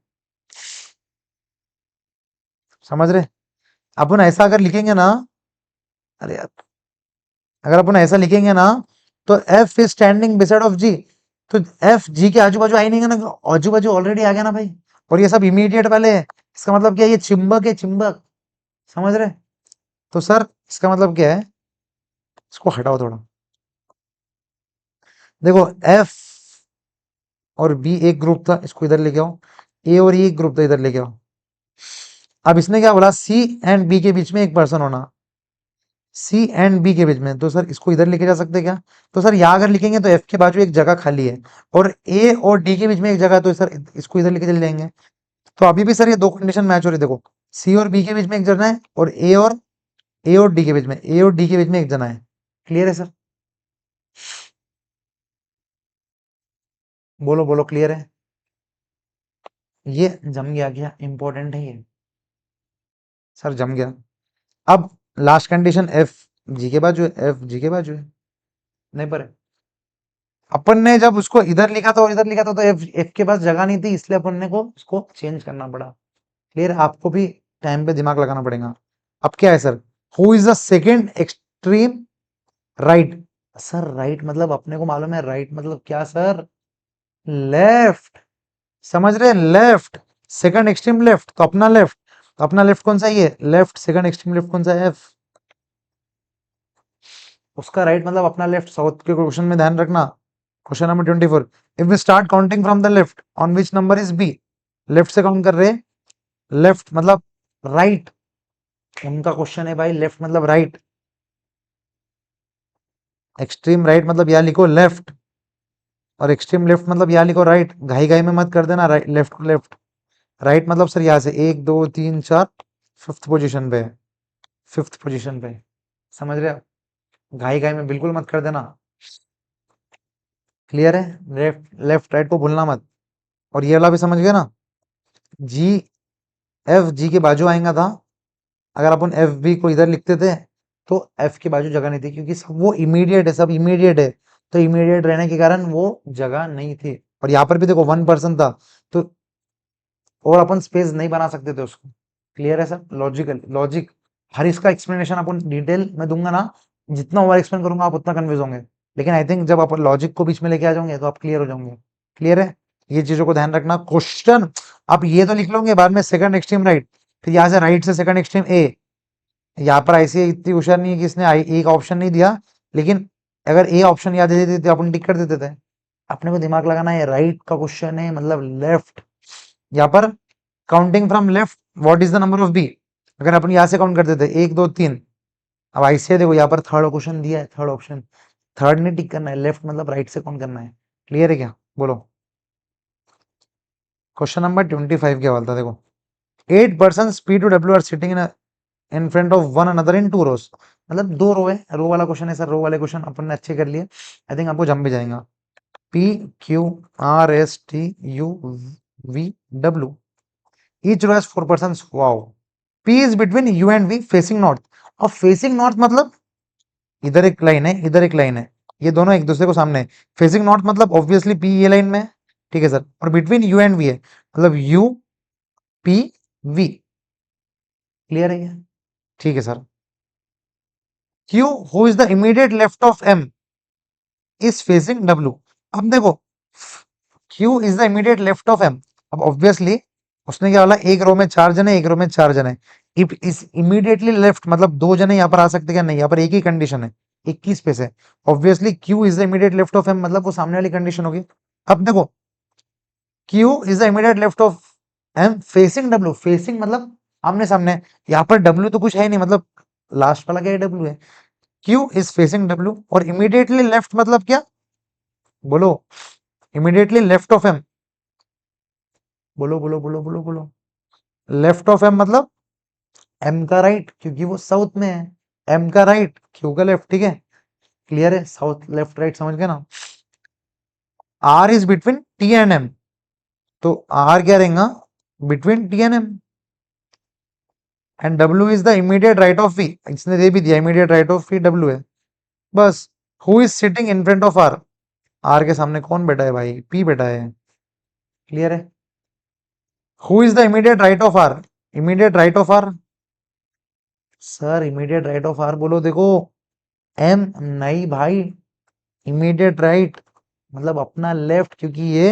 समझ रहे? अपन ऐसा अगर लिखेंगे ना, अरे यार, अगर अपन ऐसा लिखेंगे ना, तो F is standing beside of G, तो एफ जी के आजू बाजू आई नहीं है ना, आजू बाजू ऑलरेडी आ गया ना भाई। और ये सब इमीडिएट वाले है, इसका मतलब क्या है, ये चिंबक है चिंबक। समझ रहे? तो सर इसका मतलब क्या है, इसको हटाओ थोड़ा। देखो एफ और बी एक ग्रुप था, इसको इधर लेके आओ। ए और ई एक ग्रुप था, इधर लेके आओ। अब इसने क्या बोला, सी एंड बी के बीच में एक पर्सन होना। सी एंड बी के बीच में, तो सर इसको इधर लेके जा सकते हैं क्या? तो सर यहाँ अगर लिखेंगे तो एफ के बाजू एक जगह खाली है, और ए और डी के बीच में एक जगह है, तो सर इसको इधर लेके चले जाएंगे। तो अभी भी सर ये दो कंडीशन मैच हो रही है, देखो सी और बी के बीच में एक जना है, और ए और डी के बीच में, ए और डी के बीच में एक जना है। क्लियर है सर? बोलो बोलो, क्लियर है? ये जम गया क्या? इंपॉर्टेंट है ये। सर जम गया। अब लास्ट कंडीशन, एफ जी के बाजू है, एफ जी के बाजू है, नहीं पर है। अपन ने जब उसको इधर लिखा था और इधर लिखा था, तो एफ एफ के पास जगह नहीं थी, इसलिए अपन ने को इसको चेंज करना पड़ा। क्लियर? आपको भी टाइम पे दिमाग लगाना पड़ेगा। अब क्या है sir, who is the second extreme right? Sir right मतलब अपने को मालूम है, राइट मतलब क्या सर? लेफ्ट। समझ रहे? लेफ्ट, सेकंड एक्सट्रीम लेफ्ट, तो अपना लेफ्ट। तो अपना लेफ्ट कौन सा है? ये लेफ्ट। सेकंड एक्सट्रीम लेफ्ट कौन सा है? एफ। उसका राइट मतलब अपना लेफ्ट। साउथ के क्वेश्चन में ध्यान रखना, question number 24, if we start counting from the left on which number is B? Left से काउंट कर रहे, लेफ्ट मतलब राइट। उनका क्वेश्चन है भाई, लेफ्ट मतलब राइट, एक्सट्रीम राइट मतलब यहाँ लिखो लेफ्ट, और एक्सट्रीम लेफ्ट मतलब यहाँ लिखो राइट। घाई घाई में मत कर देना, राइट लेफ्ट को लेफ्ट। राइट मतलब सर यहाँ से 1 2 3 4, फिफ्थ पोजीशन पे, फिफ्थ पोजीशन पे। समझ रहे हो? घाई घाई में बिल्कुल मत कर देना। क्लियर है? लेफ्ट लेफ्ट राइट को भूलना मत। और ये वाला भी समझ गए ना? जी, एफ जी के बाजू आएगा था। अगर अपन एफ बी को इधर लिखते थे, तो एफ के बाजू जगह नहीं थी, क्योंकि सब वो इमीडिएट है, सब इमीडिएट है। तो इमीडिएट रहने के कारण वो जगह नहीं थी। और यहाँ पर भी देखो 1 पर्सन था, तो और अपन स्पेस नहीं बना सकते थे उसको। क्लियर है सर? Logical logic. हर इसका एक्सप्लेनेशन अपन डिटेल में दूंगा ना, जितना ओवर एक्सप्लेन करूंगा आप उतना कन्फ्यूज होंगे। लेकिन आई थिंक जब अपन लॉजिक को बीच में लेके आ जाओगे तो आप क्लियर हो जाओगे। क्लियर है? ये चीजों को ध्यान रखना। क्वेश्चन आप ये तो लिख लोगे बाद में, सेकंड एक्सट्रीम राइट, फिर यहाँ से राइट से सेकंड एक्सट्रीम ए। यहाँ पर ऐसी इतनी होशियार नहीं है कि इसने आई एक ऑप्शन नहीं दिया, लेकिन अगर ए ऑप्शन याद दे देते तो अपन टिक कर देते थे। अपने को दिमाग लगाना है, राइट का क्वेश्चन है मतलब लेफ्ट। यहाँ पर counting from left, what is the number of B? अगर अपन यहाँ से काउंट कर देते 1 2 3। अब ऐसे देखो यहाँ पर थर्ड क्वेश्चन दिया है, थर्ड ऑप्शन, थर्ड नहीं टिक करना है, लेफ्ट मतलब राइट से काउंट करना है। क्लियर है क्या? बोलो। क्वेश्चन नंबर 25 के हवाले था, देखो 8 person P to W are sitting in front of one another in 2 rows. मतलब 2 रो है, रो वाला क्वेश्चन है सर। रो वाले क्वेश्चन अपन ने अच्छे कर लिए, आई थिंक आपको जम भी जाएगा। P Q R S T U V W, each row has 4 person. Wow. P is between U and V facing north. और फेसिंग नॉर्थ मतलब इधर एक लाइन है, इधर एक लाइन है, ये दोनों एक दूसरे को सामने है। फेसिंग नॉर्थ मतलब ऑब्वियसली पी ये लाइन में है, ठीक है सर। और बिटवीन यू एंड वी है, मतलब यू पी वी। क्लियर है क्या? ठीक है sir. Q who is the immediate left of M is facing W. अब देखो Q is the immediate left of M. अब ऑब्वियसली उसने क्या बोला, एक रो में 4 जने, एक रो में 4 जने। इफ इज इमीडिएटली लेफ्ट मतलब 2 जने यहाँ पर आ सकते क्या? नहीं, यहाँ पर एक ही कंडीशन है, 21 पे से। Obviously Q is the immediate left of M मतलब वो सामने वाली कंडीशन होगी। अब देखो Q is the immediate left of M facing W. Facing मतलब आमने सामने। यहाँ पर डब्ल्यू तो कुछ है नहीं, मतलब लास्ट वाला क्या है? डब्ल्यू है। क्यू इज फेसिंग डब्ल्यू, और इमीडिएटली लेफ्ट मतलब क्या? बोलो। Immediately left of M. बोलो बोलो बोलो बोलो बोलो। लेफ्ट ऑफ एम मतलब एम का राइट, क्योंकि वो साउथ में है। एम का राइट, क्यू का लेफ्ट। ठीक है? क्लियर है? साउथ लेफ्ट राइट समझ गए ना? R is between T and M, तो आर क्या रहेगा? Between T and M. And W is the immediate right of V, इसने दे भी दिया immediate right of V W है। बस। Who is sitting in front of R? R के सामने कौन बैठा है भाई? पी बैठा है। क्लियर है? Who is the immediate right of R? Immediate right of R sir, immediate right of R बोलो। देखो एम नहीं भाई, इमीडिएट राइट मतलब अपना लेफ्ट, क्योंकि ये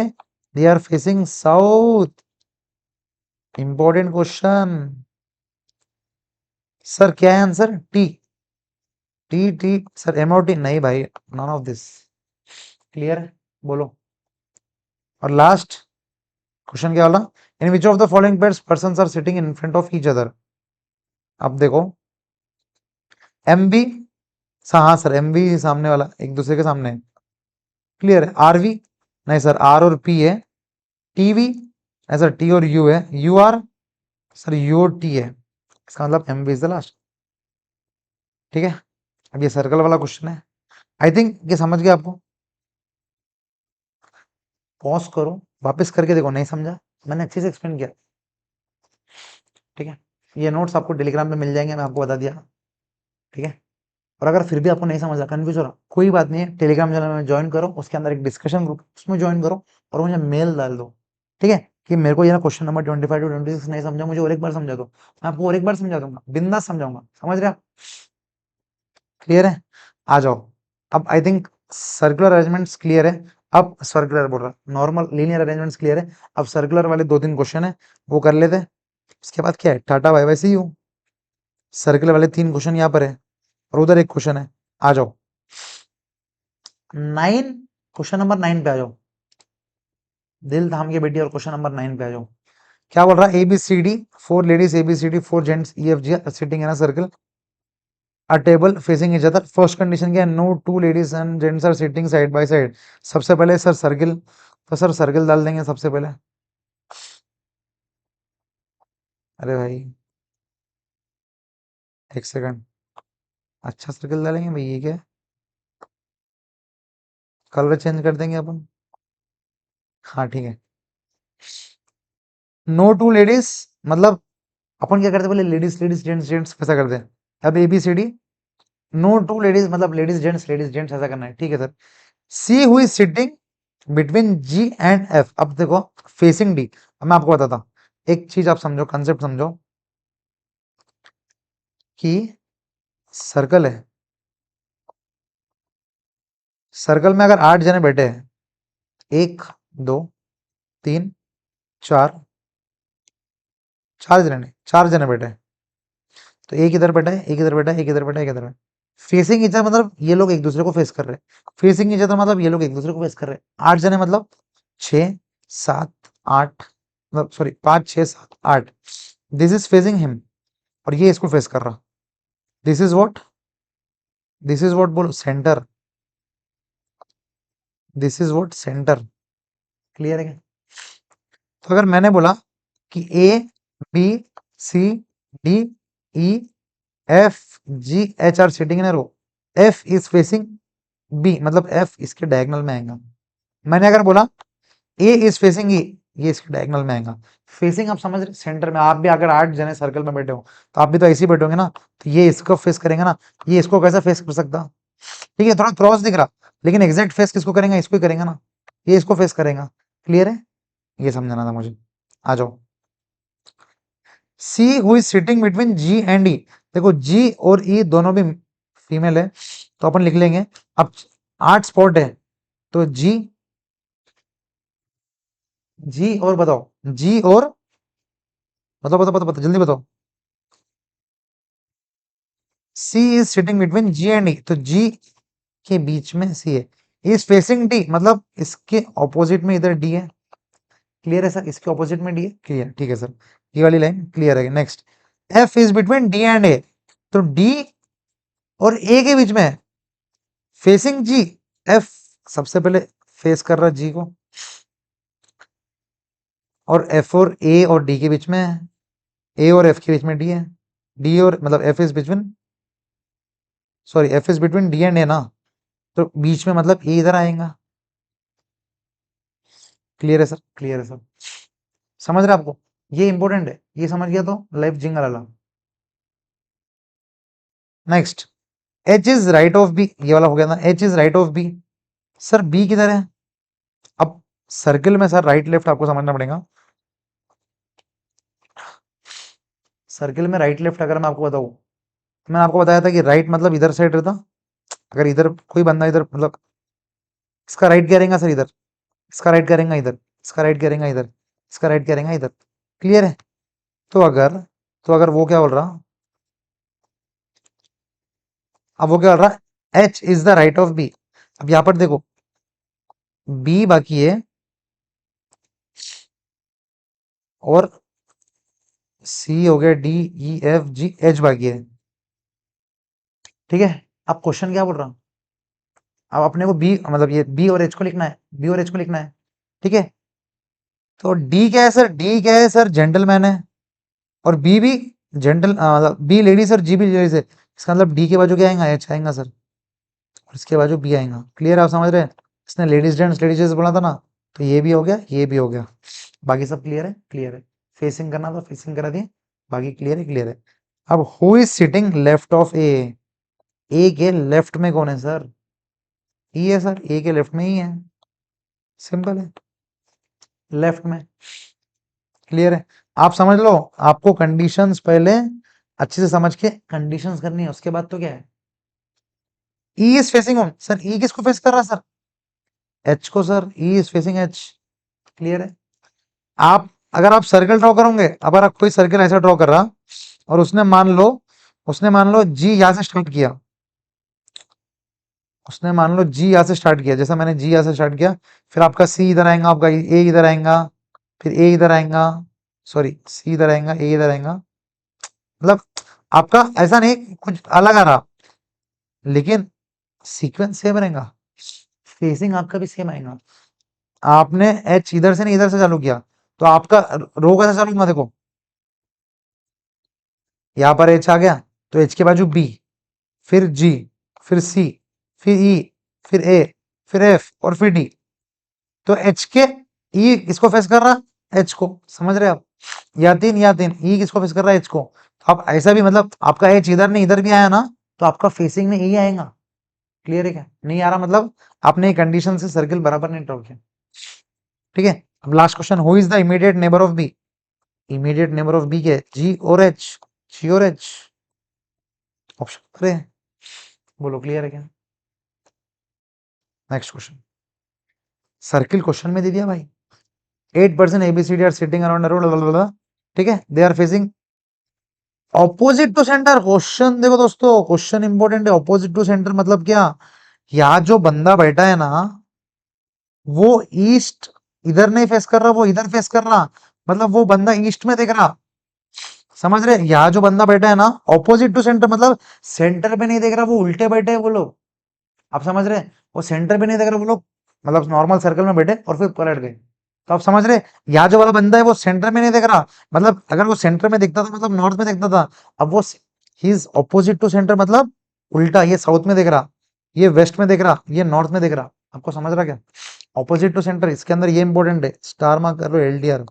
they are facing south. Important question. Sir क्या है answer? T. T T sir एमओटी नहीं भाई, नॉन ऑफ दिस। क्लियर है, बोलो। और लास्ट क्वेश्चन क्या वाला, in which of the following pairs persons are sitting in front of each other. अब देखो एम बी, हाँ सर एम बी सामने वाला एक दूसरे के सामने। क्लियर है, आर वी नहीं सर, आर और पी है। टी वी नहीं सर, टी और यू है। यू आर सर, यू और टी है। इसका मतलब M B is the last. ठीक है, अब ये सर्कल वाला क्वेश्चन है। आई थिंक ये समझ गया आपको। पॉज करो, वापस करके देखो, नहीं समझा मैंने अच्छे से एक्सप्लेन किया। ठीक है, ये नोट्स आपको टेलीग्राम पे मिल जाएंगे, मैं आपको बता दिया। ठीक है, और अगर फिर भी आपको नहीं समझ रहा, कंफ्यूज हो रहा, कोई बात नहीं है, टेलीग्राम चैनल में ज्वाइन करो, उसके अंदर एक डिस्कशन ग्रुप, उसमें ज्वाइन करो और मुझे मेल डाल दो। ठीक है, कि मेरे को ये ना क्वेश्चन नंबर 25 टू 26 नहीं समझा, मुझे और एक बार समझा दो, मैं आपको और एक बार समझा दूंगा, बिंदास समझाऊंगा। समझ रहे आप? क्लियर है, आ जाओ। अब I think circular arrangements clear है। अब सर्कुलर बोल रहा, नॉर्मल लीनियर अरेंजमेंट्स क्लियर है। अब सर्कुलर वाले 2-3 क्वेश्चन है, वो कर लेते हैं। उसके बाद क्या है, tata bye bye see you. Circle वाले 3 क्वेश्चन यहाँ पर है और उधर एक क्वेश्चन है। आ जाओ 9, क्वेश्चन नंबर 9 पे आ जाओ। दिल थाम के बेटी और क्वेश्चन नंबर 9 पे आ जाओ। क्या बोल रहा है, ABCD, 4 ladies ABCD, 4 gents EFG sitting in a circle, a table facing each other. First condition क्या है, no 2 ladies and gents are sitting side by side. सबसे पहले सर सर्किल, तो सर सर्किल डाल देंगे सबसे पहले। अरे भाई एक सेकंड, अच्छा सर्किल डालेंगे भाई, ये क्या है, कलर चेंज कर देंगे अपन। हाँ ठीक है, नो टू लेडीज मतलब अपन क्या करते हैं, पहले लेडीज लेडीज जेंट्स जेंट्स ऐसा करते हैं। अब ABCD, नो टू लेडीज मतलब लेडीज जेंट्स ऐसा करना है। ठीक है सर, सी हुई sitting between G and F। अब देखो फेसिंग D, अब मैं आपको बताता हूँ, एक चीज आप समझो, कंसेप्ट समझो कि सर्कल है, सर्कल में अगर 8 जने बैठे हैं, 1 2 3 4, 4 जने बैठे हैं, तो एक इधर बैठा है, एक इधर बैठा है, एक इधर बैठा है, एक इधर बैठा है। फेसिंग इधर मतलब ये लोग एक दूसरे को फेस कर रहे हैं, फेसिंग इधर मतलब ये लोग एक दूसरे को फेस कर रहे हैं। 8 जने मतलब 6 7 8, मतलब sorry 5 6 7 8। This is facing him और ये इसको फेस कर रहा। This is what, this is what बोलो, centre. This is what, centre. Clear है क्या? तो अगर मैंने बोला कि ABCDEF G H are sitting in a row, F is facing B मतलब F इसके डायगोनल में आएगा। मैंने अगर बोला A इज फेसिंग E, ये इसके डायगोनल में आएगा। फेसिंग आप समझ रहे, सेंटर में। आप भी अगर 8 जने सर्कल में बैठे हो तो आप भी तो ऐसे ही बैठोगे ना, तो ये इसको फेस करेंगे ना, ये इसको कैसे फेस कर सकता। ठीक है, थोड़ा क्रॉस दिख रहा, लेकिन एग्जैक्ट फेस किसको करेंगे, इसको ही करेंगे ना, ये इसको फेस करेगा। क्लियर है, ये समझना था मुझे। आ जाओ, सी who is sitting between G and E। देखो G और E दोनों भी फीमेल है, तो अपन लिख लेंगे। अब 8 स्पॉट है, तो जी और बताओ, जी और बताओ बताओ बताओ बताओ, जल्दी बताओ। C is sitting between G and E, तो G के बीच में सी है। इज फेसिंग D मतलब इसके ऑपोजिट में इधर D है। क्लियर है सर, इसके ऑपोजिट में D है। क्लियर, ठीक है सर, ये वाली लाइन क्लियर है। Next, F is between D and A, तो D और A के बीच में है, फेसिंग G। F सबसे पहले फेस कर रहा G को, और F और A और D के बीच में है, A और F के बीच में D है। D और मतलब F is between, sorry F is between D and A ना, तो बीच में मतलब A इधर आएगा। क्लियर है सर, क्लियर है सर, समझ रहे आपको, ये इंपॉर्टेंट है, ये समझ गया तो लाइफ जिंगल वाला। Next, H is right of B, ये वाला हो गया ना, H is right of B। Sir B किधर है? अब सर्किल में सर राइट लेफ्ट आपको समझना पड़ेगा। सर्किल में राइट लेफ्ट अगर मैं आपको बताऊं, मैंने आपको बताया था कि राइट मतलब इधर साइड रहता। अगर इधर कोई बंदा इधर मतलब इसका राइट क्या रहेगा सर, इधर, इसका राइट करेंगे इधर, इसका राइट करेंगे इधर, इसका राइट करेंगे इधर। क्लियर है, तो अगर वो क्या बोल रहा, अब वो क्या बोल रहा है, H is the right of B. अब यहाँ पर देखो बी बाकी है और सी हो गया, D E F G H बाकी है। ठीक है, अब क्वेश्चन क्या बोल रहा हूँ, अब अपने को बी मतलब ये बी और एच को लिखना है, बी और एच को लिखना है। ठीक है, तो डी क्या है सर, डी क्या है सर, जेंटलमैन है, और बी भी जेंटल मतलब बी लेडीज और जी भी लेडीज है। इसका मतलब डी के बाजू क्या आएगा, एच आएगा सर, और इसके बाजू बी आएगा। क्लियर है, आप समझ रहे हैं? इसने लेडीज जेंट्स लेडीज जेंट्स बोला था ना, तो ये भी हो गया, ये भी हो गया। बाकी सब क्लियर है, क्लियर है। फेसिंग करना तो फेसिंग करा दिए, बाकी क्लियर है, क्लियर है। अब who is sitting left of A के लेफ्ट में कौन है सर, ई है सर, ए के लेफ्ट में ही है, सिंपल है, लेफ्ट में। क्लियर है, आप समझ लो, आपको कंडीशंस पहले अच्छे से समझ के कंडीशंस करनी है, उसके बाद तो क्या है। E is facing on sir, E किसको फेस कर रहा है सर, एच को sir, E is facing H. Clear है, आप अगर आप सर्कल ड्रॉ करोगे, अगर आप कोई सर्कल ऐसा ड्रॉ कर रहा और उसने मान लो जी यहां से स्टार्ट किया, उसने मान लो जी यहाँ से स्टार्ट किया, जैसा मैंने जी यहाँ से स्टार्ट किया, फिर आपका सी इधर आएगा, आपका ए इधर आएगा, फिर ए इधर आएगा, सॉरी सी इधर आएगा, ए इधर आएगा। मतलब आपका ऐसा नहीं कि कुछ अलग आ रहा, लेकिन सीक्वेंस सेम रहेगा, फेसिंग आपका भी सेम आएगा। आपने एच इधर से नहीं इधर से चालू किया, तो आपका रो कैसे चालू होगा, देखो यहाँ पर एच आ गया, तो एच के बाजू बी, फिर जी, फिर सी, फिर ई, फिर ए, फिर एफ और फिर डी। तो एच के ई किसको फेस कर रहा है, एच को, समझ रहे आप, या तीन ई किसको फेस कर रहा है, एच को। तो आप ऐसा भी मतलब आपका एच इधर नहीं इधर भी आया ना, तो आपका फेसिंग में ई आएगा। क्लियर है क्या, नहीं आ रहा मतलब आपने कंडीशन से सर्किल बराबर नहीं ड्रॉ किया। ठीक है, अब last question, who is the immediate neighbour of B. Immediate neighbour of B के जी और एच, जी और एच, ऑप्शन अरे बोलो क्लियर है क्या। नेक्स्ट क्वेश्चन, सर्किल क्वेश्चन में दे दिया भाई, 8% A B C D are sitting around a road, ठीक है, they are facing opposite to centre. Question देखो दोस्तों, क्वेश्चन इंपॉर्टेंट है। ऑपोजिट टू सेंटर मतलब क्या, यहाँ जो बंदा बैठा है ना, वो ईस्ट इधर नहीं फेस कर रहा, वो इधर फेस कर रहा, मतलब वो बंदा ईस्ट में देख रहा। समझ रहे, यहाँ जो बंदा बैठा है ना, ऑपोजिट टू सेंटर मतलब सेंटर पे नहीं देख रहा, वो उल्टे बैठे हैं वो लोग। आप समझ रहे, वो सेंटर पे नहीं देख रहे वो लोग, मतलब नॉर्मल सर्कल में बैठे और फिर पलट गए। तो आप समझ रहे, यहाँ जो वाला बंदा है वो सेंटर में नहीं देख रहा, मतलब अगर वो सेंटर में दिखता था मतलब नॉर्थ में दिखता था, अब वो ही इज ऑपोजिट टू सेंटर मतलब उल्टा, ये साउथ में देख रहा, ये वेस्ट में देख रहा, ये नॉर्थ में देख रहा। आपको समझ रहा क्या, ऑपोजिट टू सेंटर, इसके अंदर ये इंपॉर्टेंट है, स्टार मार्क कर लो, एलडीआर।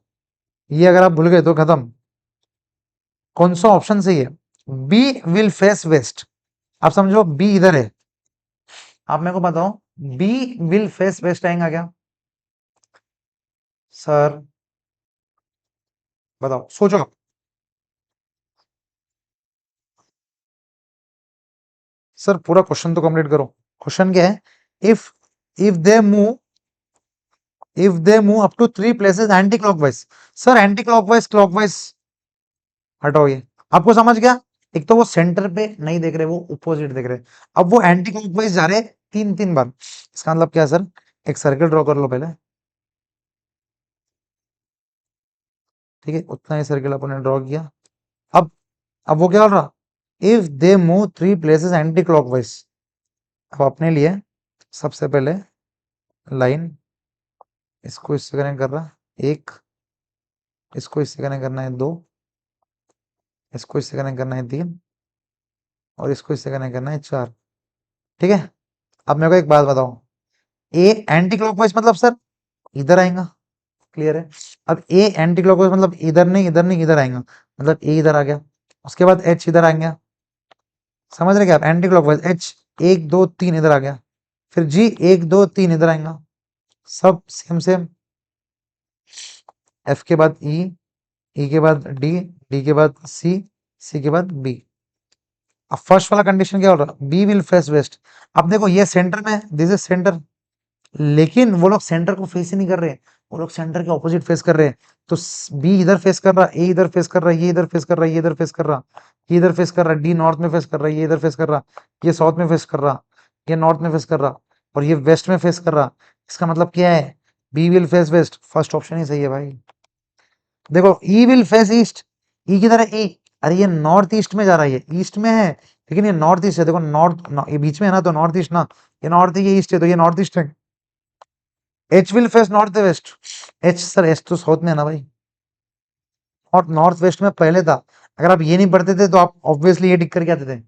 ये अगर आप भूल गए तो खत्म। कौन सा ऑप्शन सही है, बी विल फेस वेस्ट। आप समझो बी इधर है, आप मेरे को बताओ बी विल फेस वेस्ट आएगा क्या सर, बताओ सोचो। सर पूरा क्वेश्चन तो कंप्लीट करो। क्वेश्चन क्या है, if if they move if they move up to 3 places anti clockwise. Sir anti clockwise clockwise हटाओ, ये आपको समझ गया। एक तो वो सेंटर पे नहीं देख रहे, वो अपोजिट देख रहे, अब वो एंटी क्लॉकवाइज जा रहे 3 3 बार। इसका मतलब क्या है सर, एक सर्कल ड्रॉ कर लो पहले। ठीक है, उतना ही सर्कल अपन ने ड्रॉ किया। अब अब वो क्या हो रहा, if they move 3 places anti clockwise. अब अपने लिए सबसे पहले लाइन, इसको इससे कनेक्ट कर रहा एक, इसको इससे कनेक्ट करना है 2, इसको इससे कनेक्ट करना है 3, और इसको इससे कनेक्ट करना है 4। ठीक है, अब मेरे को एक बात बताओ, ए एंटी क्लॉकवाइज मतलब सर इधर आएगा। क्लियर है, अब ए एंटी क्लॉकवाइज मतलब इधर नहीं इधर नहीं इधर आएगा, मतलब ए इधर आ गया, उसके बाद एच इधर आ गया। समझ रहे क्या आप, एंटी क्लॉकवाइज एच 1 2 3 इधर आ गया, फिर जी 1 2 3 इधर आएगा, सब सेम सेम। एफ के बाद ई के बाद डी, डी के बाद सी के बाद बी। अब फर्स्ट वाला कंडीशन क्या हो रहा, बी विल फेस वेस्ट। अब देखो ये सेंटर में, दिस इज सेंटर, लेकिन वो लोग सेंटर को फेस ही नहीं कर रहे, वो लोग सेंटर के ऑपोजिट फेस कर रहे हैं, तो बी इधर फेस कर रहा, ए इधर फेस कर रहा, ये इधर फेस कर रहा, ये इधर फेस कर रहा, ये इधर फेस कर रहा, डी नॉर्थ में फेस कर रहा, ये इधर फेस कर रहा, ये साउथ में फेस कर रहा, ये नॉर्थ में फेस कर रहा, और ये वेस्ट में फेस कर रहा। इसका मतलब क्या है? B will face west, first option ही सही है भाई। देखो E will face east, E किधर है? ई, अरे ये नॉर्थ ईस्ट में जा रहा है, ये ईस्ट में है, लेकिन ये नॉर्थ ईस्ट है। देखो ये बीच में है ना, तो नॉर्थ ईस्ट ना, ये नॉर्थ है, ये ईस्ट है, तो ये नॉर्थ ईस्ट है। H will face north west, H sir, H तो साउथ में है ना भाई, और नॉर्थ वेस्ट में पहले था। अगर आप ये नहीं पढ़ते थे तो आप ऑब्वियसली ये टिक करके आते थे,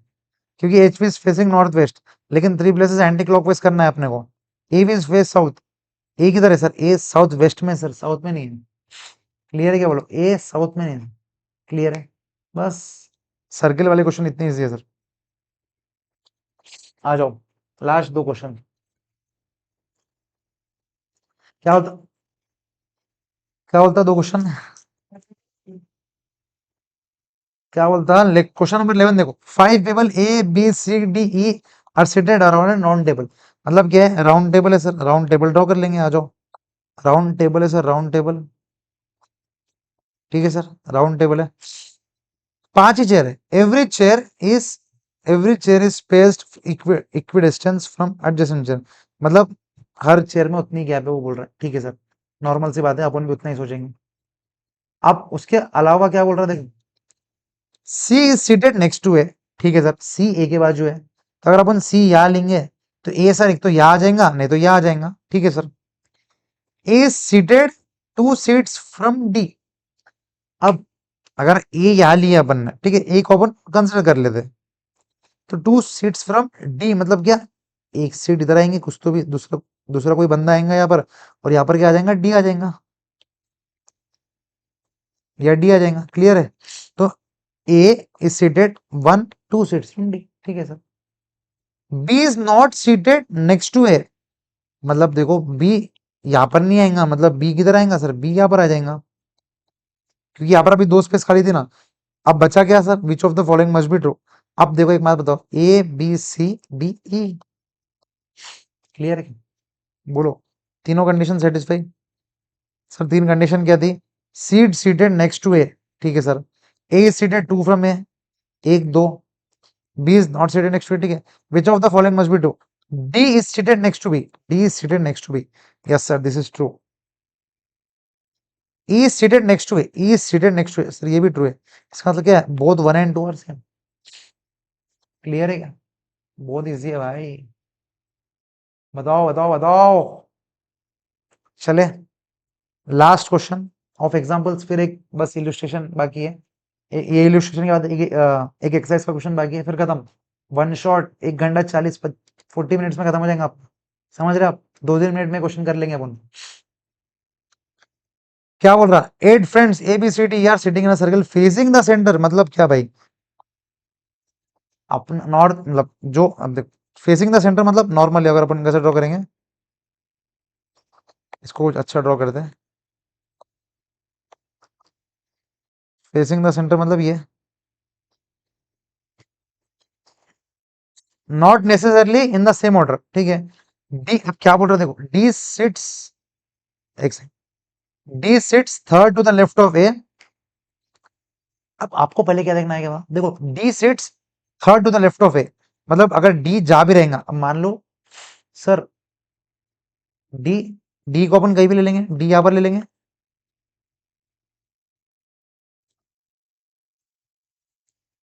क्योंकि H will facing north west, लेकिन 3 प्लेसेस एंटी क्लॉकवाइज करना है अपने को। ए विल फेस साउथ, ए किधर है सर? ए साउथ वेस्ट में सर, साउथ में नहीं है। क्लियर है क्या? बोलो, ए साउथ में नहीं है। क्लियर है? बस, सर्किल वाले क्वेश्चन इतने इजी है सर। आ जाओ, लास्ट 2 क्वेश्चन। क्या होता, क्या बोलता 2 क्वेश्चन? क्या बोलता? क्वेश्चन नंबर 11 देखो, 5 people A B C D E are seated around an round table. मतलब क्या है? राउंड टेबल है सर, राउंड टेबल ड्रॉ कर लेंगे, आ जाओ। राउंड टेबल है सर, राउंड टेबल, ठीक है सर, राउंड टेबल है। 5 ही चेयर है, every chair is spaced equidistance from adjacent chair. मतलब हर चेयर में उतनी गैप है, वो बोल रहा है, ठीक है सर, नॉर्मल सी बात है, अपन भी उतना ही सोचेंगे। अब उसके अलावा क्या बोल रहा है? देखो, C is seated next to A, ठीक है सर, सी ए के बाजू है, तो अगर अपन सी यहाँ लेंगे तो ए सर एक तो यहाँ आ जाएगा, नहीं तो यहाँ आ जाएगा, ठीक है sir. A is seated 2 seats from D. अब अगर ए यहाँ लिया अपन ने, ठीक है, ए को अपन कंसिडर कर लेते, तो 2 सीट्स फ्रॉम डी मतलब क्या? एक सीट इधर आएंगे, कुछ तो भी दूसरा दूसरा कोई बंदा आएगा यहाँ पर, और यहाँ पर क्या आ जाएगा? डी आ जाएगा, या डी आ जाएगा। क्लियर है? तो A is seated 1 2 seats from D, ठीक है sir. B is not seated next to A, मतलब देखो बी यहाँ पर नहीं आएगा, मतलब बी किधर आएगा सर? बी यहाँ पर आ जाएगा, क्योंकि यहाँ पर अभी 2 स्पेस खाली थी ना। अब बचा क्या sir? Which of the following must be true. अब देखो एक बात बताओ, A B C D E, clear है? बोलो, तीनों कंडीशन सेटिस्फाई? सर 3 कंडीशन क्या थी? Seat seated next to A, ठीक है sir, A is seated 2 from A, 1 2, B is not seated next to A, ठीक है, which of the following must be true. D is seated next to B, D is seated next to B, yes sir, this is true. E is seated next to A, E is seated next to A, sir ये भी true है। इसका मतलब क्या है? Both 1 and 2 are same. Clear है क्या? बहुत इजी है भाई, बताओ बताओ बताओ। चले, लास्ट क्वेश्चन ऑफ एग्जांपल्स, फिर एक बस इलस्ट्रेशन बाकी है। ये इलस्ट्रेशन के बाद एक एक्सरसाइज का क्वेश्चन बाकी है, फिर खत्म। वन शॉट 1 घंटा 40 मिनट्स में खत्म हो जाएंगे आप, समझ रहे आप? 2 3 मिनट में क्वेश्चन कर लेंगे अपन। क्या बोल रहा? 8 friends A B C D are sitting in a circle facing the centre, मतलब क्या भाई? अपना नॉर्थ, मतलब जो अब देख, फेसिंग द सेंटर मतलब नॉर्मली अगर अपन कैसे ड्रॉ करेंगे, इसको कुछ अच्छा ड्रॉ करते हैं। फेसिंग द सेंटर मतलब ये, not necessarily in the same order, ठीक है। डी, अब क्या बोल रहे हैं? देखो, डी सिट्स, एक second, D sits third to the left of A. अब आपको पहले क्या देखना है? क्या देखो, D sits third to the left of A, मतलब अगर डी जा भी रहेगा, अब मान लो सर, डी, डी को अपन कहीं भी ले लेंगे, डी यहां पर ले लेंगे,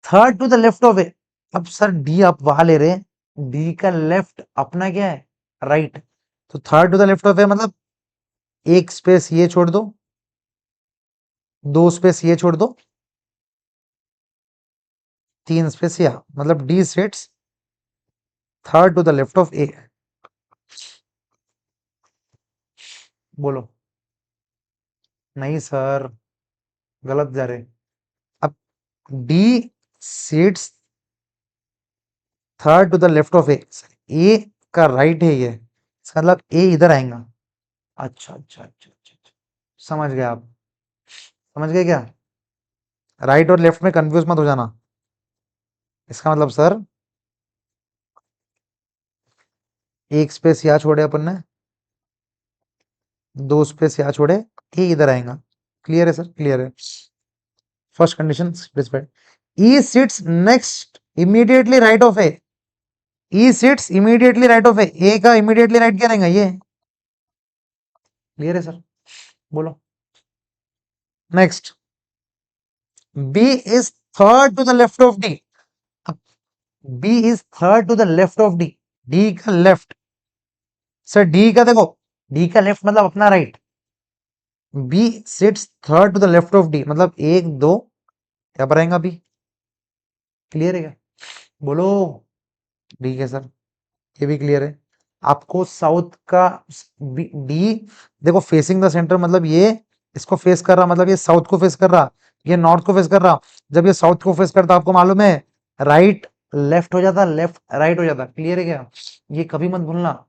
third to the left of A. अब सर डी आप वहां ले रहे हैं, डी का लेफ्ट अपना क्या है? राइट, तो third to the left of A मतलब एक स्पेस ये छोड़ दो, 2 स्पेस ये छोड़ दो, 3 स्पेस या, मतलब D sits third to the left of A. बोलो, नहीं सर, गलत जा रहे। अब D seats third to the left of A, A का राइट है ये, इसका मतलब ए इधर आएगा। अच्छा अच्छा अच्छा अच्छा अच्छा, समझ गए आप? समझ गए क्या? राइट और लेफ्ट में कंफ्यूज मत हो जाना। इसका मतलब सर, एक स्पेस यहाँ छोड़े अपन ने, दो स्पेस यहाँ छोड़े, ए इधर आएगा। क्लियर है सर? क्लियर है। First condition satisfied. E sits next immediately right of A. E sits immediately right of A का इमीडिएटली राइट क्या रहेगा? ये। क्लियर है सर? बोलो next. B is third to the left of D. B is third to the left of D. D का left. Sir D का देखो, D का लेफ्ट मतलब अपना right. B sits third to the left of D मतलब एक दो क्या पर आएगा बी। क्लियर है क्या? बोलो। ठीक है सर, ये भी क्लियर है। आपको साउथ का डी देखो, फेसिंग द सेंटर मतलब ये इसको फेस कर रहा, मतलब ये साउथ को फेस कर रहा, ये नॉर्थ को फेस कर रहा। जब ये साउथ को फेस करता आपको मालूम है राइट लेफ्ट हो जाता, लेफ्ट राइट हो जाता। क्लियर है क्या? ये कभी मत भूलना।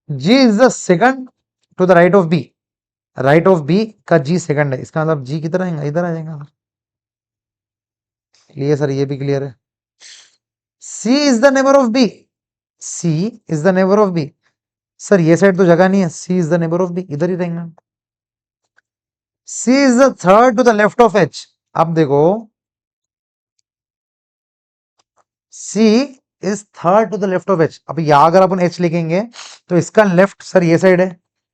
G is the second to the right of B. Right of B का जी सेकंड है, इसका मतलब जी किधर आएगा? इधर आ जाएगा। Clear sir? ये भी क्लियर है। C is the neighbour of B. C is the neighbour of B. Sir ये साइड तो जगह नहीं है, C is the neighbour of B, इधर ही रहेंगे। C is the third to the left of H. अब देखो C is third to the left of H. अब यहां अगर अपन एच लिखेंगे तो इसका लेफ्ट सर ये साइड है,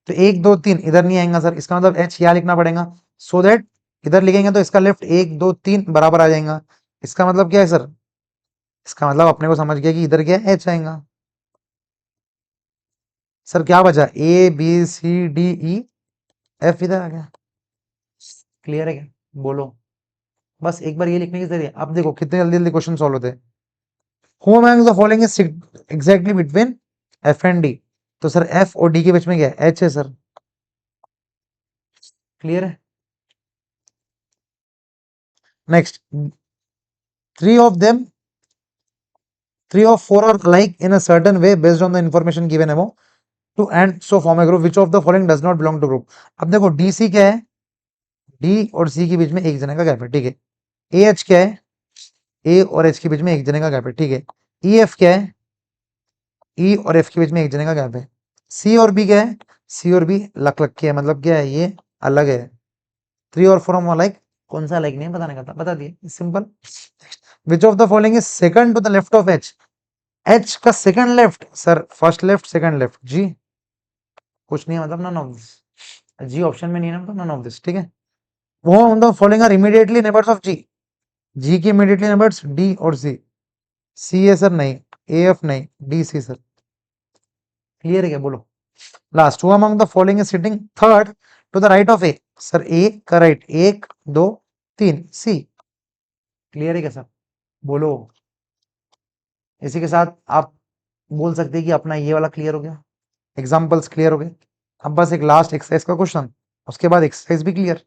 तो एक दो तीन इधर नहीं आएगा सर, इसका मतलब एच यहां लिखना पड़ेगा। सो दैट इधर लिखेंगे तो इसका लेफ्ट एक दो तीन बराबर आ जाएगा। इसका मतलब क्या है सर? इसका मतलब अपने को समझ गया कि इधर क्या है? एच आएगा। सर क्या बचा? A B C D E F इधर आ गया। क्लियर है क्या? बोलो। बस एक बार ये लिखने के जरिए अब देखो कितने जल्दी जल्दी क्वेश्चन सॉल्व होते हैं। Who among the following is exactly between F and D. तो सर एफ और डी के बीच में क्या है? एच है सर। क्लियर है? Next, three of them three of four are like in a certain way based on the information given above to and so form a group which of the following does not belong to group. अब देखो D C क्या है? D और सी के बीच में एक जने का गैप है, ठीक है। ए एच क्या है? ए और एच के बीच में एक जने का गैप है, ठीक है। ई एफ क्या है? ई और एफ के बीच में एक जने का गैप है। सी और बी क्या है? सी और बी लक लक के है, मतलब क्या है? ये अलग है। थ्री और फोर ऑर लाइक, कौन सा लाइक नहीं बताने का था, बता दिए, simple. Which of the following is second to the left of H. H का second left sir, first left second left G कुछ नहीं है, मतलब none of this. G option में नहीं है ना, तो नन ऑफ दिस, ठीक है। वो on the following are immediately neighbours of G. G के इमीडिएटली नेबर्स डी और सी। सी है सर नहीं, ए एफ नहीं, डी सी सर। क्लियर है क्या? बोलो last. Who among the following is sitting third to the right of A. Sir A का right एक दो तीन सी। क्लियर है क्या सर? बोलो। इसी के साथ आप बोल सकते हैं कि अपना ये वाला क्लियर हो गया, एग्जाम्पल्स क्लियर हो गए। अब बस एक लास्ट एक्सरसाइज का क्वेश्चन, उसके बाद एक्सरसाइज भी क्लियर।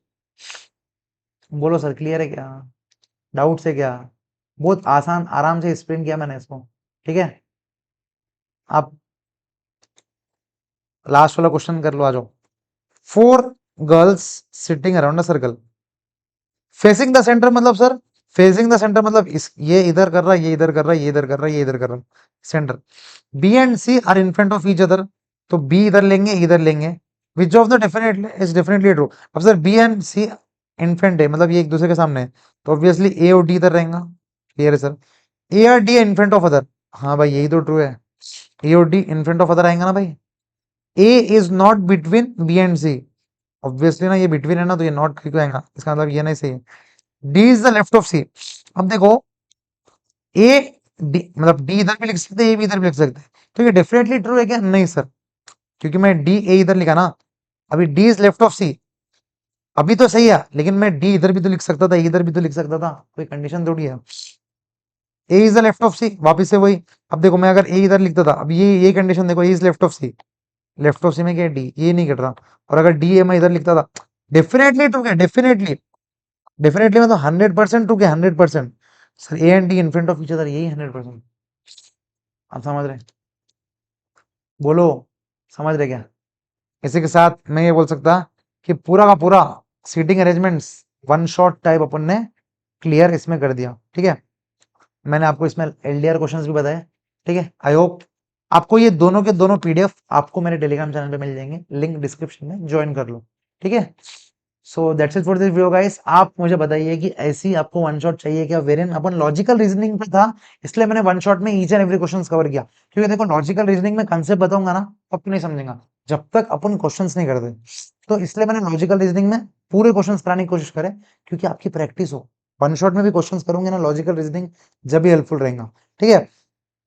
बोलो सर क्लियर है क्या? डाउट है क्या? बहुत आसान आराम से एक्सप्लेन किया मैंने इसको, ठीक है। आप लास्ट वाला क्वेश्चन कर लो, आ जाओ। Four girls sitting around a circle facing the centre, मतलब सर फेसिंग द सेंटर मतलब इस ये इधर कर रहा है, ये इधर कर रहा है, ये इधर कर रहा है, ये इधर कर रहा है, centre. B and C are in front of each other, तो बी इधर लेंगे इधर लेंगे। Which of the definitely is definitely true. अब sir B and C in front है, मतलब ये एक दूसरे के सामने है, तो ऑब्वियसली ए और डी इधर रहेगा। क्लियर है सर? ए और D in front of other, हाँ भाई यही तो ट्रू है। ए और D in front of other आएंगे ना भाई। A is not between B and C, obviously ना ये बिटवीन है ना, तो ये नॉट क्यों आएगा, इसका मतलब ये नहीं सही है। D is the left of C. अब देखो ए डी मतलब डी इधर भी लिख सकते हैं, ए भी इधर भी लिख सकते हैं, तो ये डेफिनेटली ट्रू है क्या? नहीं सर, क्योंकि मैं डी ए इधर लिखा ना। अभी डी इज लेफ्ट ऑफ सी, अभी तो सही है, लेकिन मैं डी इधर भी तो लिख सकता था, इधर भी तो लिख सकता था, कोई कंडीशन थोड़ी है। A is the left of सी, वापिस से वही। अब देखो मैं अगर ए इधर लिखता था, अब ये कंडीशन देखो, A is left of C, left of C में क्या है? डी, ये नहीं कट रहा। और अगर डी ए मैं इधर लिखता था, डेफिनेटली ट्रू क्या? डेफिनेटली, डेफिनेटली मतलब 100% ट्रू क्या? 100%। Sir A and D in front of each other, यही 100%। आप समझ रहे हैं? बोलो, समझ रहे क्या? इसी के साथ मैं ये बोल सकता कि पूरा का पूरा seating arrangements one shot type अपन ने क्लियर इसमें कर दिया, ठीक है। मैंने आपको इसमें एलडीआर क्वेश्चंस भी बताए, ठीक है। आई होप आपको ये दोनों के दोनों पीडीएफ आपको मेरे टेलीग्राम चैनल पे मिल जाएंगे, लिंक डिस्क्रिप्शन में, ज्वाइन कर लो, ठीक है। So that's it for this video guys. आप मुझे बताइए कि ऐसी आपको वन शॉट चाहिए क्या, वेरियन अपन लॉजिकल रीजनिंग पे था, इसलिए मैंने वन शॉट में each and every question cover किया, क्योंकि देखो लॉजिकल रीजनिंग में कंसेप्ट बताऊंगा ना, तब तो नहीं समझेगा जब तक अपन क्वेश्चंस नहीं करते। तो इसलिए मैंने लॉजिकल रीजनिंग में पूरे क्वेश्चंस कराने की कोशिश करे, क्योंकि आपकी प्रैक्टिस हो। वन शॉट में भी क्वेश्चंस करूंगे ना लॉजिकल रीजनिंग, जब भी हेल्पफुल रहेगा, ठीक है।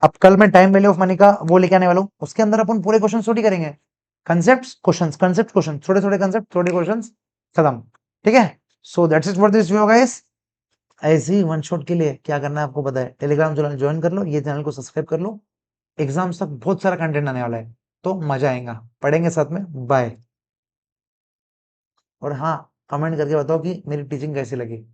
अब कल मैं टाइम वैल्यू ऑफ मनी का वो लेके आने वाला हूँ, उसके अंदर अपन पूरे क्वेश्चन छोटी करेंगे, कंसेप्ट क्वेश्चन, छोटे छोटे कंसेप्ट, छोटे क्वेश्चन, खत्म, ठीक है। So that's it for this video guys. ऐसे ही वन शॉट के लिए क्या करना है आपको पता है, टेलीग्राम चैनल ज्वाइन कर लो, ये चैनल को सब्सक्राइब कर लो। एग्जाम्स तक बहुत सारा कंटेंट आने वाला है, तो मजा आएगा, पढ़ेंगे साथ में। बाय। और हाँ, कमेंट करके बताओ कि मेरी टीचिंग कैसी लगी।